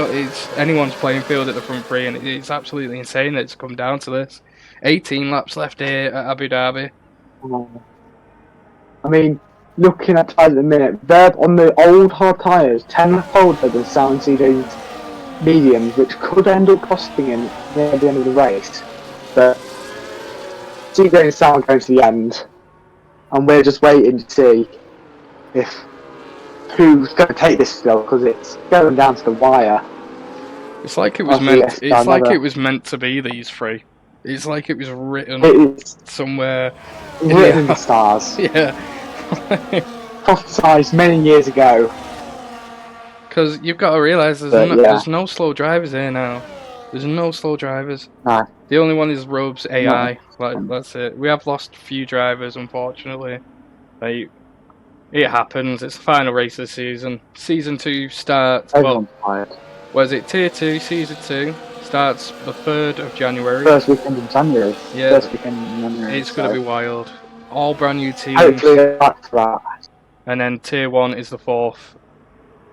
anyone's playing field at the front three, and it's absolutely insane that it's come down to this. 18 laps left here at Abu Dhabi. I mean, looking at tyres at the minute, they're on the old hard tyres, 10 lap older than Sam and CJ's mediums, which could end up costing him near the end of the race. But CJ and Sam are going to the end, and we're just waiting to see if who's going to take this still, because it's going down to the wire. It's like it was meant. It's like it was meant to be these three. It's like it was written somewhere. Written in the stars. Yeah. Prophesized many years ago. Because you've got to realise there's no slow drivers here now. There's no slow drivers. No. The only one is Rob's AI. Like, that's it. We have lost a few drivers, unfortunately. Like, it happens. It's the final race of the season. Season 2 starts. Was it Tier 2, Season 2? Starts the 3rd of January. First weekend in January. Yeah. First weekend in January. It's going to be wild. All brand new teams. Hopefully back to that. And then Tier 1 is the 4th.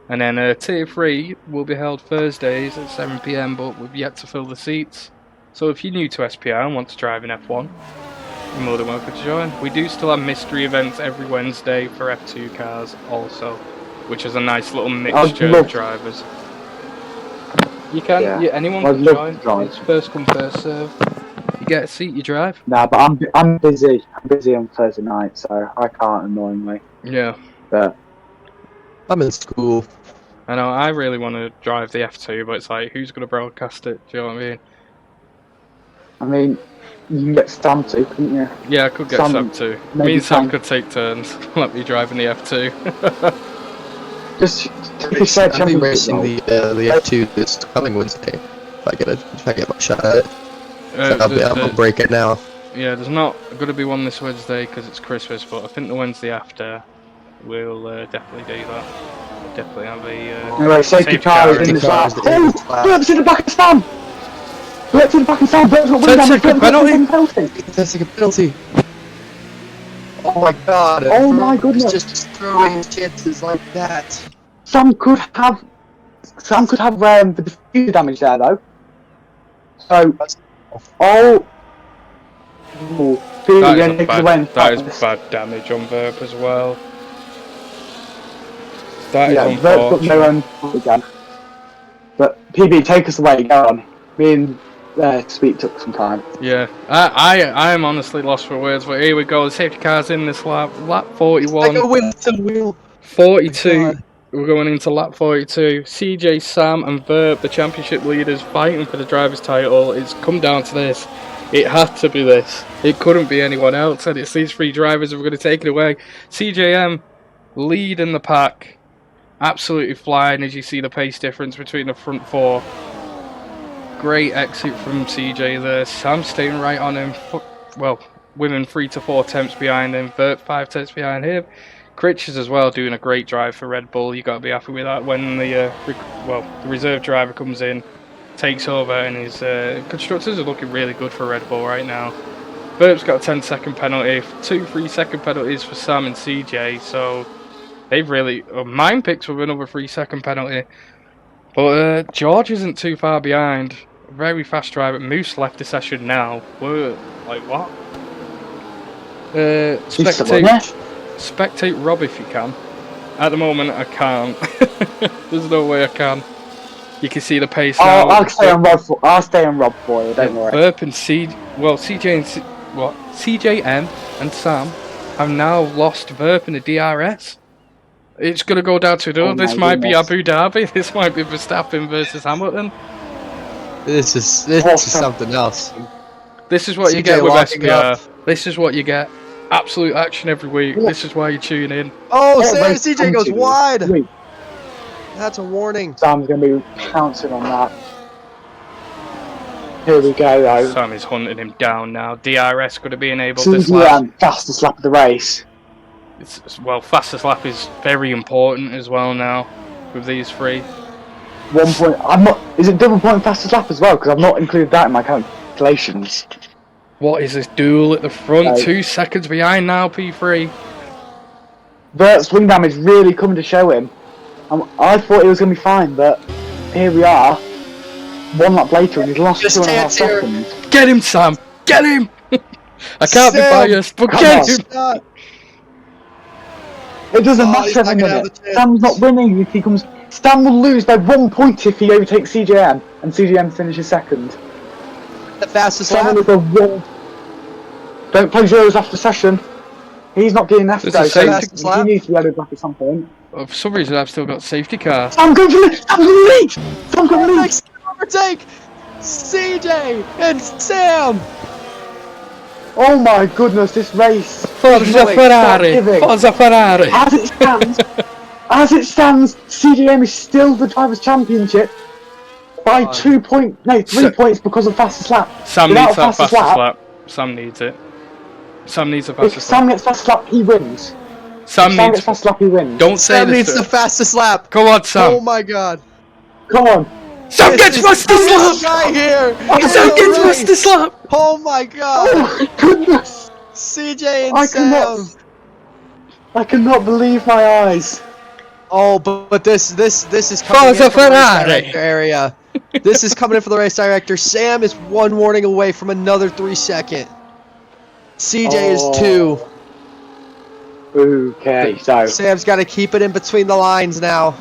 And then Tier 3 will be held Thursdays at 7 PM, but we've yet to fill the seats. So if you're new to SPR and want to drive in F1, you're more than welcome to join. We do still have mystery events every Wednesday for F2 cars also, which is a nice little mixture of drivers. You can, anyone can join. It's first come, first serve. You get a seat, you drive. Nah, but I'm busy. I'm busy on Thursday night, so I can't, annoyingly. Yeah. But I'm in school. I know, I really want to drive the F2, but it's like, who's going to broadcast it? Do you know what I mean? I mean, you can get Sam to, couldn't you? Yeah, I could get Sam to. Me and Sam could take turns. Let me drive in the F2. Just I'll be racing the F2 this coming Wednesday. If I get my shot at it. I'll break it now. Yeah, there's not going to be one this Wednesday because it's Christmas, but I think the Wednesday after we'll definitely do that. Definitely have a anyway, safety car is in the lap. Oh, Burp's in the back of Sam! Burp's in the back of Sam! Burp's got 10 second penalty! 10 second penalty! Oh my god! Oh my goodness! Just throwing chances like that. Sam could have the diffuser damage there though. So, that is bad damage on Verb as well. That is unfortunate. No own again. But PB, take us away. Go on. Me and Sweet took some time. Yeah, I am honestly lost for words. But here we go. The safety car's in this lap. Lap 41. Like a Winston wheel. 42. We're going into lap 42. CJ, Sam, and Verb, the championship leaders, fighting for the driver's title. It's come down to this. It had to be this. It couldn't be anyone else, and it's these three drivers who are going to take it away. CJM leading the pack, absolutely flying as you see the pace difference between the front four. Great exit from CJ there. Sam staying right on him. Well, women 3 to 4 tenths behind him. Vert 5 tenths behind him. Critches as well doing a great drive for Red Bull. You got to be happy with that when the reserve driver comes in, takes over, and his constructors are looking really good for Red Bull right now. Vert's got a 10-second penalty, 2 3-second penalties for Sam and CJ, so they've really... Mine picks with another 3-second penalty. But George isn't too far behind. Very fast driver. Moose left the session now. We're like, what? Spectate Rob if you can. At the moment, I can't. There's no way I can. You can see the pace now. I'll stay on Rob for you. Don't worry. Burp and CJM and Sam have now lost Verp in the DRS. It's going to go down to this might be Abu Dhabi. This might be Verstappen versus Hamilton. This is something else. This is what you get with SPR. This is what you get. Absolute action every week. This is why you tune in. Oh, CJ goes wide. That's a warning. Sam's going to be pouncing on that. Here we go, though. Sam is hunting him down now. DRS going to be enabled this lap. Fastest lap of the race. well, fastest lap is very important as well now with these three. 1 point. I'm not. Is it double point fastest lap as well? Because I've not included that in my calculations. What is this duel at the front? Right. 2 seconds behind now, P3. Bert's wing damage really coming to show him. I thought it was going to be fine, but here we are. 1 lap later, and he's lost Just 2.5 dance here. seconds. Get him, Sam! Get him! I can't be Sam, biased, but come get on. him! It doesn't Oh, matter he's every not gonna have minute. the chance. Sam's not winning if he comes. Sam will lose by 1 point if he overtakes CJM, and CJM finishes second. The fastest Sam lap. will go 1. Don't play zeros after session. He's not getting left This though, is so safety he lap. needs to be added back at some point. Oh, for some reason, I've still got safety car. Sam going for the Sam's got the lead! Sam's got the lead! Next overtake. CJ and Sam. Oh my goodness, this race! Forza Stop Ferrari! giving. Forza Ferrari! As it stands, CDM is still the drivers' championship by 3 points because of fastest lap. Sam Without needs that fastest fastest lap. Sam needs it. Sam needs the If fastest Sam lap. gets fastest lap, he wins. Sam If Sam needs. gets fastest lap, he wins. Don't say Sam this. needs the fastest lap. Go on, Sam. Oh my god. Come on. Sam gets This fastest is lap. guy here. Sam in the gets race. fastest lap. Oh my god. Oh my goodness! CJ and I Sam. cannot believe my eyes. Oh, but this is coming Forza in from the race Ferrari. director area. This is coming in for the race director. Sam is 1 warning away from another 3 second. CJ is 2. Okay, so Sam's got to keep it in between the lines now.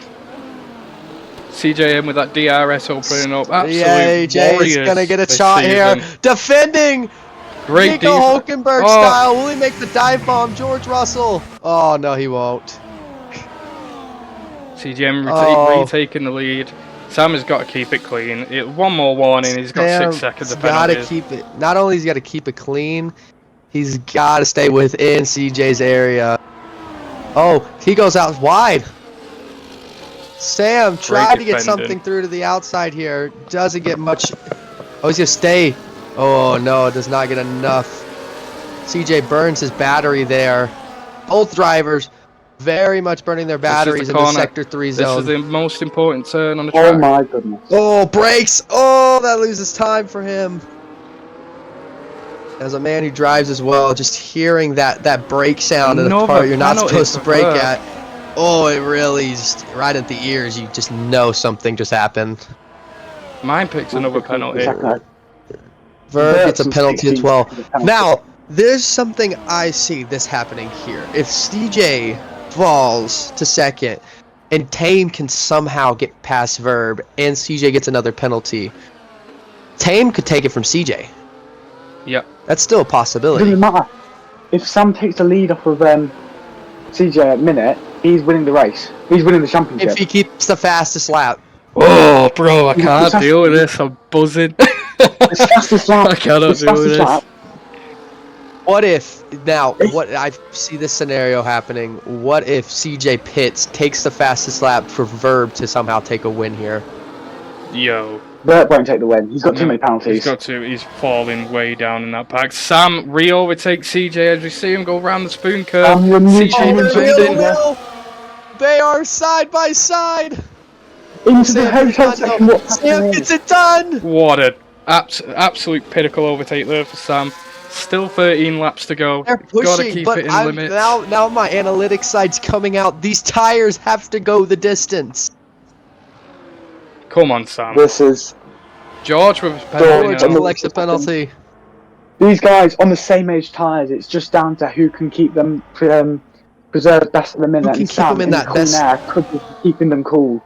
CJM with that DRS opening up. Absolute Yeah, AJ is warriors gonna get a this shot here. season. Defending. Great Nico defense. Hulkenberg Oh. style. Will he make the dive bomb? George Russell. Oh no, he won't. CGM Oh. retaking the lead. Sam has got to keep it clean. One more warning, he's got 6 seconds of Got to penalties. keep it. Not only he's got to keep it clean, he's got to stay within CJ's area. Oh, he goes out wide. Sam tried to get defending. something through to the outside here. Doesn't get much. Oh, he's gonna stay. Oh no, does not get enough. CJ burns his battery there. Both drivers very much burning their batteries in the corner. Sector 3 This zone. is the most important turn on the track. oh my goodness. Oh, brakes! Oh, that loses time for him. As a man who drives as well, just hearing that brake sound at a Another part you're not penalty supposed to for brake Verb. at. Oh, it really just right at the ears. You just know something just happened. Mine picks another penalty. Verb gets a penalty as well. Penalty. Now, there's something I see this happening here. If CJ falls to second and Tame can somehow get past Verb and CJ gets another penalty, Tame could take it from CJ. Yep. That's still a It possibility. doesn't matter. If Sam takes the lead off of CJ at minute, he's winning the race. He's winning the championship. If he keeps the fastest lap. Oh, bro, I It's can't fast- deal with this. I'm buzzing. It's fastest lap. I cannot It's deal with fastest this. lap. What if, now, what I see this scenario happening, what if CJ Pitts takes the fastest lap for Verb to somehow take a win here? Yo. Bert won't take the win. He's got too many penalties. He's got to. He's falling way down in that pack. Sam re-overtakes CJ as we see him go around the spoon curve. You're new CJ champion. defending. They are side by side. Into the Sam hotel gets it section. done. What's Sam happening? gets it done. What a absolute pinnacle overtake there for Sam. Still 13 laps to go. They're Gotta pushing, keep but it in I'm, limits. now my analytics side's coming out. These tires have to go the distance. Come on, Sam. This is George with a George penalty George on now. the- collects a penalty. these guys on the same age tyres. It's just down to who can keep them preserved best at the minute. Who can and keep Sam them in that cool best- air could be keeping them cool.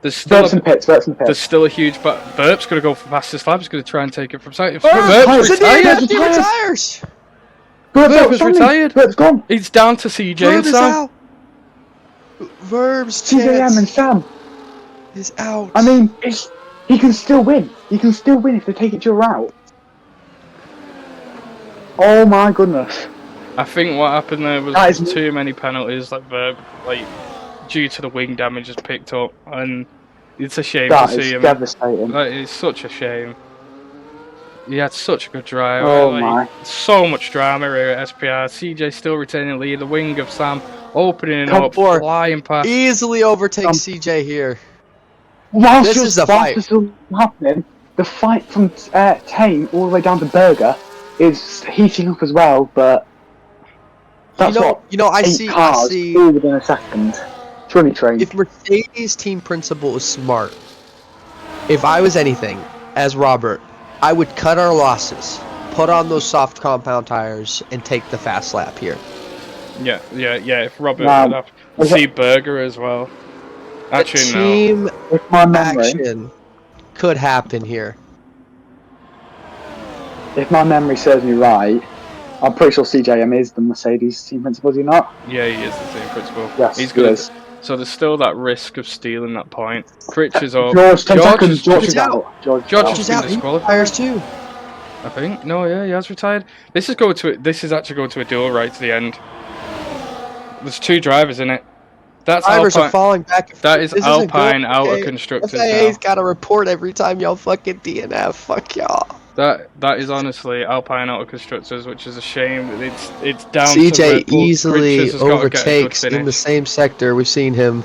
There's still Verts and pits. there's still a huge. But Burp's gonna go for fastest lap. He's gonna try and take it from sight. Burp! Burp's It's retired. He retires. Bert's Verb is outstanding. retired. Bert's gone. He's down to CJ Verb and is Sam. out. Verb's CJM and chance Sam. is out. I mean, he can still win. He can still win if they take it to a route. Oh my goodness. I think what happened there was That is- too many penalties. Like Verb, like due to the wing damage, has picked up, and it's a shame That to is see him. devastating. That is such a shame. He had such a good drive. Oh like, my. so much drama here at SPR. CJ still retaining lead. The wing of Sam opening Come up, for- flying past. Easily overtakes CJ here. Whilst This is the fight. this is happening, the fight from Tame all the way down to Berger is heating up as well, but that's I 8 see cars all within a second. It's really strange. if Mercedes team principal is smart, if I was anything, as Robert, I would cut our losses, put on those soft compound tires, and take the fast lap here. Yeah. If Robert Now, would have to see Berger as well. Actually, the no. team If my memory, action could happen here. if my memory serves me right, I'm pretty sure CJM is the Mercedes team principal, is he not? Yeah, he is the team principal. Yes, He's he gonna. is. So there's still that risk of stealing that point. Critch is up. George, 10 seconds. is- George is out. George George is is out. been He disqualified. tires too. I think. No, yeah, he has retired. This is actually going to a duel right to the end. There's 2 drivers in it. That's Drivers are Alpine. falling back. That is This isn't Alpine good. out of Okay. constructors FIA's now. got to report every time y'all fucking DNF. Fuck y'all. That is honestly Alpine out of constructors, which is a shame. It's down to CJ Red Bull. easily Critches has gotta get a good overtakes in the finish. same sector. We've seen him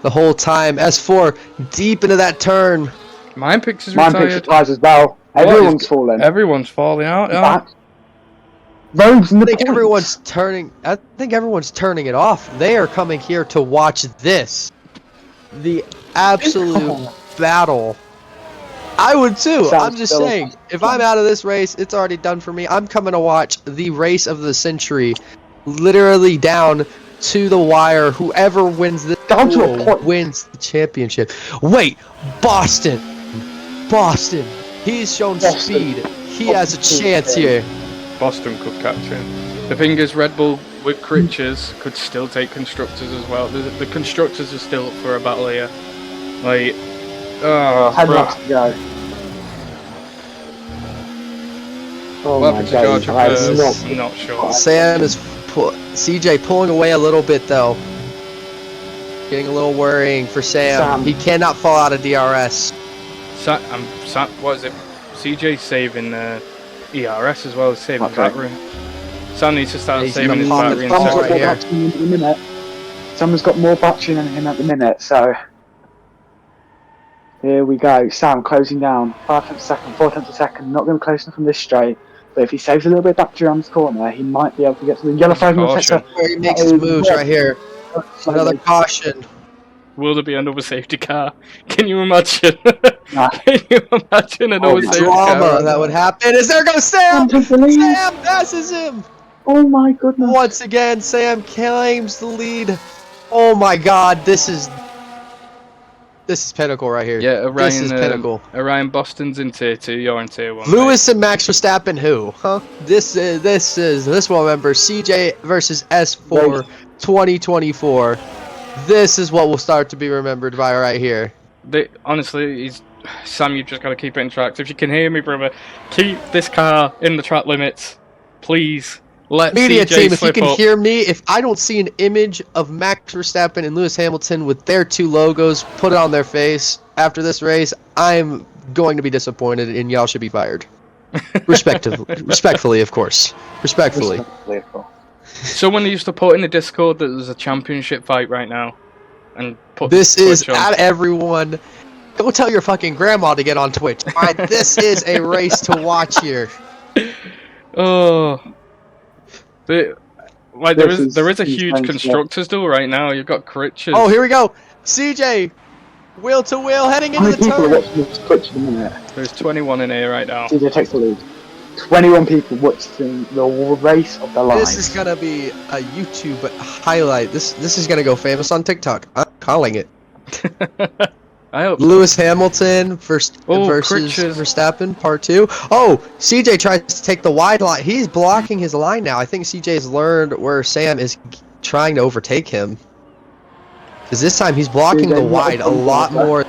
the whole time. S4 deep into that turn. Mine picks is Mine picks retired. retires as well. Everyone's falling. Everyone's falling out. Yeah. Back. Rogues in the I think points. everyone's turning. I think everyone's turning it off. They are coming here to watch this, the absolute battle. I would too. Sounds I'm just so saying. fun. If I'm out of this race, it's already done for me. I'm coming to watch the race of the century, literally down to the wire. Whoever wins this Down to a duel point. wins the championship. Wait, Boston. He's shown Boston. speed. He has a chance here. Boston could catch him. The thing is, Red Bull with Critches could still take constructors as well. The constructors are still up for a battle here. Like, 10 laps to go. Oh what my happened to days, George that at is first? not- Not sure. Sam is CJ pulling away a little bit though. Getting a little worrying for Sam. Sam. He cannot fall out of DRS. What is it? CJ saving ERS as well as saving Okay. battery. Sam needs to start He's saving gonna his pop battery it in Sam's got right more here. battery than him at the minute. Sam's got more battery than him at the minute, so here we go. Sam closing down. 5 tenths a second, 4 tenths a second. Not going to close enough from this straight, but if he saves a little bit of battery around this corner, he might be able to get to the yellow flag in the Caution. sector. Where he makes his moves right here. Another caution. Will there be another safety car? Can you imagine? Nah. Can you imagine another the safety Drama car? that would happen. Is there goes Sam? Sam took the lead. Sam passes him. Oh my goodness. Once again, Sam claims the lead. Oh my God, this is pinnacle right here. Yeah, This is pinnacle. Orion Boston's in tier 2, you're in tier 1. Lewis and Max Verstappen, who? Huh? This one member CJ versus S4 2024. This is what will start to be remembered by right here. Honestly, Sam, you've just got to keep it in tracks. If you can hear me, brother, keep this car in the track limits, please. Let Media CJ team, if you slip can up. hear me, if I don't see an image of Max Verstappen and Lewis Hamilton with their 2 logos put on their face after this race, I'm going to be disappointed and y'all should be fired. Respectfully, of course. Respectfully. Someone used to put in the Discord that there's a championship fight right now, and put This is Twitch on. at everyone. Go tell your fucking grandma to get on Twitch. All right, this is a race to watch here. Oh, there is a huge insane constructors duel right now. You've got Critches. Oh, here we go. CJ, wheel to wheel, heading How into many the people are turn. watching this Twitch at the minute? There's 21 in here right now. CJ takes the lead. 21 people watching the race of their lives. This is gonna be a YouTube highlight. This is gonna go famous on TikTok. I'm calling it. I hope. So. Lewis Hamilton versus Critches. Verstappen, part 2. Oh, CJ tries to take the wide line. He's blocking his line now. I think CJ's learned where Sam is trying to overtake him. Because this time he's blocking CJ the wide a lot more.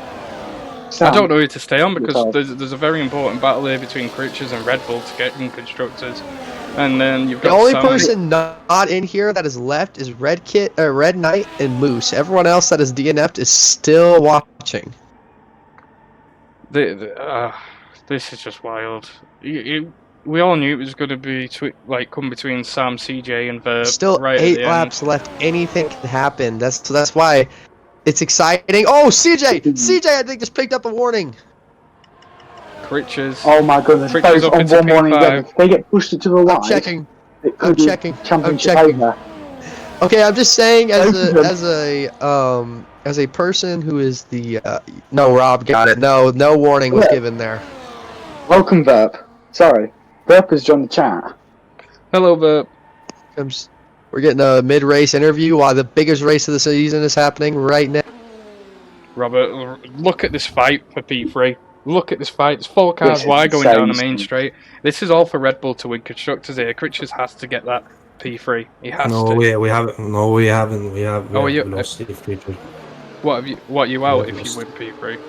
I don't know who to stay on because Yourself. there's a very important battle here between Critches and Red Bull to get in constructors, and then you've The got only Sam. person not in here that is left is Red Knight, and Moose. Everyone else that is DNF'd is still watching. This is just wild. We all knew it was going to be come between Sam, CJ, and Verb. Still right 8 at the laps end. left. Anything can happen. That's why it's exciting. Oh, CJ, I think just picked up a warning. Critches. Oh my goodness, Critches those up on into one morning P5. again. If they get pushed it to the I'm line, checking. it could be championship over. Okay, I'm just saying Both of them. as a person who is the no, Rob got it. No warning was given there. Welcome, Verb. Sorry, Verb has joined the chat. Hello, Verb. We're getting a mid-race interview while the biggest race of the season is happening right now. Robert, look at this fight for P3. Look at this fight. There's 4 cars This is wide going down the insane. main straight. This is all for Red Bull to win constructors here. Critches has to get that P3. He has to. We haven't. No, we haven't. We have you- lost if Critches. What you out if lost. you win P3?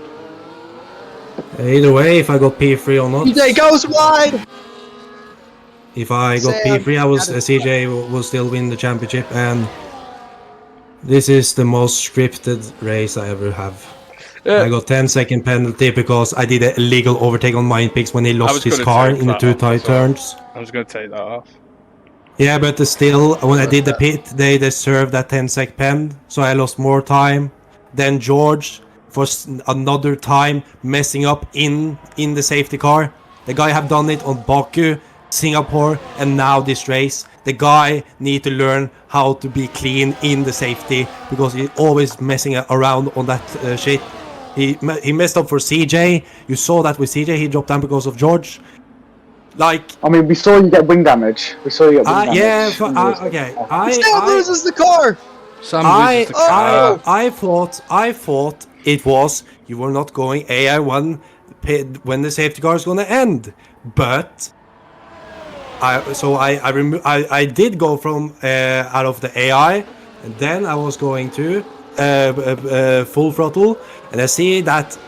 Either way, if I got P3 or not. CJ goes wide. If I got Sam, P3, I was CJ will still win the championship, and this is the most scripted race I ever have. I got 10-second penalty because I did an illegal overtake on Mind Picks when he lost his car in the 2 tight turns. I was going to take that off. Yeah, but still, when I did the pit, they deserved that 10-sec pen, so I lost more time. Then George, for another time, messing up in the safety car. The guy have done it on Baku, Singapore, and now this race. The guy need to learn how to be clean in the safety, because he's always messing around on that shit. He messed up for CJ. You saw that with CJ. He dropped down because of George. Like, I mean, we saw you get wing damage. yeah, okay. He still loses the car. Sam loses the car. I thought it was you were not going AI1 when the safety car is gonna end, but I did go from out of the AI, and then I was going to full throttle, and I see that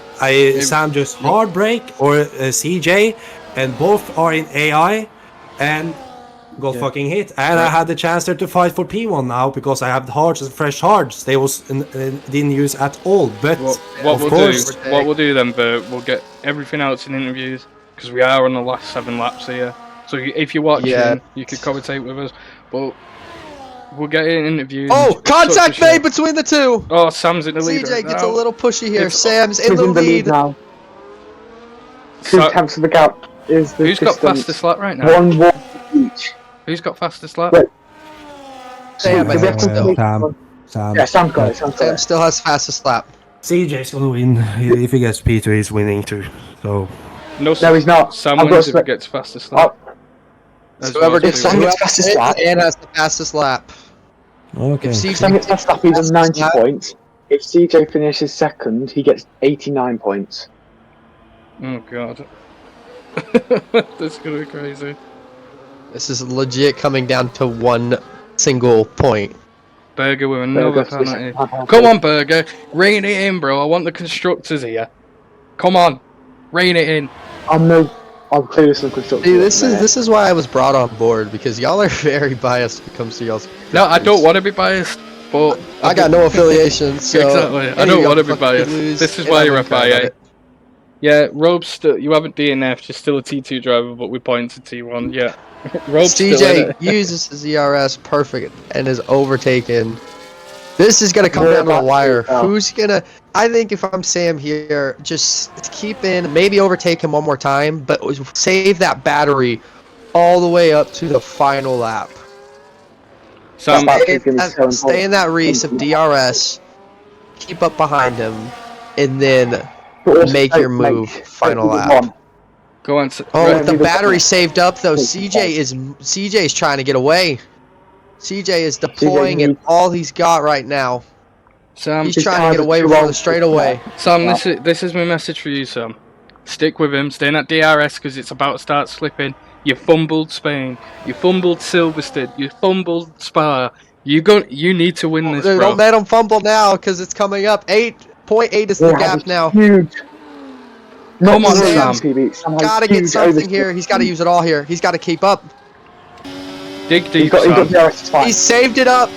Sam just hard brake or CJ, and both are in AI, and got fucking hit. And I had the chance there to fight for P1 now because I have the hards and fresh hards. They didn't use at all. But what we'll do then, Bert, we'll get everything else in interviews because we are on the last 7 laps here. So if you're watching, you could commentate with us. But we'll get in interviews. Oh, contact made between the two. Oh, Sam's in the lead. CJ gets a little pushy here. Sam's in the lead now. 2/10 of the gap is the Who's got fastest lap right now? 1 walk each. Who's got fastest lap? Sam, I think still. Sam. Yeah, Sam's got it. Sam still has fastest lap. CJ's gonna win. If he gets P2, he's winning too. So. No, he's not. Sam wins if he gets fastest lap. Whoever gets fastest lap and has the fastest lap. Okay. If Sam gets fastest lap, he's on 90 points. If CJ finishes second, he gets 89 points. Oh god. That's gonna be crazy. This is legit coming down to 1 single point. Burger with another penalty. Come on, Burger. Rein it in, bro. I want the constructors here. Come on. Rein it in. I'll clear some constructors. See, this is why I was brought on board, because y'all are very biased when it comes to y'all's. No, I don't want to be biased, but I got no affiliation, so exactly. I don't want to be biased. This is why you're FIA. Yeah, Robe's you haven't DNF'd, you're still a T2 driver, but we point to T1, yeah. Robe's CJ uses his ERS perfect and is overtaken. This is gonna come down to the wire. Who's gonna? I think if I'm Sam here, just keep in, maybe overtake him one more time, but save that battery all the way up to the final lap. Stay in that race of DRS, keep up behind him, and then make your move final lap. Go on. Oh, the battery saved up though. CJ's trying to get away. CJ is deploying and all he's got right now. Sam, he's trying to get away from the straightaway. Sam, this is my message for you, Sam. Stick with him. Stay in that DRS because it's about to start slipping. You fumbled Spain. You fumbled Silverstone. You fumbled Spa. You need to win this, bro. Don't let him fumble now because it's coming up. 8.8 is the gap now. Huge. Come on, Sam. Gotta get something here. He's got to use it all here. He's got to keep up. Dig deep, Sam. He saved it up.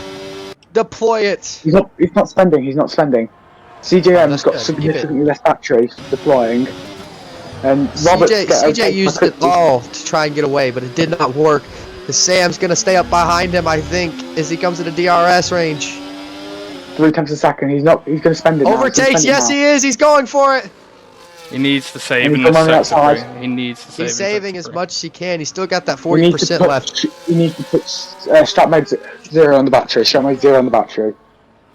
Deploy it. He's not spending. CJM's got significantly less battery deploying. And Robert CJ used it all to try and get away, but it did not work. Sam's going to stay up behind him, I think, as he comes into DRS range. 3 tenths a second. He's going to spend it now. Overtakes, yes he is. He's going for it. He needs to save in come on the this sector outside. 3. He needs to save. He's saving as much as he can. He's still got that You need to 40% put- left. You need to put strap mode 0 on the battery. Strap mode 0 on the battery.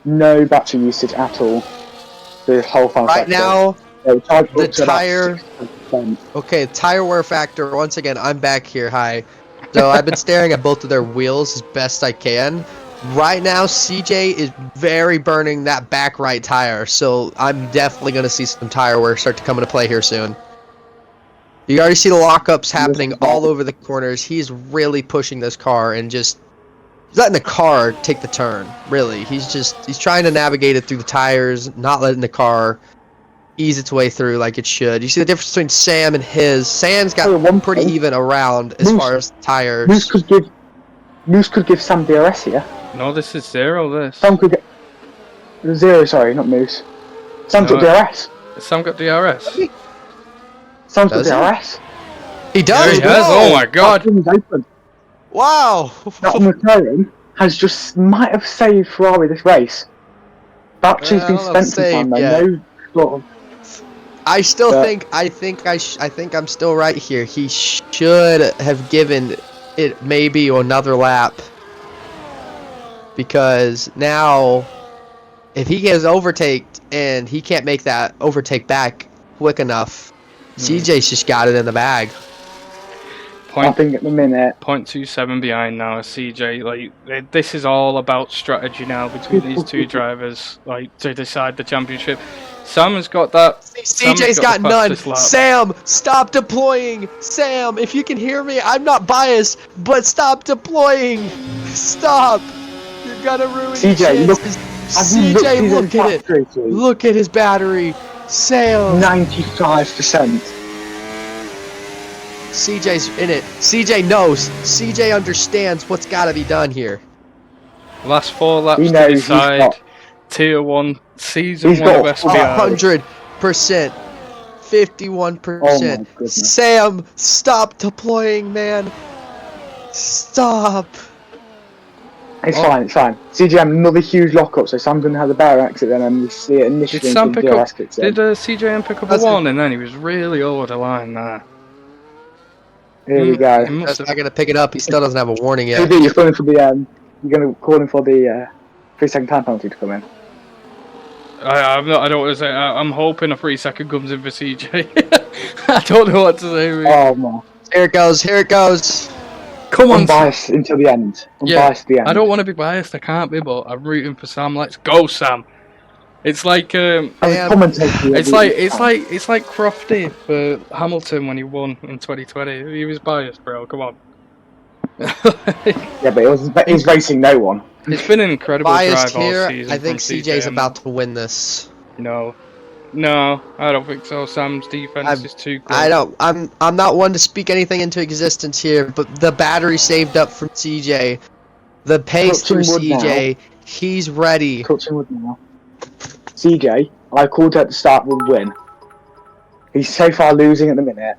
No battery usage at all. The whole final Right sector. now, So charge the up to about tire- 60%. okay, tire wear factor, once again, I'm back here, hi. So I've been staring at both of their wheels as best I can. Right now, CJ is very burning that back right tire, so I'm definitely going to see some tire wear start to come into play here soon. You already see the lockups happening all over the corners. He's really pushing this car and just he's letting the car take the turn, really. He's trying to navigate it through the tires, not letting the car ease its way through like it should. You see the difference between Sam and his. Sam's got one pretty even around as far as tires. Moose could give Sam DRS here. No, this is 0. This. Sam could get 0. Sorry, not Moose. Sam's No. got DRS. Sam got DRS. Sam's got Does he? DRS. He does. There he has. Whoa! Oh my god. That thing's open. Wow! That McLaren might have saved Ferrari this race. Battery's I been don't know if spent some time saved yet. though. No sort of. I still But- think I think I'm still right here. He should have given it maybe another lap, because now if he gets overtaked and he can't make that overtake back quick enough, CJ's just got it in the bag. I think at the minute. 0.27 behind now, CJ. Like, this is all about strategy now between these two drivers, like, to decide the championship. Sam has got that. CJ's got the none. fastest lap. Sam, stop deploying. Sam, if you can hear me, I'm not biased, but stop deploying. Stop. You're gonna ruin CJ, your look- chances. Have you looked at CJ, his look at it. battery, please? Look at his battery. Sam. 95%. CJ's in it. CJ knows. CJ understands what's got to be done here. Last 4 laps He to knows he's decide got- Tier 1, Season He's 1 of got SPR. 100%. 51%. Oh my goodness. Sam, stop deploying, man. Stop. It's fine, it's fine. CGM, another huge lockup, so Sam's going to have a better exit than we see it initially. Did Sam until pick up? DRS kicks in. Did CJM pick up a That's it. warning then? He was really over the line there. Here we go. He must That's have- not going to pick it up. He still doesn't have a warning yet. Maybe you're calling for the you're going to call him for the 3-second time penalty to come in. I'm not. I don't want to say. I'm hoping a 3-second comes in for CJ. I don't know what to say. Really. Oh my. Here it goes. Here it goes. Come on, Unbiased until the end. Yeah, Unbiased to the end. I don't want to be biased. I can't be, but I'm rooting for Sam. Let's go, Sam. It's like As a Damn. commentator, it's like Crofty for Hamilton when he won in 2020. He was biased, bro. Come on. Yeah, but he's racing no one. It's been an incredible Biased drive all here. season. I think from CJ's CJM. about to win this. No, I don't think so. Sam's defense is too good. I don't. I'm not one to speak anything into existence here, but the battery saved up from CJ, the pace Touching through wood CJ. He's ready. Touching with now. CJ, I called at the start would win. He's so far losing at the minute,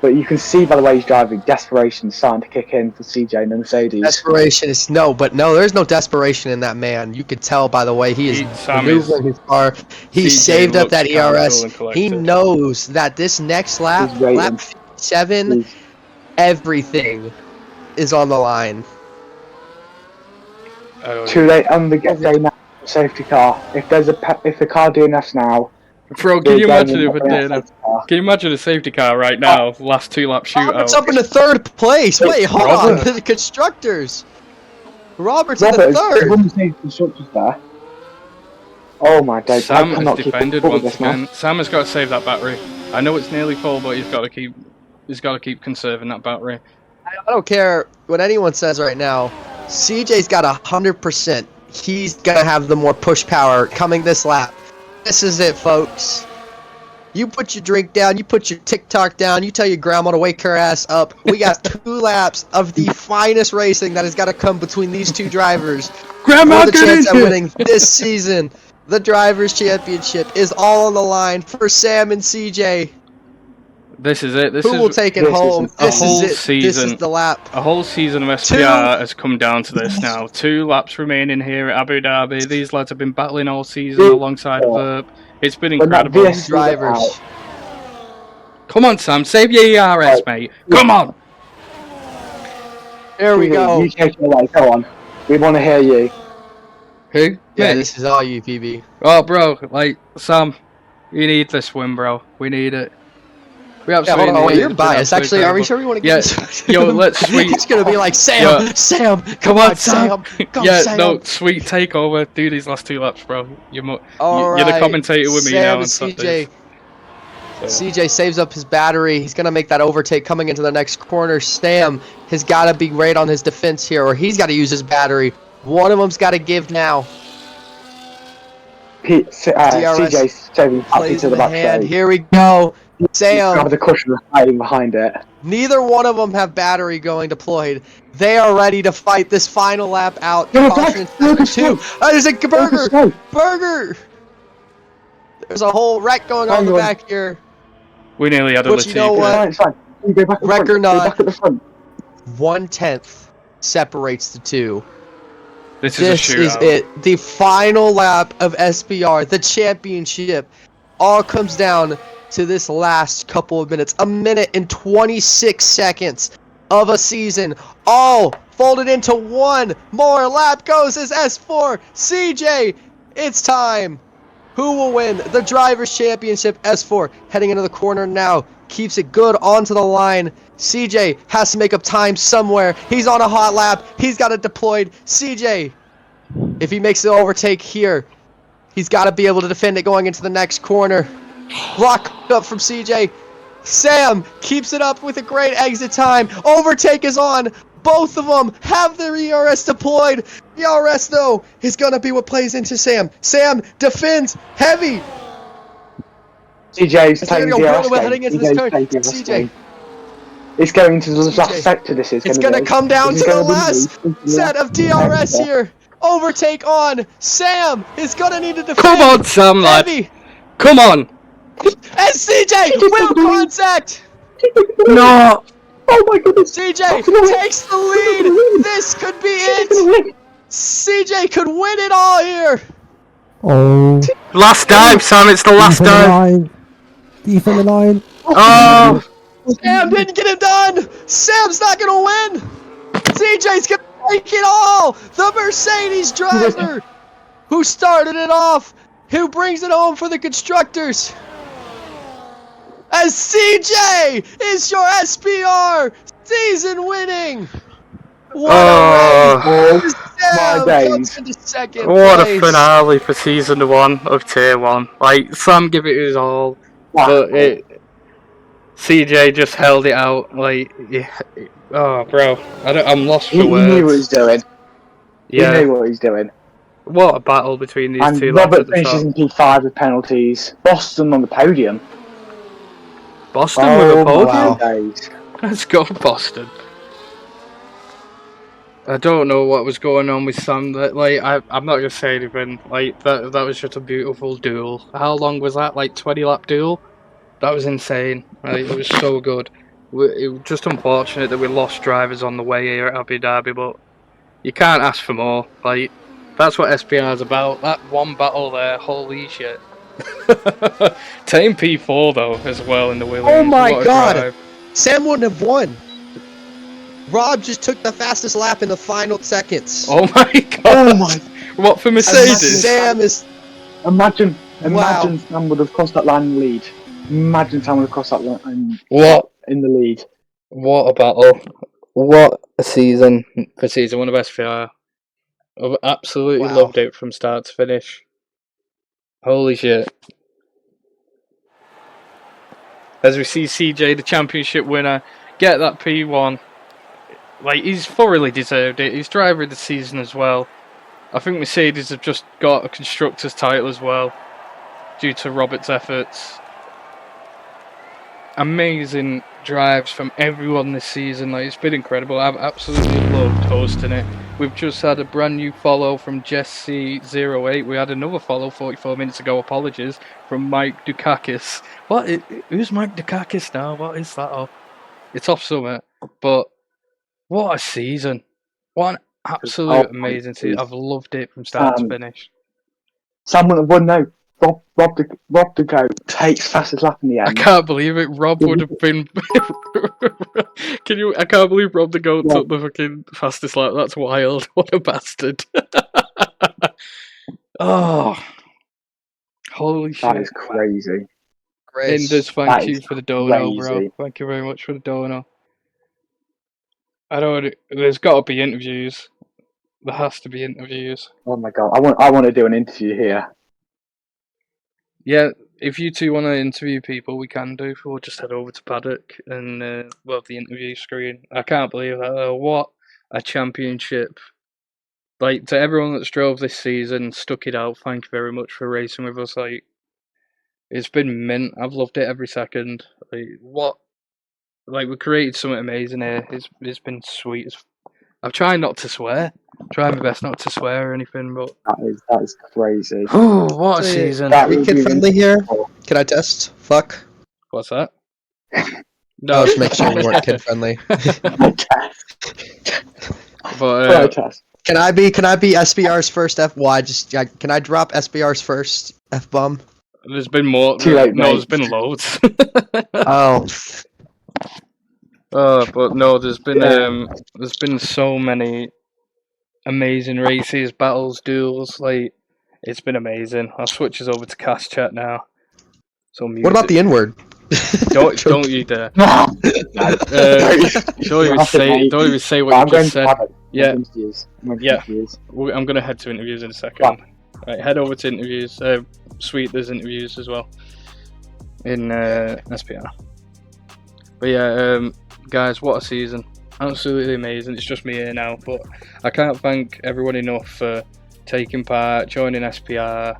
but you can see by the way he's driving, desperation starting to kick in for CJ and the Mercedes. Desperation is no, there's no desperation in that man. You could tell by the way he is Sam is- maneuvering his car. He CJ saved up that looks calm, ERS. cool, and collected. He knows that this next lap, He's waiting. lap 57, He's- everything is on the line. I don't Too late on the get day now. Safety car. If the car DNFs now, Bro, can they're you going imagine in if it the did? safety car. Can you imagine a safety car right now? Last 2 lap Robert's shootout. up in the third place. Wait, hold Robert. on. The constructors. Robert's in Robert, the third. everyone's saying constructors there. Oh my days! I Sam cannot has keep defended up with once this, man. again. Sam has got to save that battery. I know it's nearly full, but he's got to keep conserving that battery. I don't care what anyone says right now. CJ's got 100%. He's gonna have the more push power coming this lap. This is it, folks. You put your drink down, you put your TikTok down, you tell your grandma to wake her ass up. We got 2 laps of the finest racing that has got to come between these two drivers. Grandma, For the get chance in at here! winning this season. The Drivers' Championship is all on the line for Sam and CJ. This is it. This Who is will take it this is home? a This whole is it. This season. is the lap. A whole season of SPR has come down to this now. 2 laps remaining here at Abu Dhabi. These lads have been battling all season alongside Verb. It's been When that incredible. VSC went Drivers. out, Come on, Sam. Save your ERS, mate. Come on. There we PB, go. You take it away. Go on. We want to hear you. Who? Yeah, Me? this is all you, PB. Oh, bro. Like, Sam, you need this win, bro. We need it. We Yeah, absolutely hold on, need wait, it. you're It's been biased. absolutely Actually, are we incredible. sure we want to Yeah, get this? yo, let's sweet. He's gonna be like, Sam, Yo. Sam, Come on, Sam. Go, Yeah, Sam. no, sweet takeover. Do these last 2 laps, bro. You're All the right, commentator with me Sam now and on Saturdays. CJ. CJ saves up his battery. He's gonna make that overtake coming into the next corner. Sam has got to be great on his defense here, or he's got to use his battery. One of them's got to give now. CJ's saving up Plays into in the the hand. backstage. Here we go. Grab Sam. the cushion hiding behind it. Neither one of them have battery going deployed. They are ready to fight this final lap out. No, Caution look, sector 2. There's a burger. Go. Burger. There's a whole wreck going on in the back here. We nearly had a But you know Latifi. what? It's fine. You go back at the Wreck front. or Go not. back at the front. 1/10 separates the two. This is a This is shootout. it. The final lap of SPR, the championship, all comes down to this last couple of minutes. 1 minute and 26 seconds of a season, all folded into one more lap goes as S4. CJ, it's time. Who will win the Drivers' Championship? S4 heading into the corner now. Keeps it good onto the line. CJ has to make up time somewhere. He's on a hot lap. He's got it deployed. CJ, if he makes the overtake here, he's got to be able to defend it going into the next corner. Block up from CJ. Sam keeps it up with a great exit time. Overtake is on. Both of them have their ERS deployed. The ERS, though, is going to be what plays into Sam. Sam defends heavy. CJ's It's taking gonna the go RS really well heading into this game. turn. CJ's CJ. taking It's going to the CJ. last sector. This is. It's going to come down to the last set of DRS sector. here. Overtake on. Sam is going to need to defend. Come on, Sam, lad. Heavy. Come on. And CJ will contact. No. Oh my goodness! CJ takes the lead. This could be it. CJ could win it all here. Oh, Last dive, Sam. It's the last deep on the dive. line. Deep on the line. Oh. Sam didn't get it done. Sam's not going to win. CJ's going to take it all. The Mercedes driver who started it off, who brings it home for the constructors. As CJ is your SPR season winning. What a race. Sam my comes days. into second What a place. finale for season 1 of Tier 1. Like, Sam gave it his all, Wow. but CJ just held it out. Like, yeah, oh, bro, I'm lost for He words. knew what he's doing. Yeah, He knew what he's doing. what a battle between these And two lads Robert at the finishes top. in P5 with penalties. Boston on the podium. Boston with a podium? wow. Days. Let's go, Boston. I don't know what was going on with Sam. I'm not gonna say anything. Like, that was just a beautiful duel. How long was that? Like 20-lap duel? That was insane. Like, it was so good. It was just unfortunate that we lost drivers on the way here at Abu Dhabi, but you can't ask for more. Like, that's what SPR is about. That one battle there, holy shit. Team P4 though, as well in the Williams. Oh my What a God. drive. Sam wouldn't have won. Rob just took the fastest lap in the final seconds. Oh my god! Oh my! What for Mercedes? Sam is Imagine Wow. Sam would have crossed that line in the lead. Imagine Sam would have crossed that line What? in the lead. What a battle! What a season for season 1 of SPR. I've absolutely Wow. loved it from start to finish. Holy shit! As we see CJ, the championship winner, get that P1. Like, he's thoroughly deserved it. He's driver of the season as well. I think Mercedes have just got a constructor's title as well, due to Robert's efforts. Amazing drives from everyone this season. Like, it's been incredible. I've absolutely loved hosting it. We've just had a brand new follow from Jesse08. We had another follow 44 minutes ago. Apologies, from Mike Dukakis. Who's Mike Dukakis now? What is that off? It's off Summit. But what a season! What an absolute amazing season! I've loved it from start to finish. Someone would have won now. Rob the goat takes fastest lap in the end. I can't believe it. Rob would have been. I can't believe Rob the goat took the fucking fastest lap. That's wild. What a bastard. Oh, holy shit! That is crazy. Indus, thank you for the dono, bro. Thank you very much for the dono. There's got to be interviews. There has to be interviews. Oh my god, I want to do an interview here. Yeah, if you two want to interview people, we can do. We'll just head over to Paddock and we'll have the interview screen. I can't believe that, though. What a championship. Like, to everyone that's drove this season, stuck it out, thank you very much for racing with us. Like, it's been mint. I've loved it every second. We created something amazing here. It's been sweet. I've tried not to swear. Trying my best not to swear or anything, but that is crazy. Oh, what a season! Are we kid friendly here? Can I test? Fuck. What's that? No, just make sure you weren't kid friendly. But can I be SPR's first F? Why? Can I drop SPR's first F bomb? There's been more. There's been loads. Oh. But no, there's been so many amazing races, battles, duels. Like, it's been amazing. I'll switch us over to cast chat now. So what about the N-word? Don't you dare. Don't even say what you just said. Yeah. I'm gonna head to interviews in a second. Wow. Right, head over to interviews. Sweet, there's interviews as well in SPR. But yeah, guys, what a season. Absolutely amazing. It's just me here now, but I can't thank everyone enough for taking part, joining SPR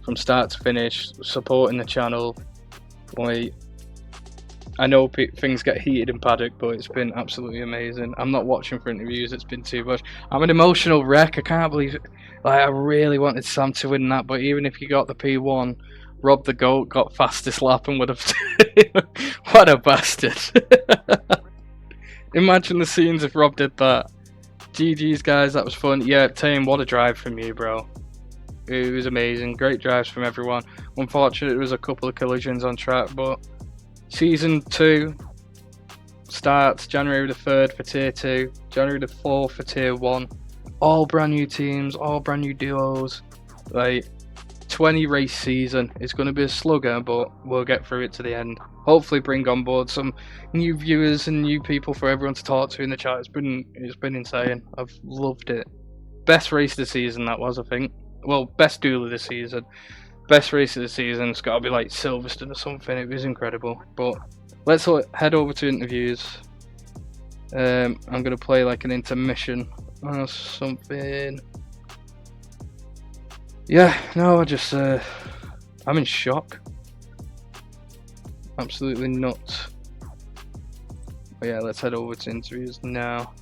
from start to finish, supporting the channel. I know things get heated in Paddock, but it's been absolutely amazing. I'm not watching for interviews, it's been too much. I'm an emotional wreck, I can't believe it. Like, I really wanted Sam to win that, but even if he got the P1, Rob the GOAT got fastest lap and would have... What a bastard. Imagine the scenes if Rob did that. GG's, guys, that was fun. Yeah, Tame, what a drive from you, bro. It was amazing. Great drives from everyone. Unfortunately, there was a couple of collisions on track, but Season 2 starts January the 3rd for Tier 2, January the 4th for Tier 1. All brand new teams, all brand new duos. Like, 20 race season. It's going to be a slugger, but we'll get through it to the end. Hopefully bring on board some new viewers and new people for everyone to talk to in the chat. It's been insane. I've loved it. Best race of the season, that was, I think. Well, best duel of the season. Best race of the season. It's got to be like Silverstone or something. It was incredible. But let's head over to interviews. I'm going to play like an intermission or something. Yeah, no, I'm in shock. Absolutely nuts. But yeah, let's head over to interviews now.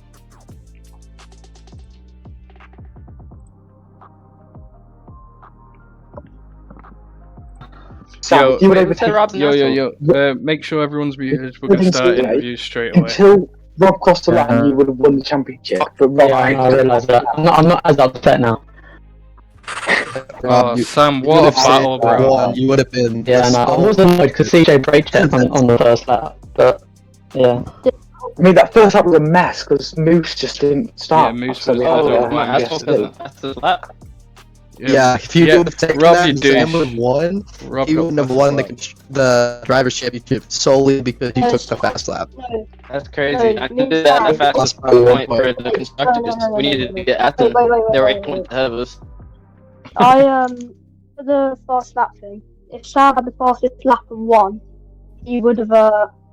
Sam, make sure everyone's muted. We're going to start interviews straight away. Until Rob crossed the line, you would have won the championship. But Rob, I realise that. I'm not as upset now. Oh, Sam, what a battle, bro. You would have been. Yeah, no, I was annoyed because CJ braked it on the first lap, but yeah. I mean, that first lap was a mess because Moose just didn't start. Yeah, Moose so was That's the lap. Yeah, if you would have taken Rob, that, you Sam would have won. He wouldn't have won the driver's championship solely because he took the fast lap. That's crazy. I could do that in the fastest point for the constructors. We needed to get at them. They were 8 points ahead of us. For the fast lap thing, if Sam had the fastest lap and won, he would have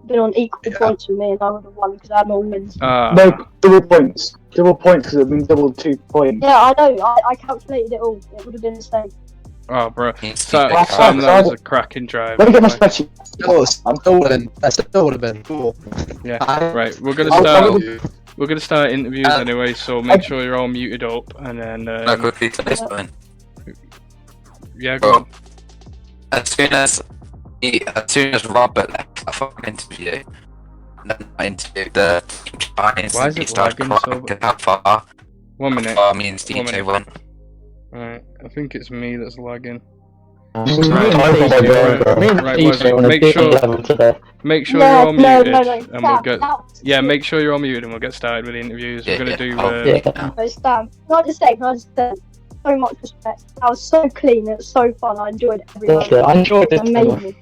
been on equal points with me, and I would have won because I had more wins. No, double points. Double points because it would have been double 2 points. Yeah, I know. I calculated it all. It would have been the same. Oh, bro. Sam, that was a cracking drive. Let me get my spreadsheet. That still would have been cool. Yeah, right. We're gonna start. we're gonna start interviews anyway, so make sure you're all muted up, and then No, quickly to this point. yeah, go on. As soon as Robert left the fucking interview, the team giants, Why is he it started lagging crying so? how far, 1 minute. how far me and 1 DJ minute. went. Right, I think it's me that's lagging. Me Right, and was it? on a Make different sure, level today. make sure No, you're all no, muted, no, no, and we'll Sam, get. that was Yeah, sick. make sure you're all muted, and we'll get started with the interviews. We're gonna do. No, Sam, can I just say, so much respect. That was so clean, it was so fun, I enjoyed every Thank moment. you. I enjoyed It's this. amazing.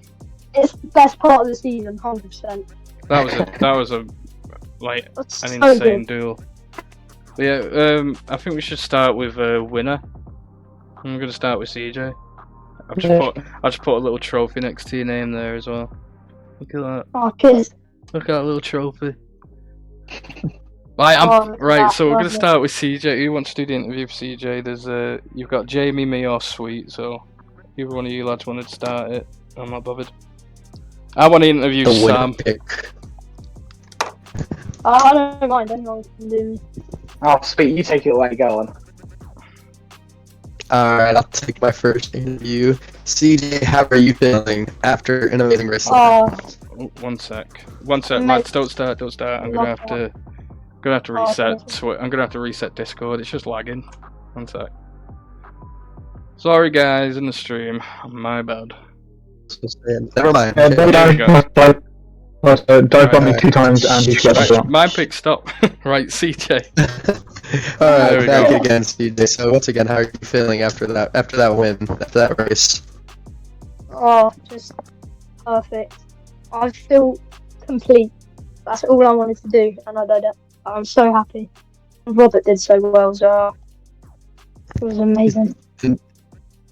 It's the best part of the season, 100%. That was a like It's an so insane good. duel. But yeah, I think we should start with a winner. I'm gonna start with CJ. I'll just put a little trophy next to your name there as well. Look at that. Oh, cheers. Look at that little trophy. Right, so we're gonna start with CJ. Who wants to do the interview for CJ? There's you've got Jamie, me, or Sweet. So either one of you lads wanted to start it. I'm not bothered. I want to interview The winner Sam. pick. I don't mind, anyone can do me. Oh, sweet, you take it away, go on. Alright, I'll take my first interview. CJ, how are you feeling after an amazing race? Oh, 1 sec, Mate. lads. Don't start. I'm gonna have to Oh, reset. I'm gonna have to reset Discord. It's just lagging. 1 sec. Sorry, guys, in the stream. My bad. Never mind. There we go. Dive on me 2 times and he's got Right, my pick stop. Right, CJ. Alright, There we back go. again, CJ. So once again, how are you feeling after that win, after that race? Oh, just perfect. I feel complete. That's all I wanted to do, and I did it. I'm so happy. Robert did so well, so it was amazing.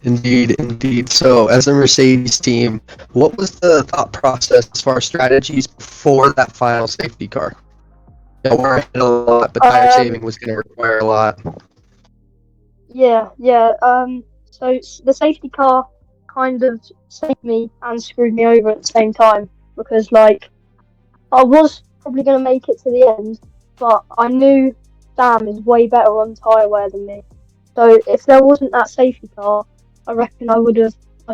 Indeed. So, as a Mercedes team, what was the thought process as far as strategies before that final safety car? You know, we're ahead a lot, but tire saving was going to require a lot. Yeah. So the safety car kind of saved me and screwed me over at the same time because, like, I was probably going to make it to the end, but I knew Sam is way better on tyre wear than me. So if there wasn't that safety car, I reckon my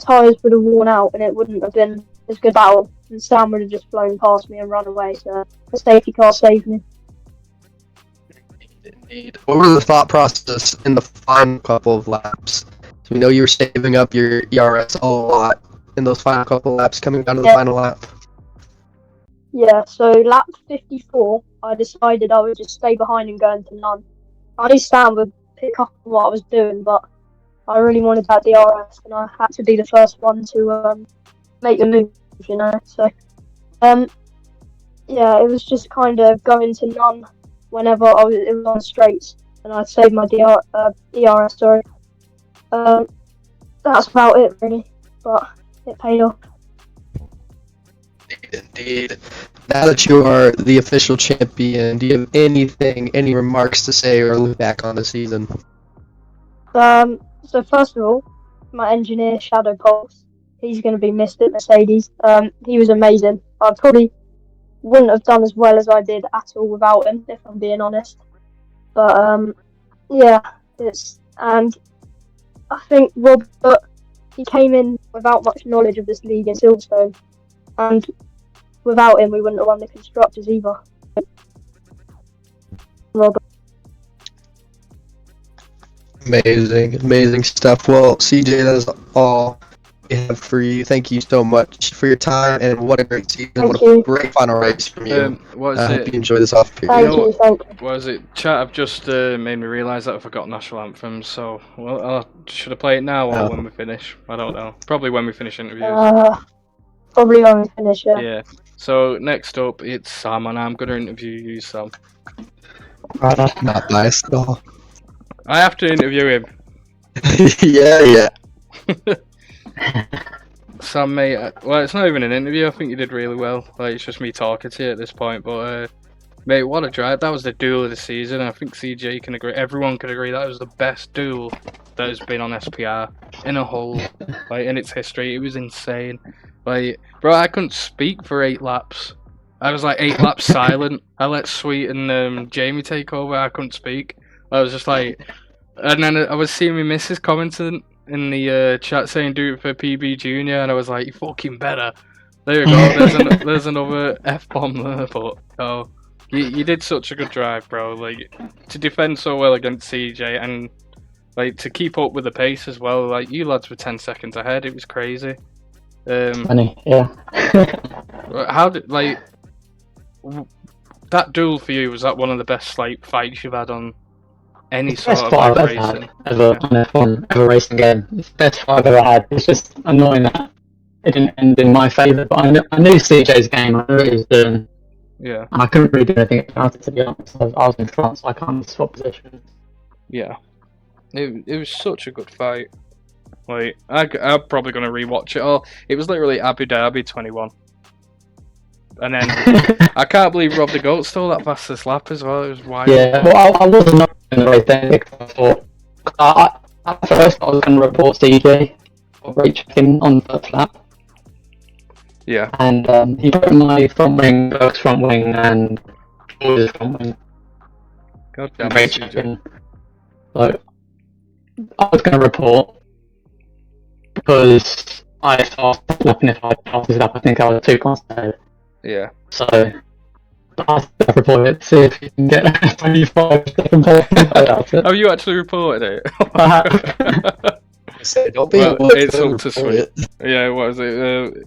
tyres would have worn out and it wouldn't have been as good battle. And Sam would have just flown past me and run away. So the safety car saved me. Indeed. What was the thought process in the final couple of laps? So we know you were saving up your ERS a lot in those final couple of laps, coming down to the final lap. Yeah, so lap 54, I decided I would just stay behind and go into none. I knew Sam would pick up on what I was doing, but I really wanted that DRS, and I had to be the first one to make a move, you know. So, yeah, it was just kind of going to none whenever it was on straights, and I saved my ERS. Sorry. That's about it, really, but it paid off. Indeed. Now that you are the official champion, do you have any remarks to say or look back on the season? So first of all, my engineer Shadow Pulse, he's going to be missed at Mercedes. He was amazing. I probably wouldn't have done as well as I did at all without him, if I'm being honest. But yeah, and I think Robert, he came in without much knowledge of this league in Silverstone, and without him, we wouldn't have won the constructors either. Robert. Amazing stuff. Well, CJ, that is all we have for you. Thank you so much for your time, and what a great season. What a great final race from you. What is I it? hope you enjoy this off period. Thank you. What was it? Chat have just made me realise that I forgot national anthem. So, well, should I play it now or when we finish? I don't know. Probably when we finish interviews. Probably when we finish. Yeah. So next up, it's Sam, and I'm gonna interview you, Sam. Not biased at all. I have to interview him. yeah. Sam, mate. Well, it's not even an interview. I think you did really well. Like, it's just me talking to you at this point. But, mate, what a drive! That was the duel of the season. I think CJ can agree. Everyone can agree that was the best duel that has been on SPR in a whole, like, in its history. It was insane. Like, bro, I couldn't speak for 8 laps. I was like 8 laps silent. I let Sweet and Jamie take over. I couldn't speak. I was just like, and then I was seeing my missus commenting in the chat saying do it for PB Junior, and I was like, you fucking better. There you go. There's another F-bomb there, but oh, you did such a good drive, bro. Like to defend so well against CJ and like to keep up with the pace as well. Like you lads were 10 seconds ahead. It was crazy. Funny, yeah. How did that duel for you? Was that one of the best like fights you've had on any sort Best of fight like I've ever racing? had ever on F1, ever racing game. It's the best fight I've ever had. It's just annoying that it didn't end in my favour, but I knew CJ's game, I knew what he was doing, Yeah, and I couldn't really do anything about it, to be honest. I was in front, so I can't swap positions. yeah. It was such a good fight. Like I'm probably gonna rewatch it all. It was literally Abu Dhabi 21, and then I can't believe Rob the Goat stole that fastest lap as well. It was wild. Yeah, well, I wasn't up in the race then, because I thought, at first I was going to report CJ for brake checking on the first lap, Yeah. and he broke my front wing, Burke's front wing, and George's front wing. God damn Brake it, CJ. checking. So I was going to report because I started lap, and if I passed this lap, I think I was 2 points ahead. Yeah. So I reported it to see if you can get 25 second place. Oh, you actually reported it? Don't be Well, a wuss, it's don't up to report Sweet. it. Yeah, what is it?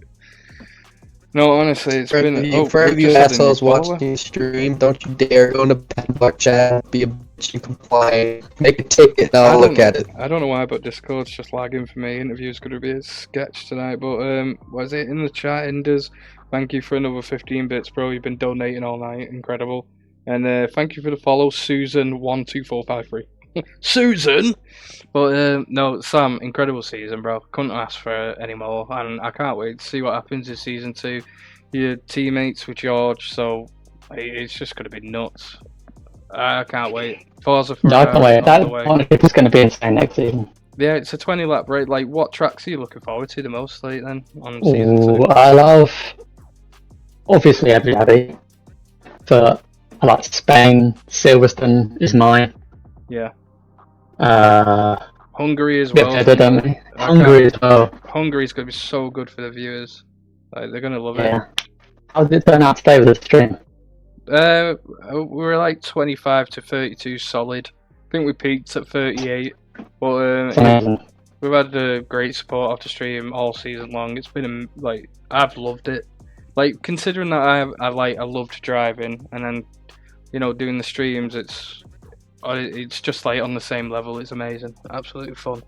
No, honestly, it's For been. for we've you just had a new assholes follower. watching the stream, don't you dare go into Padlock chat, be a bitch and comply. Make a ticket and I'll look at it. I don't know why, but Discord's just lagging for me. Interview's going to be a sketch tonight, but what is it in the chat? Inders, thank you for another 15 bits, bro. You've been donating all night, incredible. And thank you for the follow, Susan12453. Susan. But no, Sam, incredible season, bro. Couldn't ask for any more, and I can't wait to see what happens in season 2. Your teammates with George, so it's just going to be nuts. I can't wait. Forza for No, I can't wait. That is going to be insane next season. Yeah, it's a 20 lap rate. Like, what tracks are you looking forward to the most, like, then, on season 2? I love, obviously, Abu Dhabi, but I like Spain. Silverstone is mine. Yeah. Hungary as well. Hungary as well. Hungary's going to be so good for the viewers. Like, they're going to love it. Yeah. How did it turn out today with the stream? We were like 25 to 32 solid. I think we peaked at 38. But we've had great support off the stream all season long. It's been like, I've loved it. Like, considering that I loved driving, and then, you know, doing the streams, it's just like on the same level. It's amazing, absolutely fun.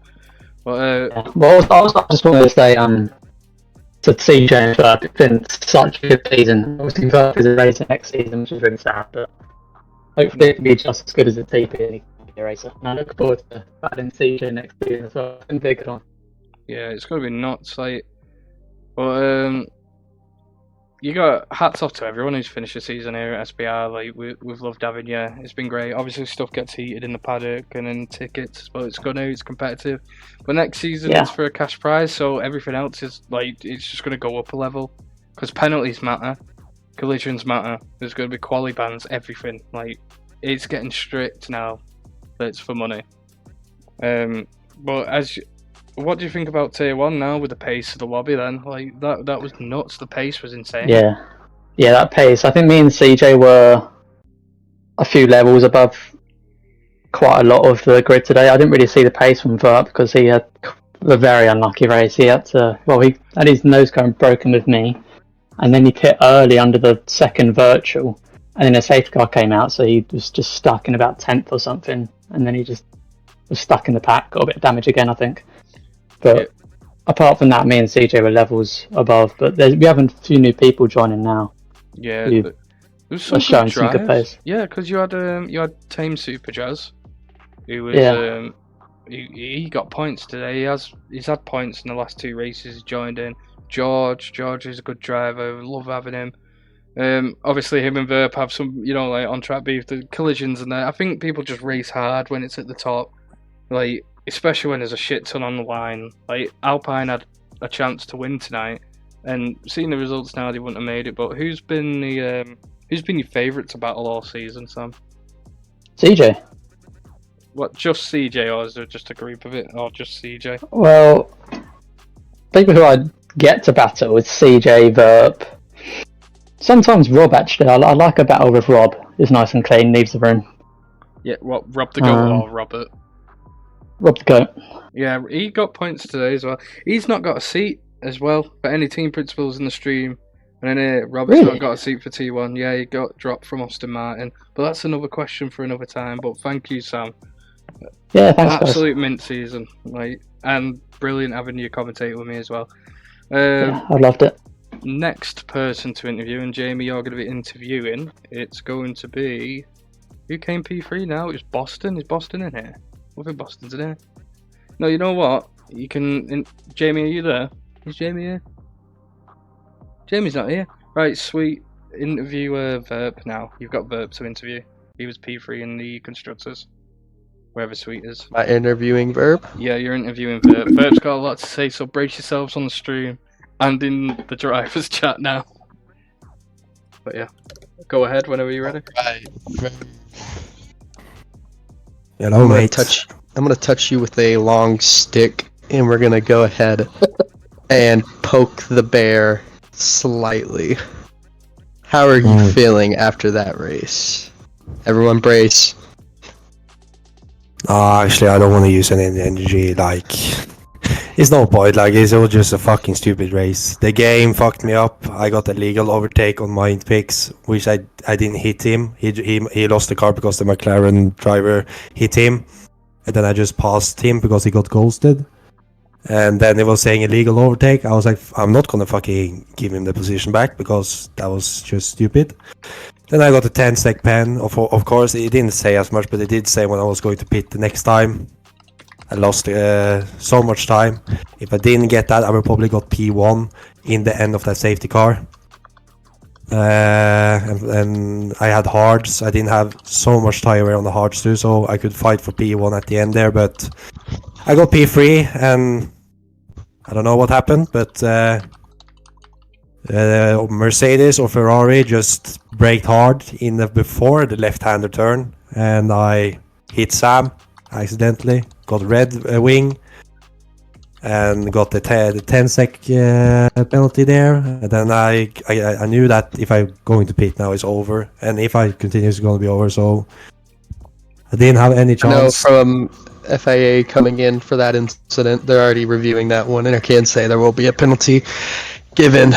But well, I just wanted to say to CJ and Burke, it's been such a good season. Obviously, Burke is a racer next season, which is really sad, but hopefully it can be just as good as a TP and he can be a racer. And I look forward to battling CJ next season as well. It's going to be a good one. Yeah, it's going to be nuts. Like, but you got hats off to everyone who's finished the season here at SPR. Like, we've loved having you. It's been great. Obviously, stuff gets heated in the paddock and in tickets, but it's good now. It's competitive. But next season it's for a cash prize, so everything else is like, it's just going to go up a level because penalties matter, collisions matter. There's going to be quali bans, everything. Like, it's getting strict now. But it's for money. But what do you think about Tier 1 now with the pace of the lobby then? Like, that was nuts. The pace was insane. Yeah, that pace. I think me and CJ were a few levels above quite a lot of the grid today. I didn't really see the pace from Vert because he had a very unlucky race. He had to, he had his nose cone broken with me, and then he pit early under the second virtual, and then a safety car came out, so he was just stuck in about 10th or something, and then he just was stuck in the pack, got a bit of damage again, I think. But apart from that, me and CJ were levels above. But we have a few new people joining now. Yeah, there was some good drives. Yeah, because you had Tame Super Jazz, who was he got points today. He's had points in the last 2 races. He joined in. George is a good driver. Love having him. Obviously, him and Verp have some, like on track beef, the collisions and that. I think people just race hard when it's at the top, like, especially when there's a shit ton on the line. Like, Alpine had a chance to win tonight, And seeing the results now, they wouldn't have made it. But who's been your favourite to battle all season, Sam? CJ. What, just CJ, or is there just a group of it, or just CJ? Well, people who I get to battle with CJ, Verp. Sometimes Rob, actually. I like a battle with Rob. It's nice and clean, leaves the room. Yeah, what, Rob the Goat or Robert? Rob the Goat. Yeah, he got points today as well. He's not got a seat as well for any team principals in the stream. And then Robert's not got a seat for T1. Yeah, he got dropped from Austin Martin. But that's another question for another time. But thank you, Sam. Yeah, thanks, Absolute guys. mint season, like, and brilliant having you commentate with me as well. Yeah, I loved it. Next person to interview, and Jamie, you're going to be interviewing. It's going to be who came P3 now? It's Boston. Is Boston in here? I think Boston's in here. No, you know what? You can. Jamie, are you there? Is Jamie here? Jamie's not here. Right, sweet. Interview Verp now. You've got Verp to interview. He was P3 in the constructors. Wherever Sweet is. My interviewing Verb? Yeah, you're interviewing Verp. Verp's got a lot to say, so brace yourselves on the stream and in the driver's chat now. But yeah, go ahead whenever you're ready. Right. Hello, mate. I'm gonna touch you with a long stick, and we're gonna go ahead and poke the bear slightly. How are you feeling after that race? Everyone brace. Actually, I don't want to use any energy. Like, it's no point. Like, it's all just a fucking stupid race. The game fucked me up. I got a legal overtake on my picks, which I didn't hit him. He lost the car because the McLaren driver hit him, and then I just passed him because he got ghosted. And then it was saying illegal overtake. I was like, I'm not gonna fucking give him the position back because that was just stupid. Then I got a 10-sec pen. Of course, it didn't say as much, but it did say when I was going to pit the next time. I lost so much time. If I didn't get that, I would probably got P1 in the end of that safety car. And I had hards. I didn't have so much tire wear on the hards too, so I could fight for P1 at the end there. But I got P3, and I don't know what happened, but Mercedes or Ferrari just braked hard before the left-hander turn, and I hit Sam accidentally, got red wing, and got the 10-sec penalty there. And then I knew that if I'm going to pit now, it's over, and if I continue, it's going to be over. So I didn't have any chance. No, from FIA coming in for that incident, they're already reviewing that one, and I can say there will be a penalty given.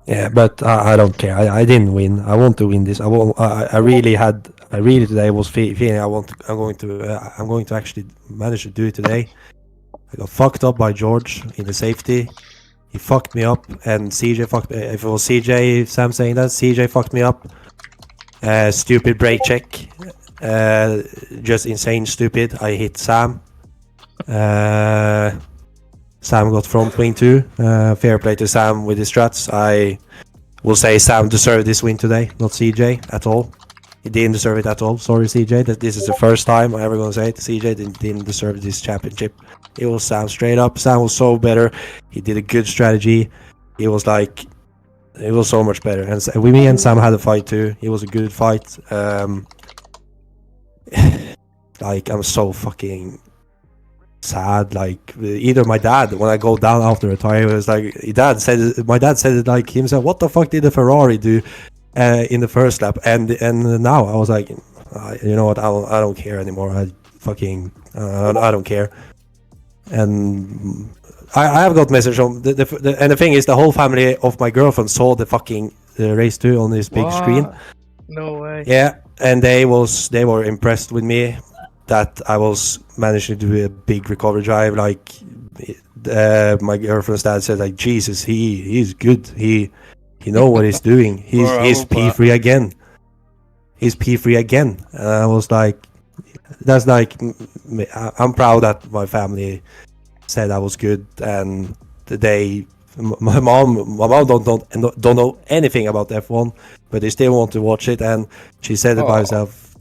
Yeah, but I don't care. I didn't win. I want to win this. I really today was feeling I'm going to actually manage to do it today. I got fucked up by George in the safety. He fucked me up, and CJ fucked me. If it was CJ, Sam saying that, CJ fucked me up. Stupid brake check. Just insane stupid. I hit Sam. Sam got front wing too. Fair play to Sam with his struts. I will say Sam deserved this win today, not CJ at all. He didn't deserve it at all. Sorry, CJ. This is the first time I'm ever going to say it. CJ didn't deserve this championship. It was Sam straight up. Sam was so better. He did a good strategy. It was so much better. And me and Sam had a fight too. It was a good fight. Like, I'm so fucking sad. Like, either my dad, when I go down after a tire, it was like my dad said it like himself, what the fuck did the Ferrari do in the first lap? And now I was like, you know what, I don't care anymore. I don't care. And I have got message on and the thing is, the whole family of my girlfriend saw the fucking race too on this big screen. No way. Yeah, and they were impressed with me that I was managing to do a big recovery drive. Like, my girlfriend's dad said, like, Jesus, he's good. He know what he's doing. He's P3 again. He's P3 again. And I was like, that's like, I'm proud that my family said I was good. And my mom don't know anything about F1, but they still want to watch it. And she said it by herself,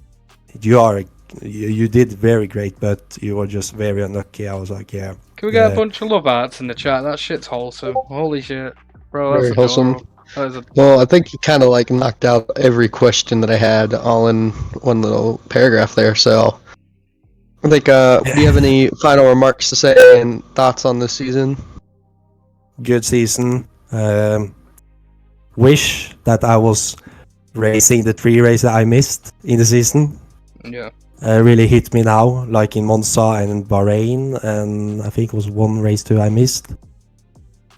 you did very great, but you were just very unlucky. I was like, yeah, Can we get a Yeah. bunch of love hearts in the chat? That shit's wholesome. Holy shit. Bro, that's Very wholesome. adorable. That is Well, I think you kind of like knocked out every question that I had all in one little paragraph there. So, I think. Do you have any final remarks to say and thoughts on this season? Good season. Wish that I was racing the 3 races that I missed in the season. Yeah. Really hit me now, like in Monza and Bahrain, and I think it was 1 race too I missed.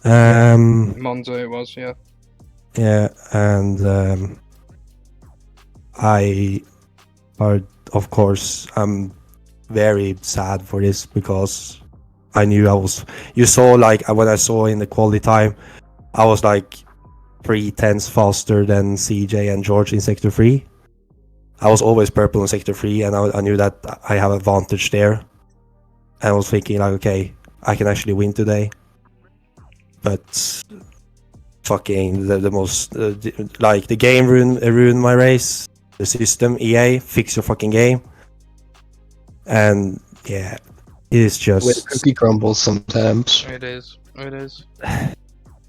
Monza it was, yeah. Yeah, and of course, I'm very sad for this because I knew I was. You saw, like, when I saw in the quality time, I was like 3/10 faster than CJ and George in Sector 3. I was always purple in Sector 3, and I knew that I have advantage there. And I was thinking, like, okay, I can actually win today. But fucking the most like the game ruined my race. The system, EA, fix your fucking game. And yeah, it is just With cookie crumbles sometimes. It is. It is.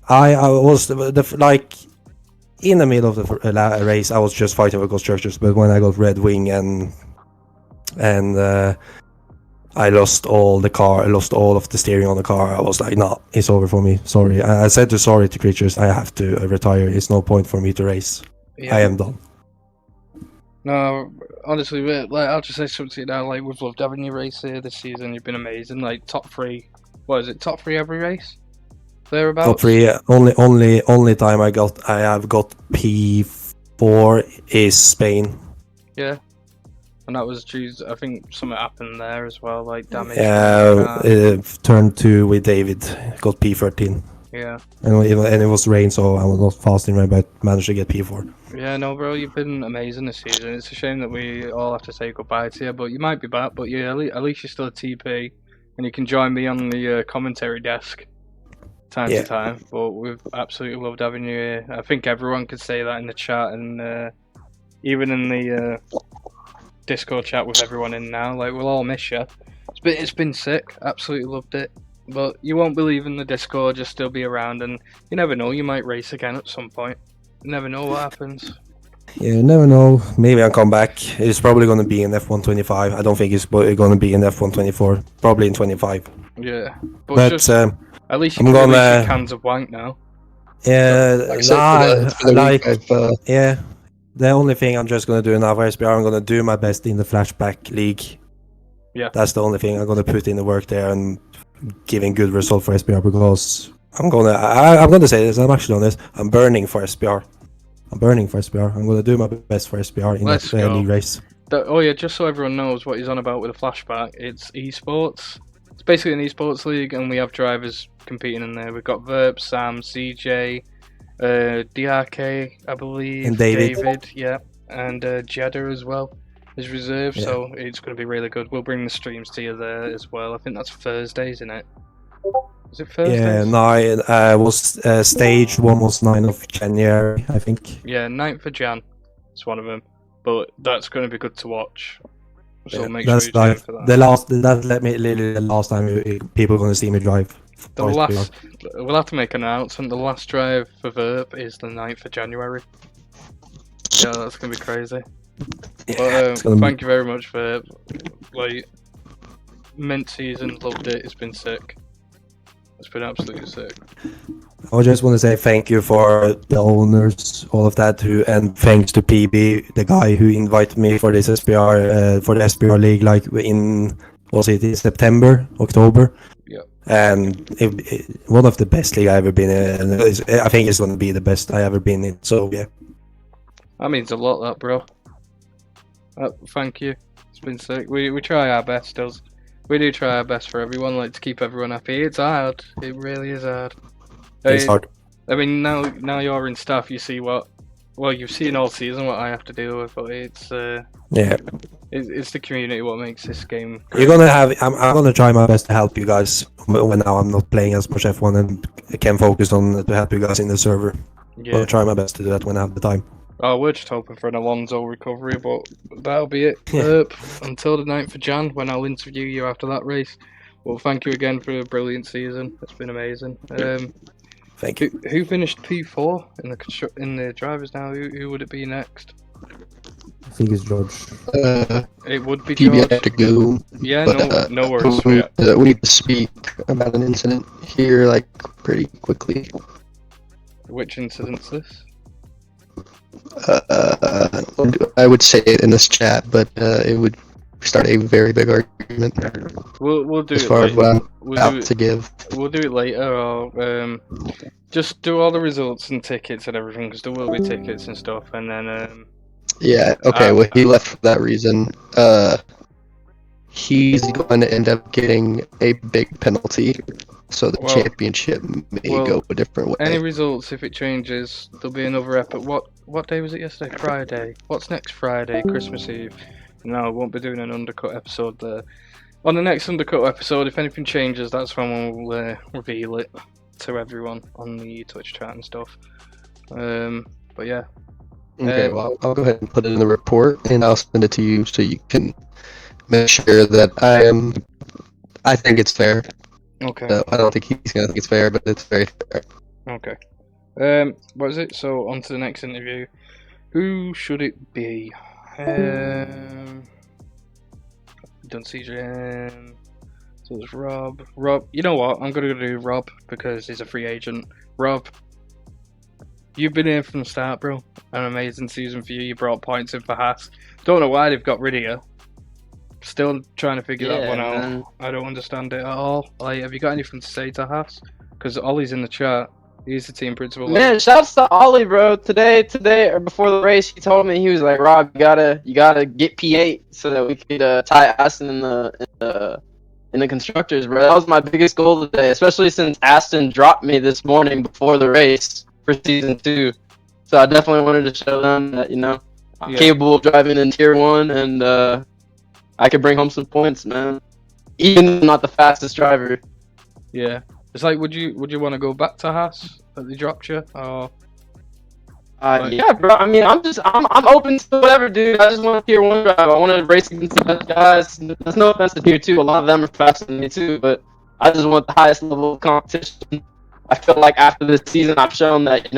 I was like in the middle of the race. I was just fighting with constructors, but when I got Red Wing and I lost all the car, I lost all of the steering on the car. I was like, no, it's over for me. Sorry. I said sorry to creatures. I have to retire. It's no point for me to race. Yeah. I am done. No, honestly, like, I'll just say something to you now. Like, we've loved having you race here this season. You've been amazing. Like, top 3. What is it? Top 3 every race? Thereabouts? Top 3. Only time I have got P4 is Spain. Yeah. And that was Tuesday. I think something happened there as well, like damage. Turn 2 with David, got P13. Yeah. And it was rain, so I was not fast in rain, but managed to get P4. Yeah, no, bro, you've been amazing this season. It's a shame that we all have to say goodbye to you, but you might be back. But yeah, at least you're still a TP, and you can join me on the commentary desk time to time. But we've absolutely loved having you here. I think everyone could say that in the chat, and even in the Discord chat with everyone in now. Like, we'll all miss you. It's been sick. Absolutely loved it. But you won't believe in the Discord. You'll still be around, and you never know. You might race again at some point. You never know what happens. Yeah, you never know. Maybe I'll come back. It's probably going to be in F125. I don't think it's going to be in F124. Probably in 25. Yeah, but just, at least you I'm can release your cans of wank now. Yeah, yeah. The only thing I'm just going to do now for SPR, I'm going to do my best in the flashback league. Yeah. That's the only thing I'm going to put in the work there and giving good result for SPR, because I'm going to say this, I'm actually on this. I'm burning for SPR. I'm going to do my best for SPR in that league race. Oh yeah, just so everyone knows what he's on about with the flashback, it's esports. It's basically an esports league, and we have drivers competing in there. We've got Verb, Sam, CJ, DRK, I believe, and David, yeah, and Jeddah as well is reserved. Yeah. So it's going to be really good. We'll bring the streams to you there as well. I think that's Thursdays, isn't it? Is it Thursdays? Yeah, no, was stage 1 was 9th of January, I think. Yeah, 9th of Jan. It's one of them, but that's going to be good to watch. So make sure you tune for that. The last time people are going to see me drive. We'll have to make an announcement. The last drive for Verb is the 9th of January. Yeah, that's going to be crazy. Yeah, but thank you very much for mint season. Loved it. It's been sick. It's been absolutely sick. I just want to say thank you for the owners, all of that, and thanks to PB, the guy who invited me for this SPR, for the SPR League, like in September, October. Yeah. And one of the best league I've ever been in. I think it's going to be the best I ever been in. So yeah. That means a lot, that bro. Thank you. It's been sick. We try our best, does. We do try our best for everyone, like to keep everyone happy. It's hard. It really is hard. It's hard. I mean, now you're in staff, you see you've seen all season what I have to deal with, but it's it's the community what makes this game great. You're gonna have. I'm gonna try my best to help you guys when now I'm not playing as much F1 and can focus on to help you guys in the server. Yeah. I'll try my best to do that when I have the time. Oh, we're just hoping for an Alonso recovery, but that'll be it. Until the 9th of Jan, when I'll interview you after that race. Well, thank you again for a brilliant season. It's been amazing. Thank you. Who finished P4 in the drivers now? Who would it be next? I think it's George. It would be PB George. have to go. Yeah, But, no worries. we, Yeah. we need to speak about an incident here, like, pretty quickly. Which incident's this? I would say it in this chat, but it would start a very big argument. We'll do as it far as later. what I'm We'll about do it- to give. We'll do it later, or just do all the results and tickets and everything, because there will be tickets and stuff, and then Yeah. Okay. Well, he left for that reason. He's going to end up getting a big penalty, so the Well- championship may go a different way. any results, if it changes, there'll be another epic. What day was it yesterday? Friday. What's next Friday? Christmas Eve. No, I won't be doing an undercut episode there. On the next undercut episode, if anything changes, that's when we'll reveal it to everyone on the Twitch chat and stuff. But yeah. Okay, well, I'll go ahead and put it in the report, and I'll send it to you so you can make sure that I think it's fair. Okay. I don't think he's gonna think it's fair, but it's very fair. Okay. What is it? So on to the next interview. Who should it be? Done CJ. So it's Rob. Rob, you know what? I'm gonna do Rob because he's a free agent. Rob, you've been here from the start, bro. An amazing season for you. You brought points in for Haas. Don't know why they've got rid of you. Still trying to figure that one out. Man. I don't understand it at all. Like, have you got anything to say to Haas? Because Ollie's in the chat. He's the team principal. Man, shouts to Ollie, bro. Today or before the race, he told me, he was like, Rob, you gotta get P8 so that we could tie Aston in the constructors, bro. That was my biggest goal today, especially since Aston dropped me this morning before the race for season 2. So I definitely wanted to show them that, I'm capable of driving in tier 1, and I could bring home some points, man. Even though I'm not the fastest driver. Yeah. It's like, would you want to go back to Haas that they dropped you? Or Yeah, bro. I mean, I'm open to whatever, dude. I just want a tier 1 drive. I want to race against the best guys. There's no offense to tier 2. A lot of them are faster than me too, but I just want the highest level of competition. I feel like after this season, I've shown that,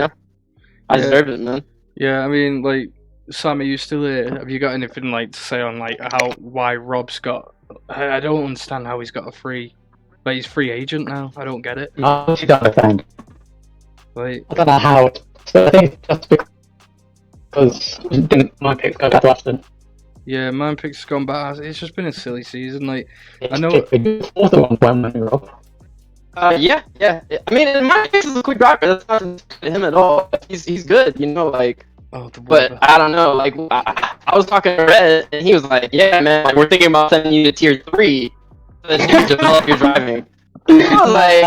I deserve it, man. Yeah, I mean, like, Sam, are you still here? Have you got anything like to say on like why Rob's got? I don't understand how he's got a free. Like, he's free agent now. I don't get it. I actually don't understand. Like, I don't know how. So I think it's just because didn't my pick go back to Aston. yeah, mine picks gone back. It's just been a silly season. Like, It's I know. fourth one when Rob. Yeah. I mean, in my case, is a quick driver. That's not him at all. He's good, like. Oh, but I don't know. Like, I was talking to Red, and he was like, "Yeah, man, like, we're thinking about sending you to tier 3 so that you can develop your driving." I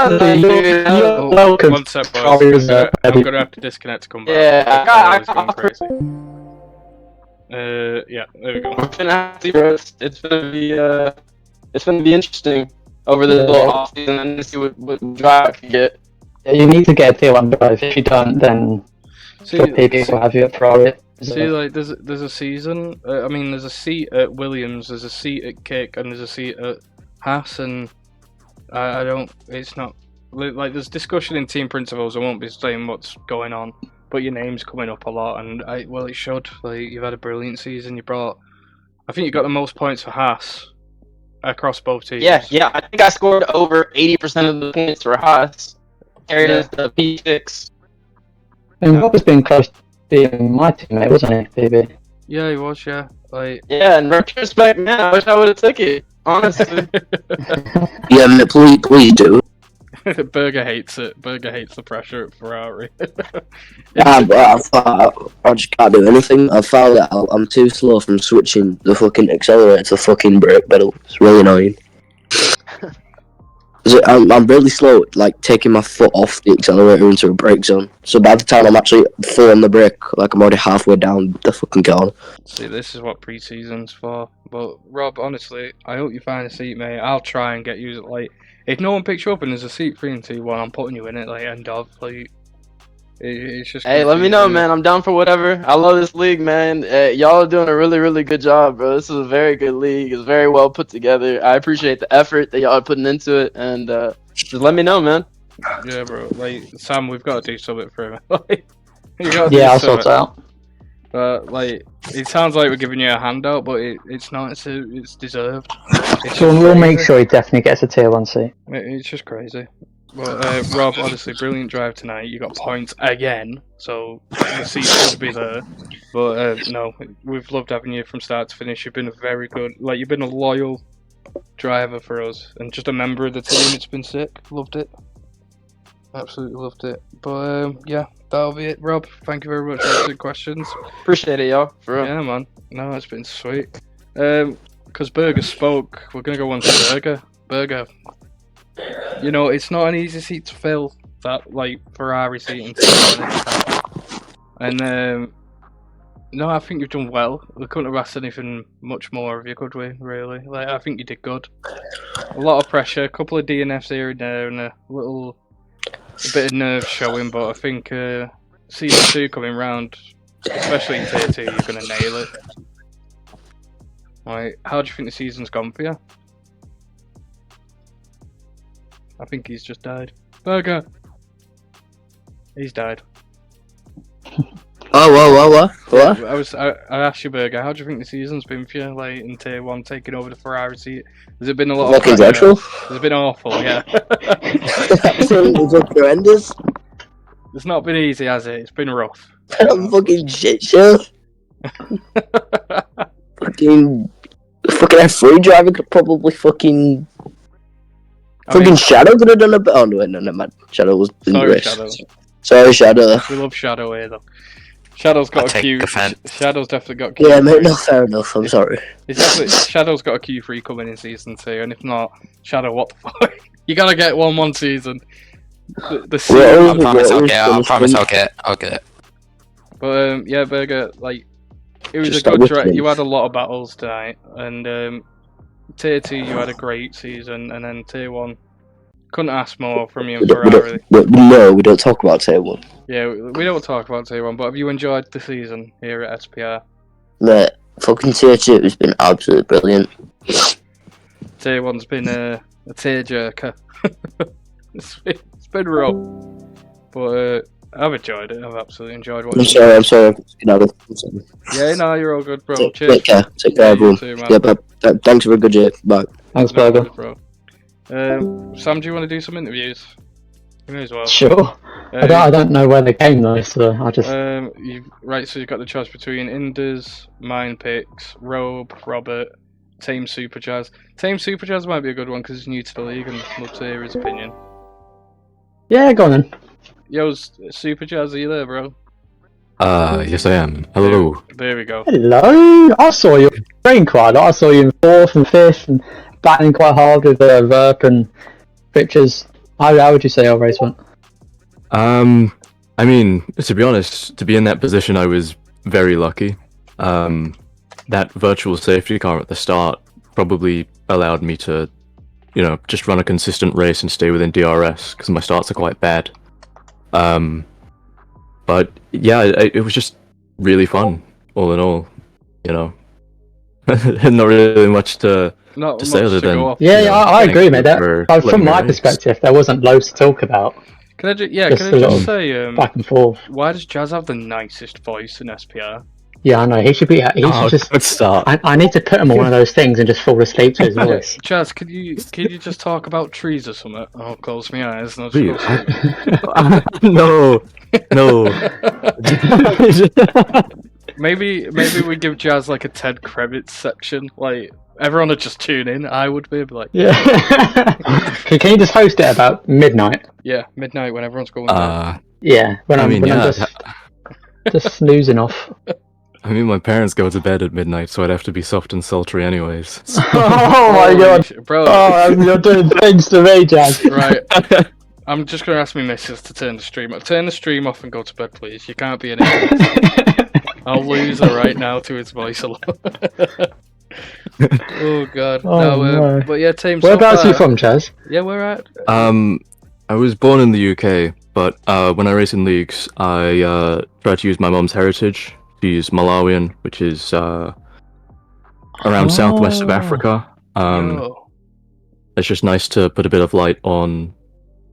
was like, dude, Oh, welcome. one sec, boys. I'm gonna have to disconnect to come back. Yeah, It's going crazy. Yeah, there we go. we're gonna have to, bro. It's gonna be interesting over this little off season and see what drive you get. Yeah, you need to get a tier 1 drive. If you don't, then PB will have you at pro it. See, like, there's a season. I mean, there's a seat at Williams, there's a seat at Kick, and there's a seat at Haas, and I don't. It's not like there's discussion in team principals. I won't be saying what's going on, but your name's coming up a lot, and it should. Like, you've had a brilliant season. I think you got the most points for Haas across both teams. Yeah. I think I scored over 80% of the points for Haas. Carried us to P6. And Rob has been close to being my teammate, wasn't he, PB? Yeah, he was. Yeah, like. Yeah, in retrospect, man, I wish I would have took it. Honestly. Yeah, man, please do. Berger hates it. Berger hates the pressure at Ferrari. I just can't do anything. I found that I'm too slow from switching the fucking accelerator to fucking brake pedal. It's really annoying. I'm really slow, like taking my foot off the accelerator into a brake zone. So by the time I'm actually full on the brake, like I'm already halfway down the fucking corner. See, this is what pre-season's for. But Rob, honestly, I hope you find a seat, mate. I'll try and get you. Like, if no one picks you up and there's a seat free in T1, I'm putting you in it. Like, end of. Like, It's just. Hey, let me know, man. I'm down for whatever. I love this league, man. Y'all are doing a really, really good job, bro. This is a very good league. It's very well put together. I appreciate the effort that y'all are putting into it, and just let me know, man. Yeah, bro. Like Sam, we've got to do something for him. Like, you gotta Yeah, do I'll sort it something. out. But like, it sounds like we're giving you a handout, but it's not. It's deserved. It's So just we'll make crazy. sure he definitely gets a tier 1 seat. It's just crazy. But Rob, honestly, brilliant drive tonight. You got points again, so the seat should be there. But no, we've loved having you from start to finish. You've been a very good, like you've been a loyal driver for us, and just a member of the team. It's been sick. Loved it. Absolutely loved it. But yeah, that'll be it, Rob. Thank you very much for answering questions. Appreciate it, y'all. For real. Yeah, man. No, it's been sweet. Because Burger spoke, we're gonna go on to Burger. Burger. You know, it's not an easy seat to fill. That like Ferrari seat in T1. And no, I think you've done well. We couldn't have asked anything much more of you, could we? Really? Like, I think you did good. A lot of pressure, a couple of DNFs here and there, and a bit of nerve showing. But I think season 2 coming round, especially in Tier 2, you're gonna nail it. Right, how do you think the season's gone for you? I think he's just died. Burger! He's died. Oh, what? I asked you, Burger, how do you think the season's been for you, like, in Tier 1, taking over the Ferrari seat? Has it been a lot of Fucking dreadful. Has it been awful, yeah? It's horrendous. It's not been easy, has it? It's been rough. Fucking shit show. fucking F3 driver could probably fucking Shadow could have done a bit. Oh no, man. Shadow was in the race. Shadow. Sorry, Shadow. We love Shadow here, though. Shadow's got a queue. Shadow's definitely got Q3. Yeah, mate, no, fair enough. I'm sorry. Shadow's got a Q3 coming in season 2, and if not, Shadow, what the fuck? You gotta get one season. The season. I promise I'll get it. But yeah, Burger, like, it was a good drive. You had a lot of battles tonight, and Tier 2 you had a great season, and then Tier 1 couldn't ask more from you and Ferrari. No, we don't talk about Tier 1. Yeah, we don't talk about Tier 1, but have you enjoyed the season here at SPR? Mate, fucking Tier 2 has been absolutely brilliant. Tier 1's been a tearjerker. It's been rough, but I've enjoyed it. I've absolutely enjoyed watching it. I'm sorry. Yeah, no, you're all good, bro. Cheers. Take care, everyone. Too, yeah, but thanks for a good year. Bye. Thanks, Burger. Bro. Sam, do you want to do some interviews? You may as well. Sure. I don't know where they came though, so I just. Right, so you've got the choice between Inders, Mine Picks, Robert, Tame Super Jazz. Tame Super Jazz might be a good one because he's new to the league and love to hear his opinion. Yeah, go on then. Yo, Super Jazz, are you there, bro? Yes I am. Hello. There we go. Hello. I saw you playing quite a lot. I saw you in 4th and 5th and battling quite hard with Verp and Richards. How would you say our race went? I mean, to be honest, to be in that position, I was very lucky. That virtual safety car at the start probably allowed me to, just run a consistent race and stay within DRS, because my starts are quite bad. But yeah, it was just really fun, all in all, Not really much to say other than... I agree, mate. From my perspective, there wasn't loads to talk about. Can I just say, back and forth. Why does Jazz have the nicest voice in SPR? Yeah, I know. He should be. He should just. Good start. I need to put him on one of those things and just fall asleep to his voice. Jazz, could you just talk about trees or something? I'll close my eyes and I'll Please. just No. Maybe we give Jazz like a Ted Kravitz section. Like everyone would just tune in. I would be like, yeah. Can you just host it about midnight? Yeah, midnight when everyone's going to bed. Yeah, when I'm just snoozing off. I mean, my parents go to bed at midnight, so I'd have to be soft and sultry anyways. Oh my god, bro! Oh, you're doing things to me, Jazz. Right. I'm just gonna ask my missus to turn the stream off. Turn the stream off and go to bed, please. You can't be an idiot. I'll lose her right now to his voice alone. Oh god. Oh, no, but yeah, team. Whereabouts are you from, Chaz? Yeah, we're at. I was born in the UK, but when I race in leagues, I try to use my mom's heritage. She's Malawian, which is around southwest of Africa. Yo. It's just nice to put a bit of light on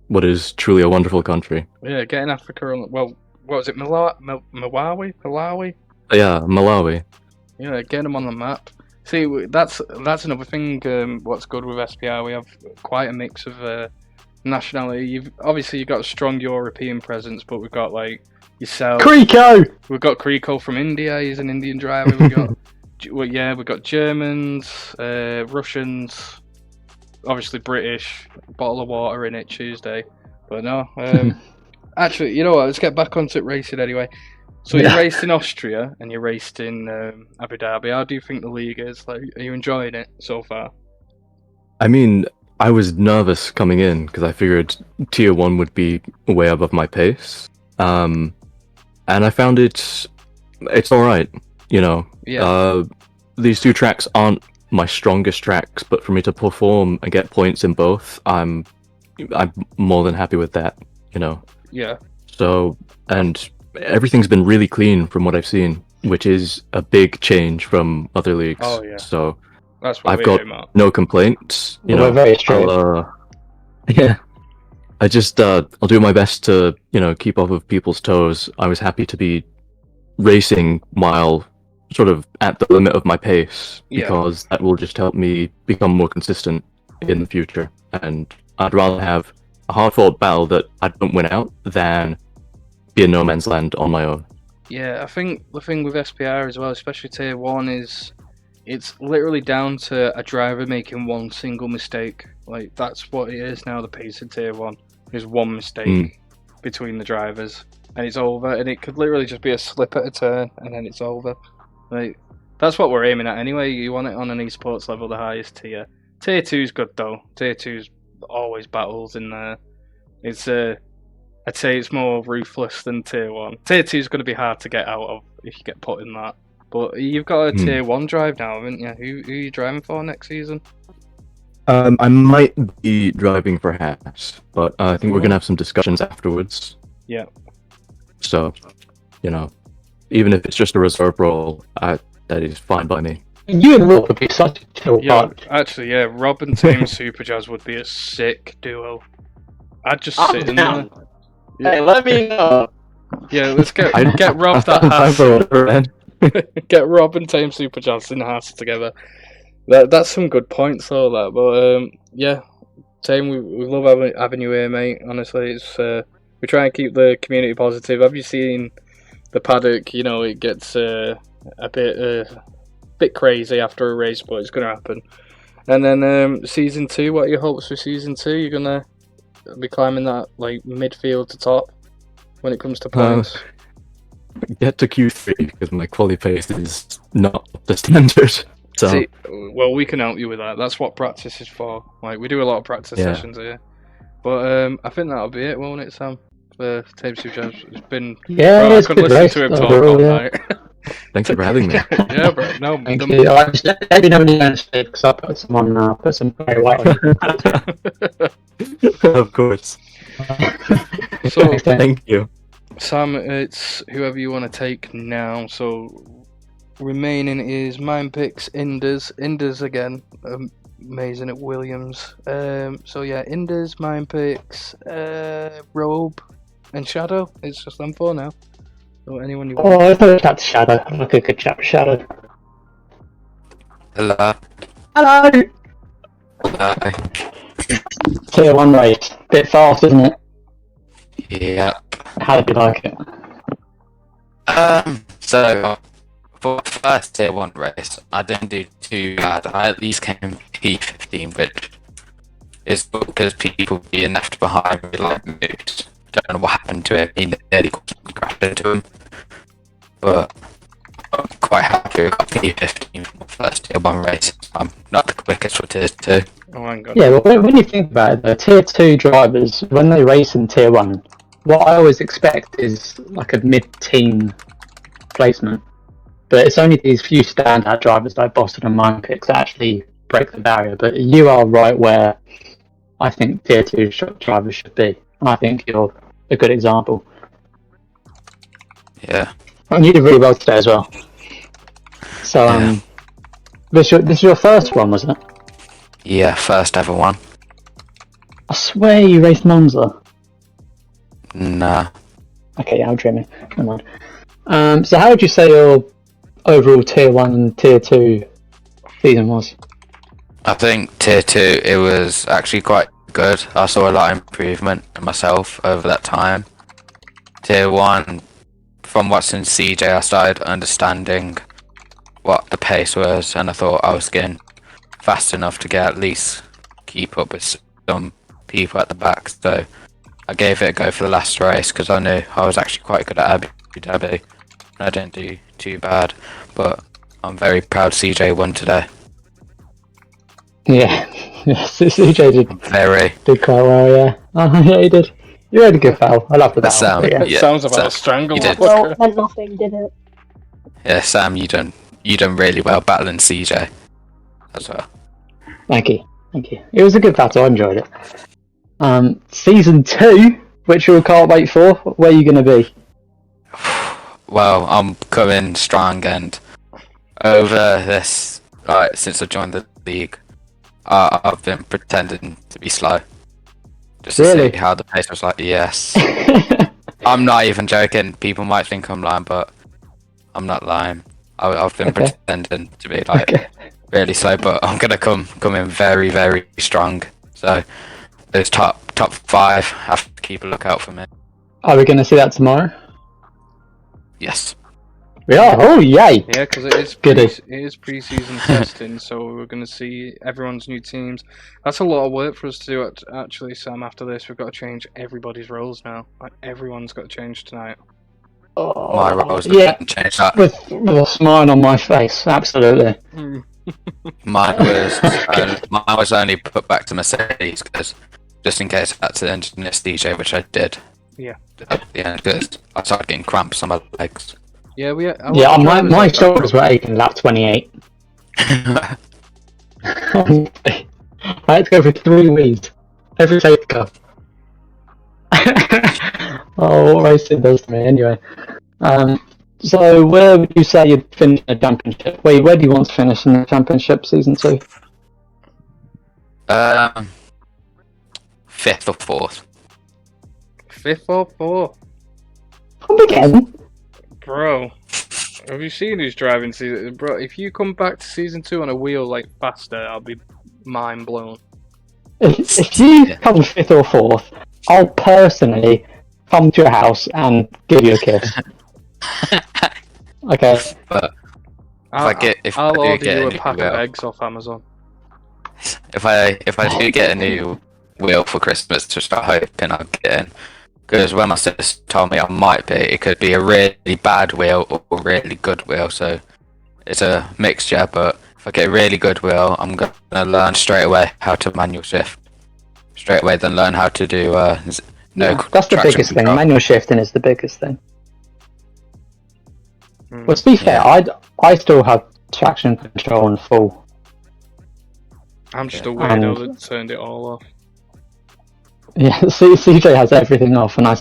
what is truly a wonderful country. Yeah, getting Africa on. Well, what was it? Malawi? Yeah, Malawi. Yeah, getting them on the map. See, that's another thing. What's good with SPR? We have quite a mix of nationality. You've got a strong European presence, but we've got like yourself. Creeko! We've got Creeko from India. He's an Indian driver. We've got Germans, Russians, obviously British. Bottle of water in it Tuesday, but no. Actually, you know what? Let's get back onto racing anyway. So you raced in Austria and you raced in Abu Dhabi. How do you think the league is? Like, are you enjoying it so far? I mean, I was nervous coming in because I figured Tier 1 would be way above my pace. And I found it's alright, you know. Yeah. These two tracks aren't my strongest tracks, but for me to perform and get points in both, I'm more than happy with that, you know. Yeah. So, and everything's been really clean from what I've seen, which is a big change from other leagues. Oh yeah. So that's what I've got no complaints. You know, we're very straight. Yeah. I just I'll do my best to, you know, keep off of people's toes. I was happy to be racing while sort of at the limit of my pace because that will just help me become more consistent in the future. And I'd rather have a hard-fought battle that I don't win out than be in no man's land on my own. Yeah, I think the thing with SPR as well, especially Tier 1, is it's literally down to a driver making one single mistake. Like, that's what it is now, the pace in Tier 1. There's one mistake between the drivers, and it's over, and it could literally just be a slip at a turn, and then it's over. Like, that's what we're aiming at anyway. You want it on an esports level, the highest tier. Tier 2's good, though. Tier 2's always battles in there. It's I'd say it's more ruthless than Tier 1. Tier 2 is going to be hard to get out of if you get put in that. But you've got a Tier 1 drive now, haven't you? Who are you driving for next season? I might be driving for Haas, but I think we're going to have some discussions afterwards. Yeah. So, you know, even if it's just a reserve role, that is fine by me. You and Rob would be such a chill bunch. Actually, yeah, Rob and Team Superjazz would be a sick duo. I'd just sit in there. Hey, let me know. Yeah, let's get Rob that Haas. Get Rob and Team Superjazz in the house together. That's some good points, though. That, but yeah, Team, we love having you here, mate. Honestly, it's we try and keep the community positive. Have you seen the paddock? You know, it gets a bit crazy after a race, but it's gonna happen. And then season 2, what are your hopes for season 2? You're gonna be climbing that like midfield to top when it comes to points. Get to Q3 because my quali pace is not up to standard. So see, well, we can help you with that. That's what practice is for. Like, we do a lot of practice sessions here. But I think that'll be it, won't it, Sam? For Team Superjazz, it's been. I could listen to him talk all night. Thanks for having me. Yeah, bro. No, thank you. Let me know when you're going to speak because I put some very white on. Of course. So, thank you. Sam, it's whoever you want to take now. So, remaining is mine picks, Inders again. Amazing at Williams. So, yeah, Inders, mine picks, Robe, and Shadow. It's just them four now. So anyone you want. Oh, I thought chat to Shadow. I'm like a good chat to Shadow. Hello. Hello! Hi. Tier 1 race. Bit fast, isn't it? Yep. How did you like it? So for the first Tier 1 race, I didn't do too bad. I at least came P15, which is because people being left behind me like moved. Don't know what happened to him. He nearly crashed into him. But I'm quite happy with P15 for the first Tier 1 race. I'm not the quickest for Tier 2. Oh, hang on. Yeah, well, when you think about it, the Tier 2 drivers, when they race in Tier 1, what I always expect is like a mid-teen placement. But it's only these few standout drivers like Boston and Mine Picks that actually break the barrier. But you are right where I think tier 2 drivers should be. And I think you're a good example. Yeah. And you did really well today as well. So, this is your first one, wasn't it? Yeah, first ever one. I swear you raced Monza. Nah. Okay, yeah, I'm dreaming. Never mind. So how would you say your overall tier 1 and tier 2 season was? I think tier 2, it was actually quite good. I saw a lot of improvement in myself over that time. Tier 1, from watching CJ, I started understanding what the pace was, and I thought I was getting fast enough to at least keep up with some people at the back. So I gave it a go for the last race because I knew I was actually quite good at Abu Dhabi. I didn't do too bad, but I'm very proud CJ won today. Yeah, CJ did quite well, yeah. Yeah, he did. You had a good battle. I loved the battle. It sounds about a strangle. Well, it meant nothing, did it? Yeah, Sam, you done really well battling CJ as well. Thank you. It was a good battle. I enjoyed it. Season 2, which we can't wait for. Where are you going to be? Well, I'm coming strong, and over this, since I joined the league, I've been pretending to be slow. Just to see how the pace was like. Yes. I'm not even joking. People might think I'm lying, but I'm not lying. I've been pretending to be really slow, but I'm gonna come in very, very strong. So those top 5 have to keep a lookout for me. Are we going to see that tomorrow? Yes. We are. Oh, yay! Yeah, because it is pre-season testing, so we're going to see everyone's new teams. That's a lot of work for us to do, actually, Sam. After this, we've got to change everybody's roles now. Like, everyone's got to change tonight. Oh, my roles change that. With a smile on my face, absolutely. Mine was only put back to Mercedes because just in case I had to engineer DJ, which I did. Yeah. At the end, because I started getting cramps on my legs. Yeah, my shoulders were aching lap 28. I had to go for 3 weeks. Every safety car. Oh, what racing does to me, anyway. So, where would you say you'd finish in the championship? Where do you want to finish in the championship season 2? 5th or 4th. 5th or 4th? Come again? Bro, have you seen who's driving season? Bro, if you come back to season 2 on a wheel like faster, I'll be mind blown. If you come 5th or 4th, I'll personally come to your house and give you a kiss. Okay. But I'll order you a pack of eggs off Amazon. If I do get a new wheel for Christmas, to start hoping I'll get in. Because when my sister told me I might be, it could be a really bad wheel or a really good wheel. So it's a mixture. But if I get a really good wheel, I'm gonna learn straight away how to manual shift. Straight away, then learn how to do that's the biggest thing. Manual shifting is the biggest thing. Well, to be fair, I still have traction control in full. I'm just a weirdo that turned it all off. Yeah, CJ has everything off, and I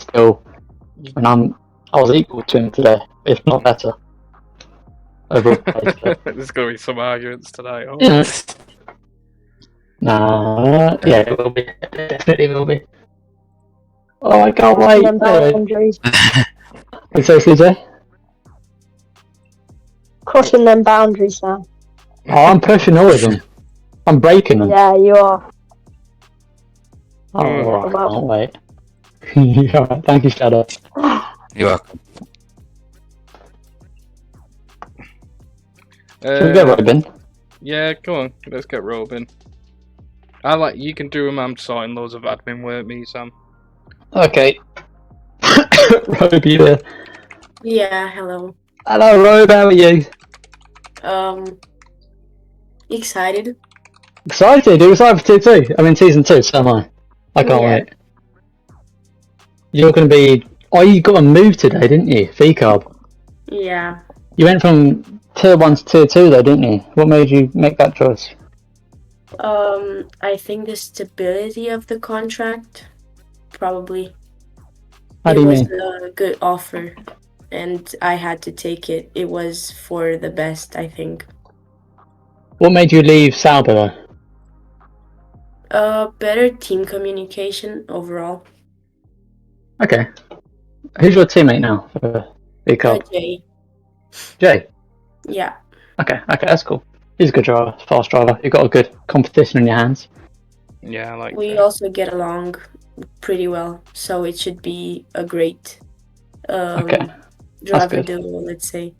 was equal to him today, if not better. There's gonna be some arguments tonight. Oh. Yeah. Nah, yeah, it will be. It definitely will be. Oh, I can't wait. What's that, CJ? Crossing them boundaries, Sam. Oh, I'm pushing all of them. I'm breaking them. Yeah, you are. Oh, I can't wait. Yeah, thank you, Shadow. You're welcome. Should we get Robin? Yeah, go on. Let's get Robin. You can do them. I'm sorting loads of admin work, me, Sam. Okay. Roby there. Yeah, hello. Hello, Rob. How are you? Excited. Excited? It was over tier 2. I mean, season 2, so am I. I can't wait. You're going to be... Oh, you got a move today, didn't you? V-Carb. Yeah. You went from tier 1 to tier 2 though, didn't you? What made you make that choice? I think the stability of the contract, probably. How It do you was mean? a good offer, and I had to take it. It was for the best, I think. What made you leave Sauber though? Better team communication overall. Okay. Who's your teammate now for Big Cup? Jay. Jay. Yeah. Okay, that's cool. He's a good driver, fast driver. You've got a good competition in your hands. Yeah, I like We that. also get along pretty well, so it should be a great driver good. duo, let's say.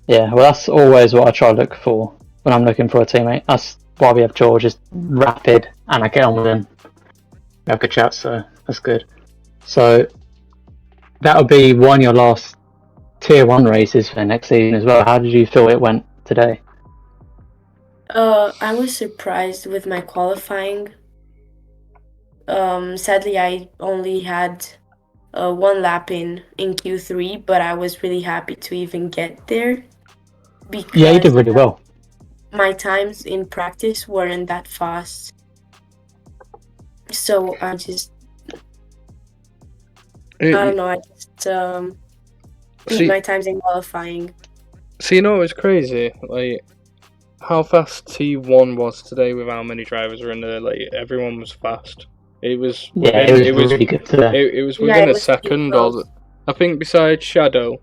Yeah, well, that's always what I try to look for when I'm looking for a teammate. That's why we have George, is rapid, and I get on with him. We have good chats, so that's good. So that'll be one of your last Tier 1 races for next season as well. How did you feel it went today? I was surprised with my qualifying. Sadly, I only had one lap in Q3, but I was really happy to even get there because Yeah, you did really well. my times in practice weren't that fast. So I just, I don't know, I just beat my times in qualifying. So you know it was crazy, like how fast T1 was today with how many drivers were in there. Like everyone was fast. It was within, it was really good today. It was within a second. I think besides Shadow,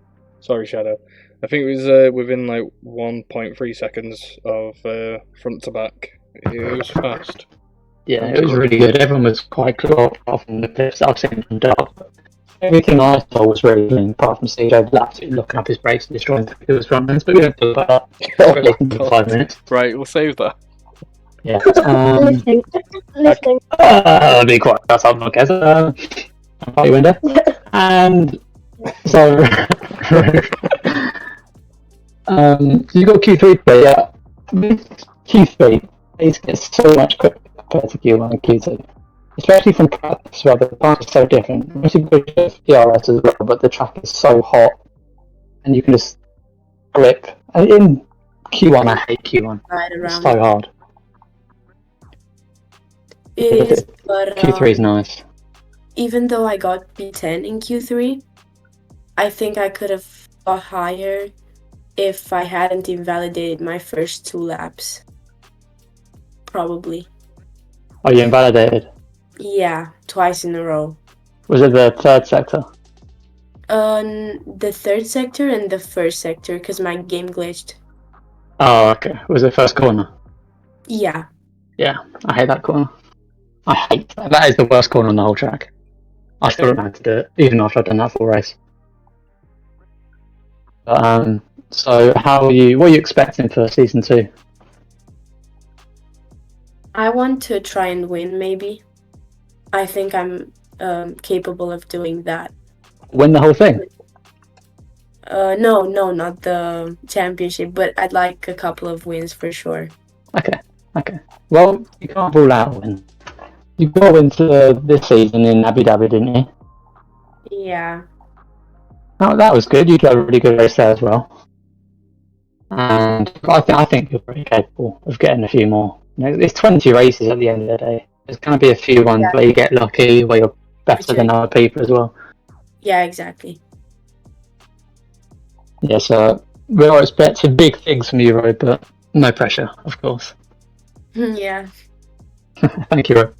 I think it was within like 1.3 seconds of front to back. It was fast. Yeah, it was really good. Everyone was quite cool apart from the clips I've seen from Dark. Everything I saw was really good, apart from CJ absolutely looking up his brakes and destroying his front ends, but we don't talk about that in 5 minutes. Right, we'll save that. Yeah. Listening. I'll be quiet. That's how I guess. Party window. And so, you got Q3 today, yeah. Q3, these get so much quicker compared to Q1 and Q2. Especially from practice, where the path is so different. Obviously, good PRS as well, but the track is so hot, and you can just grip. And in Q1, I hate Q1. It's so hard. It is, but Q3 is nice. even though I got P10 in Q3, I think I could have got higher if I hadn't invalidated my first 2 laps. Probably. Oh, you invalidated? Yeah, twice in a row. Was it the third sector? The third sector and the first sector, because my game glitched. Oh, okay. Was it first corner? Yeah. Yeah, I hate that corner. I hate that. That is the worst corner on the whole track. I still don't know how to do it, even after I've done that full race. But, so what are you expecting for season 2? I want to try and win, maybe. I think I'm capable of doing that. Win the whole thing? No, not the championship, but I'd like a couple of wins for sure. Okay. Well, you can't rule out a win. You got into this season in Abu Dhabi, didn't you? Yeah. Oh, that was good. You got a really good race there as well. And I think you're pretty capable of getting a few more. It's 20 races at the end of the day. There's going to be a few ones where you get lucky, where you're better than other people as well. Yeah, exactly. Yeah, so we're expecting big things from you, Roy, but no pressure, of course. Yeah. Thank you, Roy.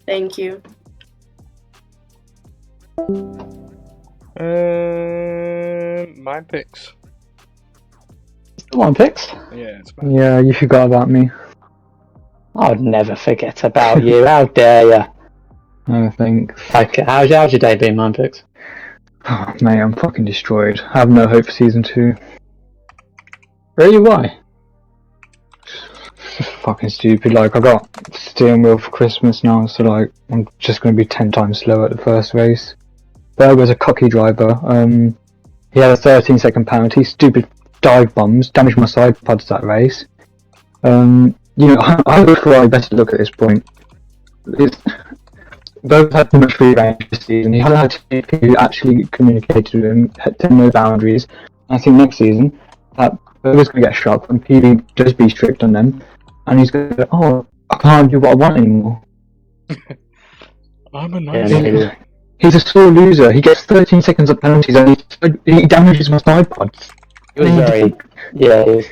Thank you. My picks. One picks? Yeah, it's Yeah, you forgot about me. I'd never forget about you. How dare you? I think. Okay, how's your day been, Mind Picks? Oh, mate, I'm fucking destroyed. I have no hope for season 2. Really? Why? Fucking stupid. Like, I got steering wheel for Christmas now, so like, I'm just going to be 10 times slower at the first race. Berger's a cocky driver. He had a 13-second penalty. Stupid dive bombs damaged my side pods that race. You know, I would Ferrari better look at this point. Berger's had too much free range this season. He hasn't had to who actually communicated with him, had no boundaries. I think next season, that Berger's going to get shocked when PB does be strict on them. and he's going, "Oh, I can't do what I want anymore." I'm a Yeah, nice. maybe. He's a sore loser. He gets 13 seconds of penalties, and he damages my side pods. It was very. Yeah, it was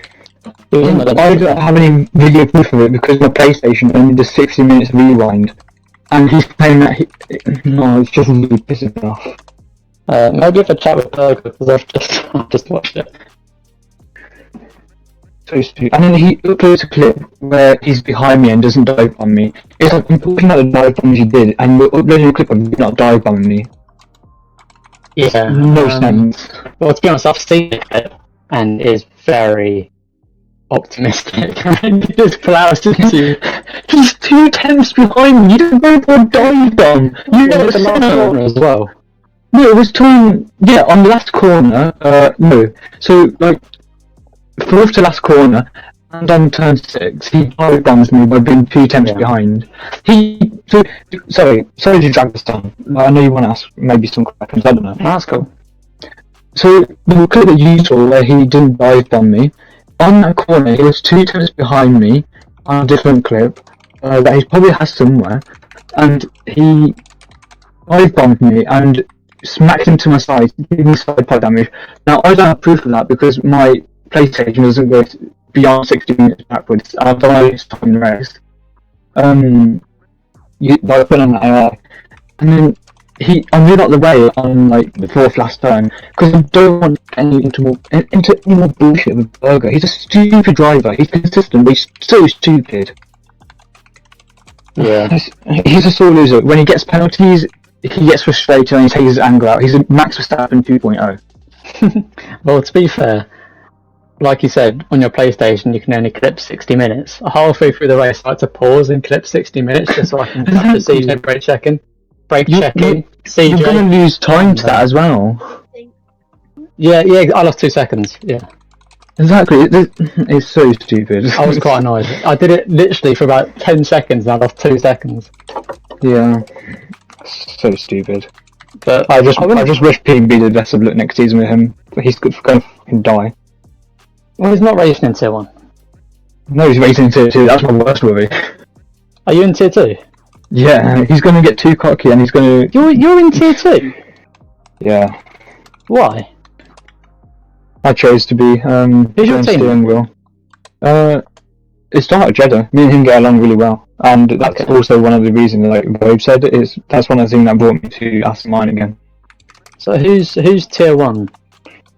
in I don't have any video proof of it because my PlayStation only does 60 minutes rewind, and he's playing that. No, it's just really pissing me off. Maybe if I chat with Burger, because I've just watched it. So stupid. And then he uploads a clip where he's behind me and doesn't dive bomb me. It's like, I'm talking about the dive bombs you did, and you're uploading a clip of you not dive bombing me. Yeah. No sense. Well, to be honest, I've seen it, and it's very optimistic. And just flowers to you. He's 2 attempts behind me. You don't go for a dive bomb. You Was know it the last corner as well? No, it was on the last corner. No. So like, fourth to last corner, and on turn 6, he dive bombs me by being 2 attempts behind. Sorry to drag this down. I know you want to ask maybe some questions. I don't know. That's cool. So the clip that you saw where he didn't dive bomb me, on that corner he was 2 attempts behind me on a different clip that he probably has somewhere, and he dive bombed me and smacked into my side, giving me side pod damage. Now I don't have proof of that because my PlayStation doesn't go beyond 60 minutes backwards. I don't know it's time the race. I put on that AI, and then I moved out the way on like the 4th last turn because I don't want into any more bullshit with Burger. He's a stupid driver. He's consistent, but he's so stupid. Yeah. He's a sore loser. When he gets penalties, he gets frustrated and he takes his anger out. He's a Max Verstappen 2.0. Well, to be fair, like you said, on your PlayStation you can only clip 60 minutes. Halfway through the race I like to pause and clip 60 minutes just so I can capture CJ brake checking. CJ. You're going to lose time to that as well. Yeah, I lost 2 seconds, yeah. Exactly, it's so stupid. I was quite annoyed. I did it literally for about 10 seconds and I lost 2 seconds. Yeah. So stupid. But I just wish PB did the best of luck next season with him. But he's good for going to fucking die. Well, he's not racing in Tier 1. No, he's racing in Tier 2. That's my worst worry. Are you in Tier 2? Yeah, he's going to get too cocky and he's going to... You're in Tier 2? Yeah. Why? I chose to be. Who's your team? Steering wheel. It's Dark Jeddah. Me and him get along really well. And that's also one of the reasons, like Vogue said, that's one of the things that brought me to Aston Martin again. So who's Tier 1?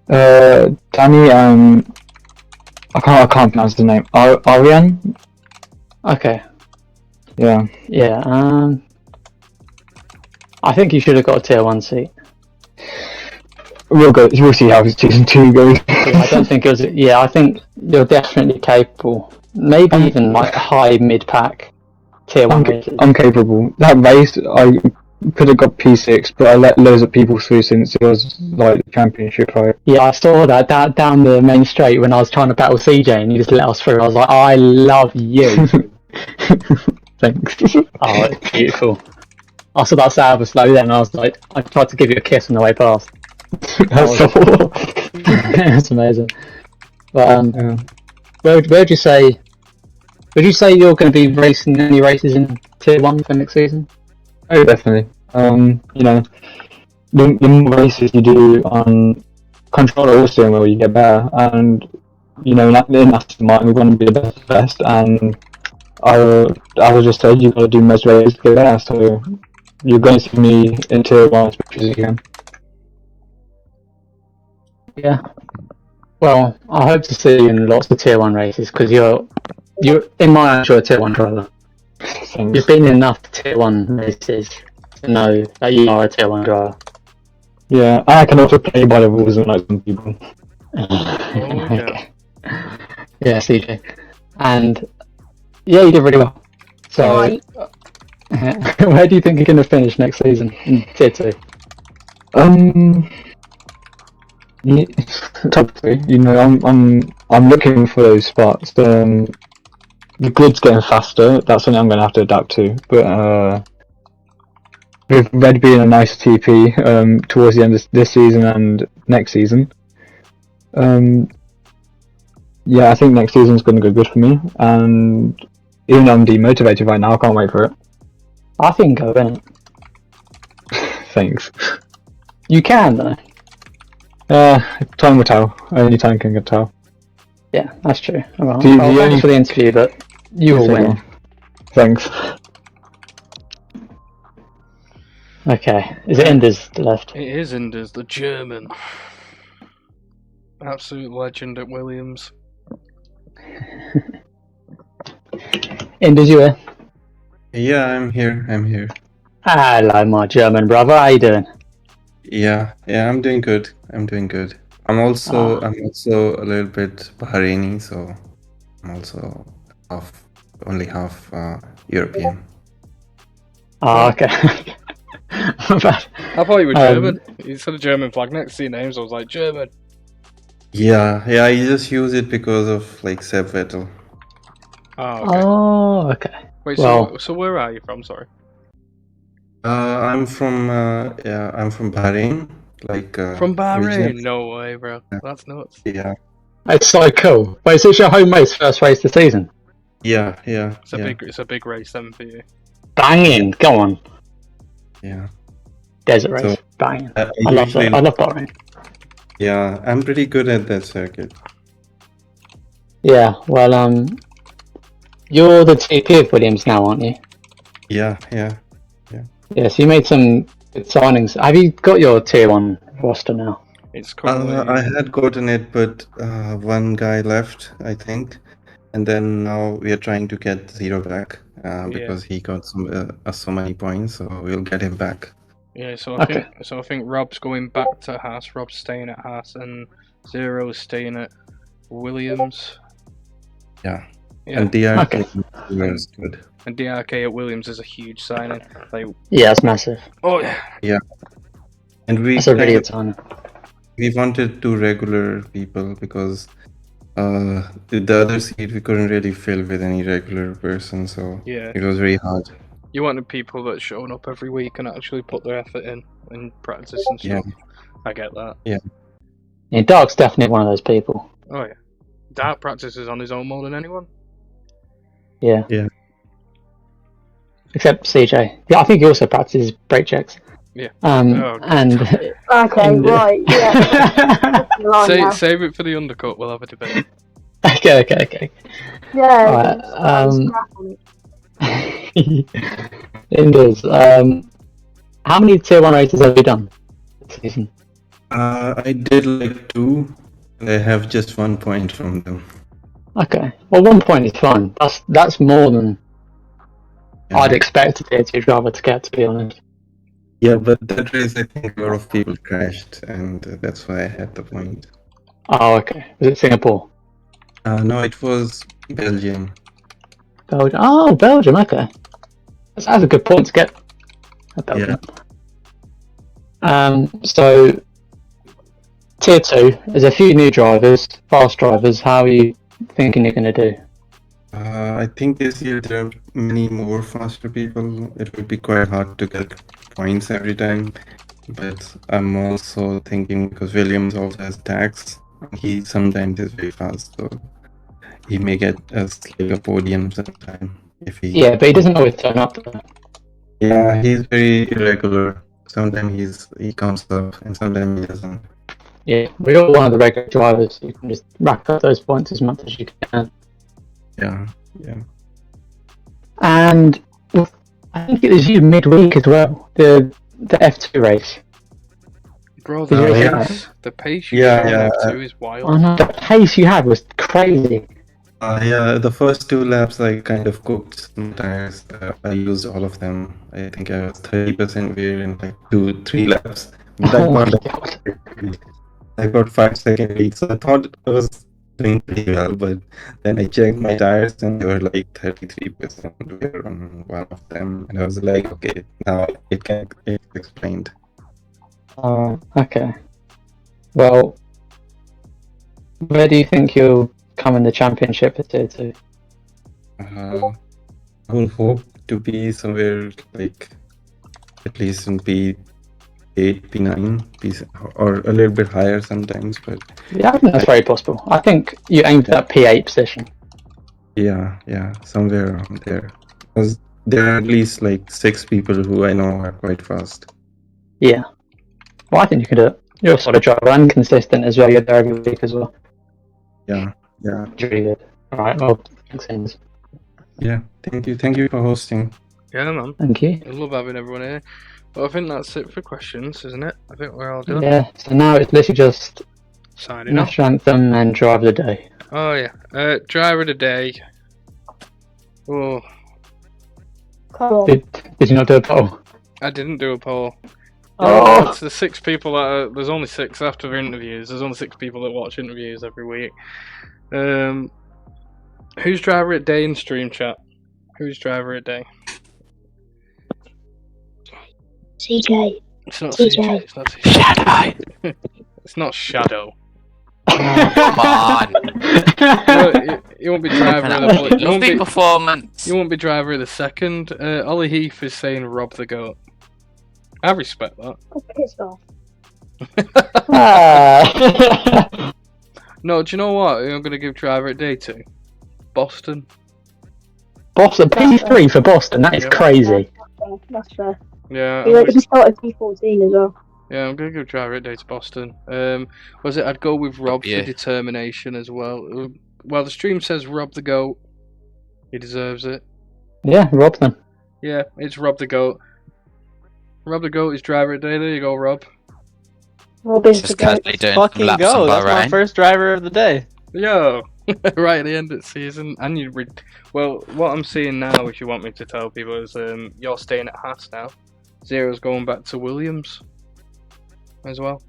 Danny, I can't pronounce the name. Ariane? Okay. Yeah. Yeah, I think you should have got a Tier 1 seat. We'll see how season 2 goes. I don't think it was. Yeah, I think you're definitely capable. Maybe even like high mid-pack Tier 1 races. I'm capable. That race, I could have got P6, but I let loads of people through since it was like the championship, right? Yeah, I saw that down the main straight when I was trying to battle CJ and you just let us through. I was like, I love you. Thanks. Oh, it's beautiful. I saw that Sauber slow then and I was like, I tried to give you a kiss on the way past. That's amazing. But would you say you're going to be racing any races in Tier 1 for next season? Oh, definitely. You know, the more races you do on controller or steering wheel, you get better. And you know, in Aston Martin, we want to be the best. And I was just said you've got to do most races to get better. So you're going to see me in Tier 1 as much as you can. Yeah. Well, I hope to see you in lots of Tier 1 races because you're in my eyes, you're a Tier 1 driver. Thanks. You've been in enough Tier 1 races to know that you are a Tier 1 driver. Yeah, I can also play by the rules unlike some people. Okay. Yeah, CJ. And yeah, you did really well. So, where do you think you're going to finish next season in Tier 2? Yeah, top 3. You know, I'm looking for those spots. The grid's getting faster. That's something I'm going to have to adapt to. But with Red being a nice TP towards the end of this season and next season, yeah, I think next season's going to go good for me. And even though I'm demotivated right now, I can't wait for it. I think go in it. Thanks. You can though. Time will tell. Only time can tell. Yeah, that's true. Well, Do you- well, do you thanks only- for the interview, but you will win. Thanks. Okay. Is it Enders left? It is Inders, the German. Absolute legend at Williams. Enders, you here? Yeah, I'm here. I'm here. Hello, my German brother. How you doing? Yeah, I'm doing good. I'm doing good. I'm also a little bit Bahraini, so I'm also only half European. Oh, okay. I thought you were German. You said a German flag next to your names. I was like, German. Yeah, I just use it because of like Seb Vettel. Oh, okay. Oh, okay. Wait, Well, so where are you from? Sorry. I'm from Bahrain, like From Bahrain? region. No way, bro. That's nuts. Yeah, it's so cool. Wait, is this your home race, first race of the season? yeah. It's a big race then for you. Banging. Go on. Yeah. Desert race. So, Banging. I I love usually- that. I love Bahrain. Yeah, I'm pretty good at that circuit. Yeah. Well, you're the TP of Williams now, aren't you? Yeah. Yeah. So you made some good signings. Have you got your tier 1 roster now? It's currently... I had gotten it, but one guy left, I think, and then now we are trying to get Zero back because he got so many points, so we'll get him back. Yeah, so I think Rob's going back to Haas. Rob's staying at Haas, and Zero's staying at Williams. Yeah. Yeah. And DRK is good. And DRK at Williams is a huge signing. Like, Yeah, it's massive. oh yeah. Yeah. And we That's a really good signing. we wanted 2 regular people because the other seat we couldn't really fill with any regular person, so Yeah. it was very hard. You wanted people that showing up every week and actually put their effort in practice and stuff. Yeah. I get that. Yeah. Yeah, Dark's definitely one of those people. Oh yeah. Dark practices on his own more than anyone. Yeah. Yeah. Except CJ. Yeah, I think he also practices brake checks. Yeah. And Okay, And- right, yeah. Line now. Save it for the undercut. We'll have a debate. okay. Yeah. Alright, it's scrap on it. Indus, how many tier 1 races have you done this season? I did like 2, and I have just 1 point from them. Okay. Well, 1 point is fine. That's more than I'd expect a tier 2 driver to get, to be honest. Yeah, but that race I think a lot of people crashed, and that's why I had the point. Oh, okay. Was it Singapore? No, it was Belgium. Belgium. Oh, Belgium, okay. That's a good point to get at Belgium. So, tier 2, there's a few new drivers, fast drivers. How are you thinking you're going to do? I think this year there are many more faster people. It would be quite hard to get points every time. But I'm also thinking because Williams also has tax, he sometimes is very fast, so he may get us like a podium sometime if he. Yeah, but he doesn't always turn up. Yeah, he's very irregular. Sometimes he comes up and sometimes he doesn't. Yeah, we all want the regular drivers. You can just rack up those points as much as you can. Yeah. And I think it was you midweek as well. The F2 race. Bro, Did you race that? the pace you Yeah, showed yeah. up to is wild. Oh no, the pace you had was crazy. Yeah, the first 2 laps I kind of cooked some tires. I used all of them. I think I was 30% wear in like 2-3 laps. But Oh my god. I got 5-second lead, so I thought I was doing pretty well. But then I checked my tires and they were like 33% wear on one of them, and I was like, okay, now it's explained. Okay. Well, where do you think you'll come in the championship for tier 2? I would hope to be somewhere like at least in P8, P9, or a little bit higher sometimes. But Yeah, I think that's very possible. I think you aimed at that P8 position. yeah, somewhere around there. Because there are at least like 6 people who I know are quite fast. Yeah. Well, I think you could do it. You're a solid driver and consistent as well. You're there every week as well. Yeah. It's really good. Alright, well, thanks, Ines. Yeah, thank you for hosting. Yeah, man. Thank you. I love having everyone here. Well, I think that's it for questions, isn't it? I think we're all done. Yeah, so now it's literally just Signing off. national anthem and drive of the day. Oh yeah. Driver of the day. Oh, Come on. Did you not do a poll? I didn't do a poll. Oh! It's the 6 people that are, there's only 6 after the interviews. There's only 6 people that watch interviews every week. Who's driver of the day in stream chat? Who's driver of the day? CJ. It's not CJ. CJ. It's not CJ. Shadow. It's not Shadow. Come on. You won't be driver of the. You won't Lovely be, performance. you won't be driver of the second. Ollie Heath is saying Rob the Goat. I respect that. Oh, piss off. No, do you know what? I'm gonna give driver of the day to Boston. Boston, P3 for Boston, that is Yeah. crazy. That's fair. Yeah. He started P14 as well. Yeah, I'm gonna give driver of the day to Boston. Was it? I'd go with Rob Yeah. for determination as well. Well, the stream says Rob the Goat. He deserves it. Yeah, Rob then. Yeah, it's Rob the Goat. Rob the Goat is driver of the day. There you go, Rob. Rob is the Just goat. casually doing Fucking laps go! on That's my Bahrain. first driver of the day. Yo, right at the end of the season, and you. Well, what I'm seeing now, if you want me to tell people, is you're staying at Haas now. Zero's going back to Williams as well.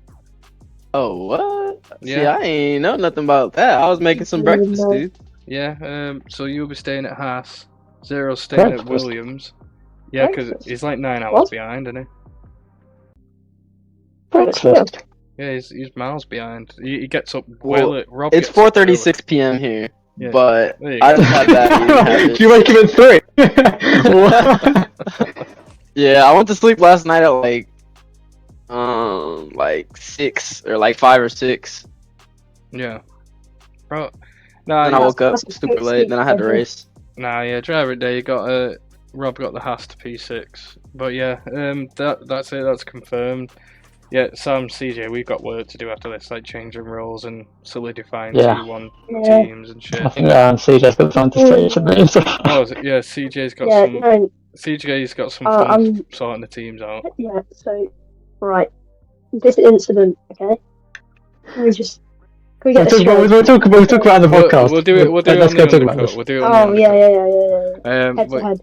Oh, what? Yeah. See, I ain't know nothing about that. I was making some breakfast, dude. Yeah. So you'll be staying at Haas. Zero's staying at Breakfast? Williams. Yeah, because Breakfast? he's like 9 hours What? behind, isn't Breakfast. he? Yeah, he's miles behind. He gets up Well, well. Rob It's gets up early. 4:36 p.m. here, Yeah. but There you I go. just had that. You didn't have it. You wake him at 3. Yeah, I went to sleep last night at like 6 or like 5 or 6. Yeah. Bro. No, And I yeah. woke up That's a super great late. Then I had to sleep race. Nah, yeah, driver of the day. You got Rob got the Haas to P6, but yeah, that's it. That's confirmed. Yeah, Sam, CJ, we've got work to do after this, like changing roles and solidifying Yeah. T1 Yeah. teams and I shit. think CJ's got something to say to me. So. Oh, is it? Yeah, CJ's got Yeah, some. no, CJ's got some Uh, fun sorting the teams out. yeah, so, right. This incident, okay? Can we just. Can we get this straight? We'll talk about it on the podcast. We'll do it. We'll do it Let's on go the talk about undercut. this. We'll do it on Oh, the yeah. undercut. Head to But, head.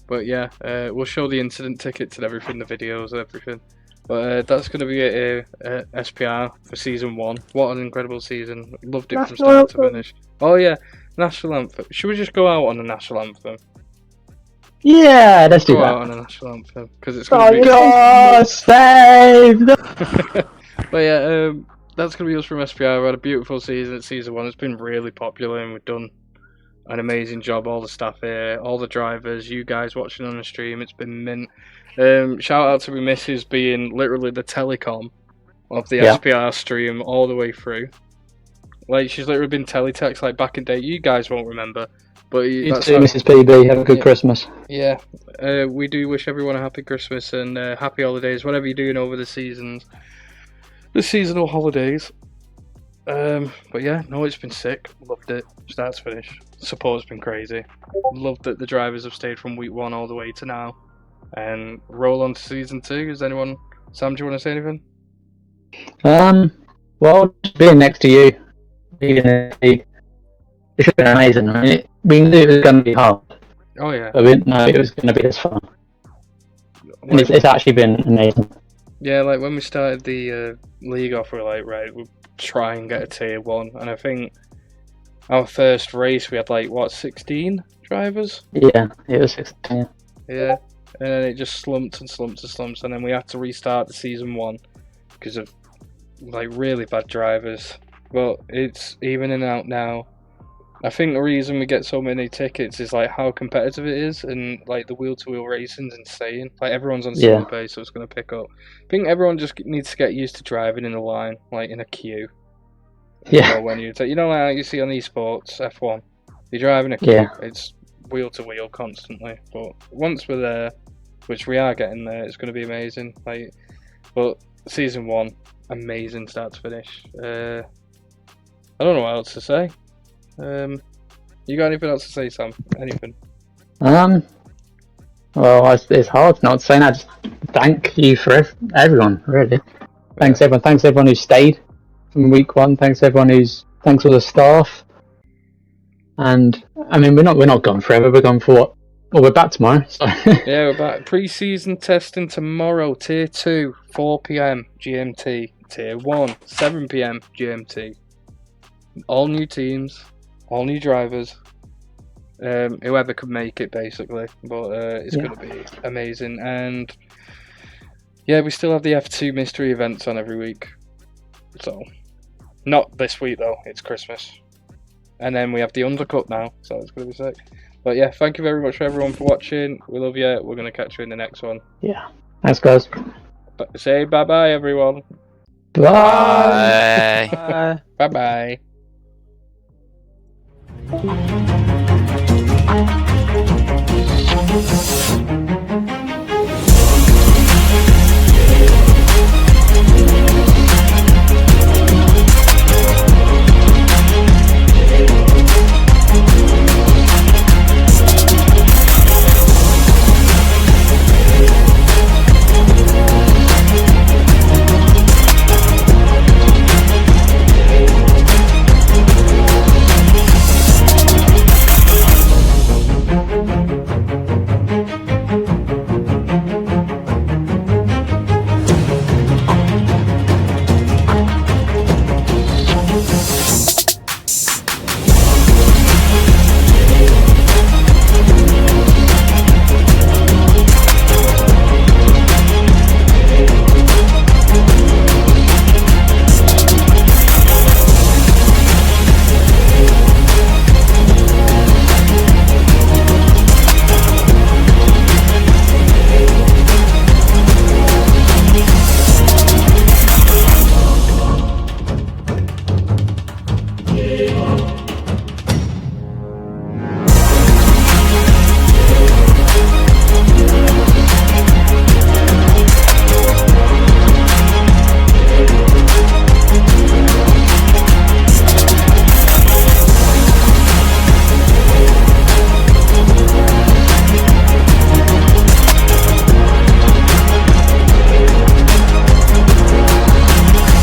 but yeah, we'll show the incident tickets and everything, the videos and everything. But that's going to be a SPR for season 1. What an incredible season! Loved it from National start to anthem. finish. Oh yeah, national anthem. Should we just go out on the national anthem? Yeah, let's do Go out that. on a national anthem because it's Oh, going to be. God save But yeah, that's going to be us from SPR. We had a beautiful season at season 1. It's been really popular and we've done an amazing job. All the staff here, all the drivers, you guys watching on the stream. It's been mint. Shout out to my missus being literally the telecom of the Yeah. SPR stream all the way through. Like she's literally been teletext like back in day. You guys won't remember, but You that's too, how- Mrs. PB. Have a good Yeah. Christmas. yeah, we do wish everyone a happy Christmas and happy holidays, whatever you're doing over the seasons, the seasonal holidays. But yeah, no, it's been sick. Loved it, start to finish. Support's been crazy. Loved that the drivers have stayed from week 1 all the way to now, and roll on to season 2. Is anyone? Sam, do you want to say anything? Well, just being next to you, being in the league, it should have been amazing. I mean, we knew it was going to be hard, Oh yeah, but we didn't know it was going to be this fun. And it's actually been amazing. yeah. Like when we started the league off, we were like, right, we'll try and get a tier 1, and I think our first race we had like what 16 drivers. Yeah, it was 16. Yeah, and then it just slumped and slumped and slumped, and then we had to restart the season 1 because of like really bad drivers. Well, it's even and out now. I think the reason we get so many tickets is like how competitive it is, and like the wheel-to-wheel racing's insane. Like everyone's on slow pace, so it's going to pick up. I think everyone just needs to get used to driving in a line, like in a queue. Yeah. Or when you know, like you see on esports F1, you drive in a queue. Yeah. It's wheel-to-wheel constantly. But once we're there, which we are getting there, it's going to be amazing. Like, but season 1, amazing start to finish. I don't know what else to say. You got anything else to say, Sam? Anything? Well, it's hard not saying that. Just thank you for everyone, really. Thanks everyone. Thanks everyone who stayed from week 1. Thanks all the staff. And I mean, we're not gone forever. We're gone for what? Well, we're back tomorrow. So. Yeah, we're back. Pre-season testing tomorrow. Tier 2, 4 PM GMT. Tier 1, 7 PM GMT. All new teams, all new drivers. Whoever could make it, basically. But it's going to be amazing. And yeah, we still have the F2 mystery events on every week. So, not this week though. It's Christmas. And then we have the Undercut now, so it's going to be sick. But yeah, thank you very much for everyone for watching. We love you. We're going to catch you in the next one. Yeah. Thanks, guys. Say bye-bye, everyone. Bye. Bye. Bye-bye. Bye.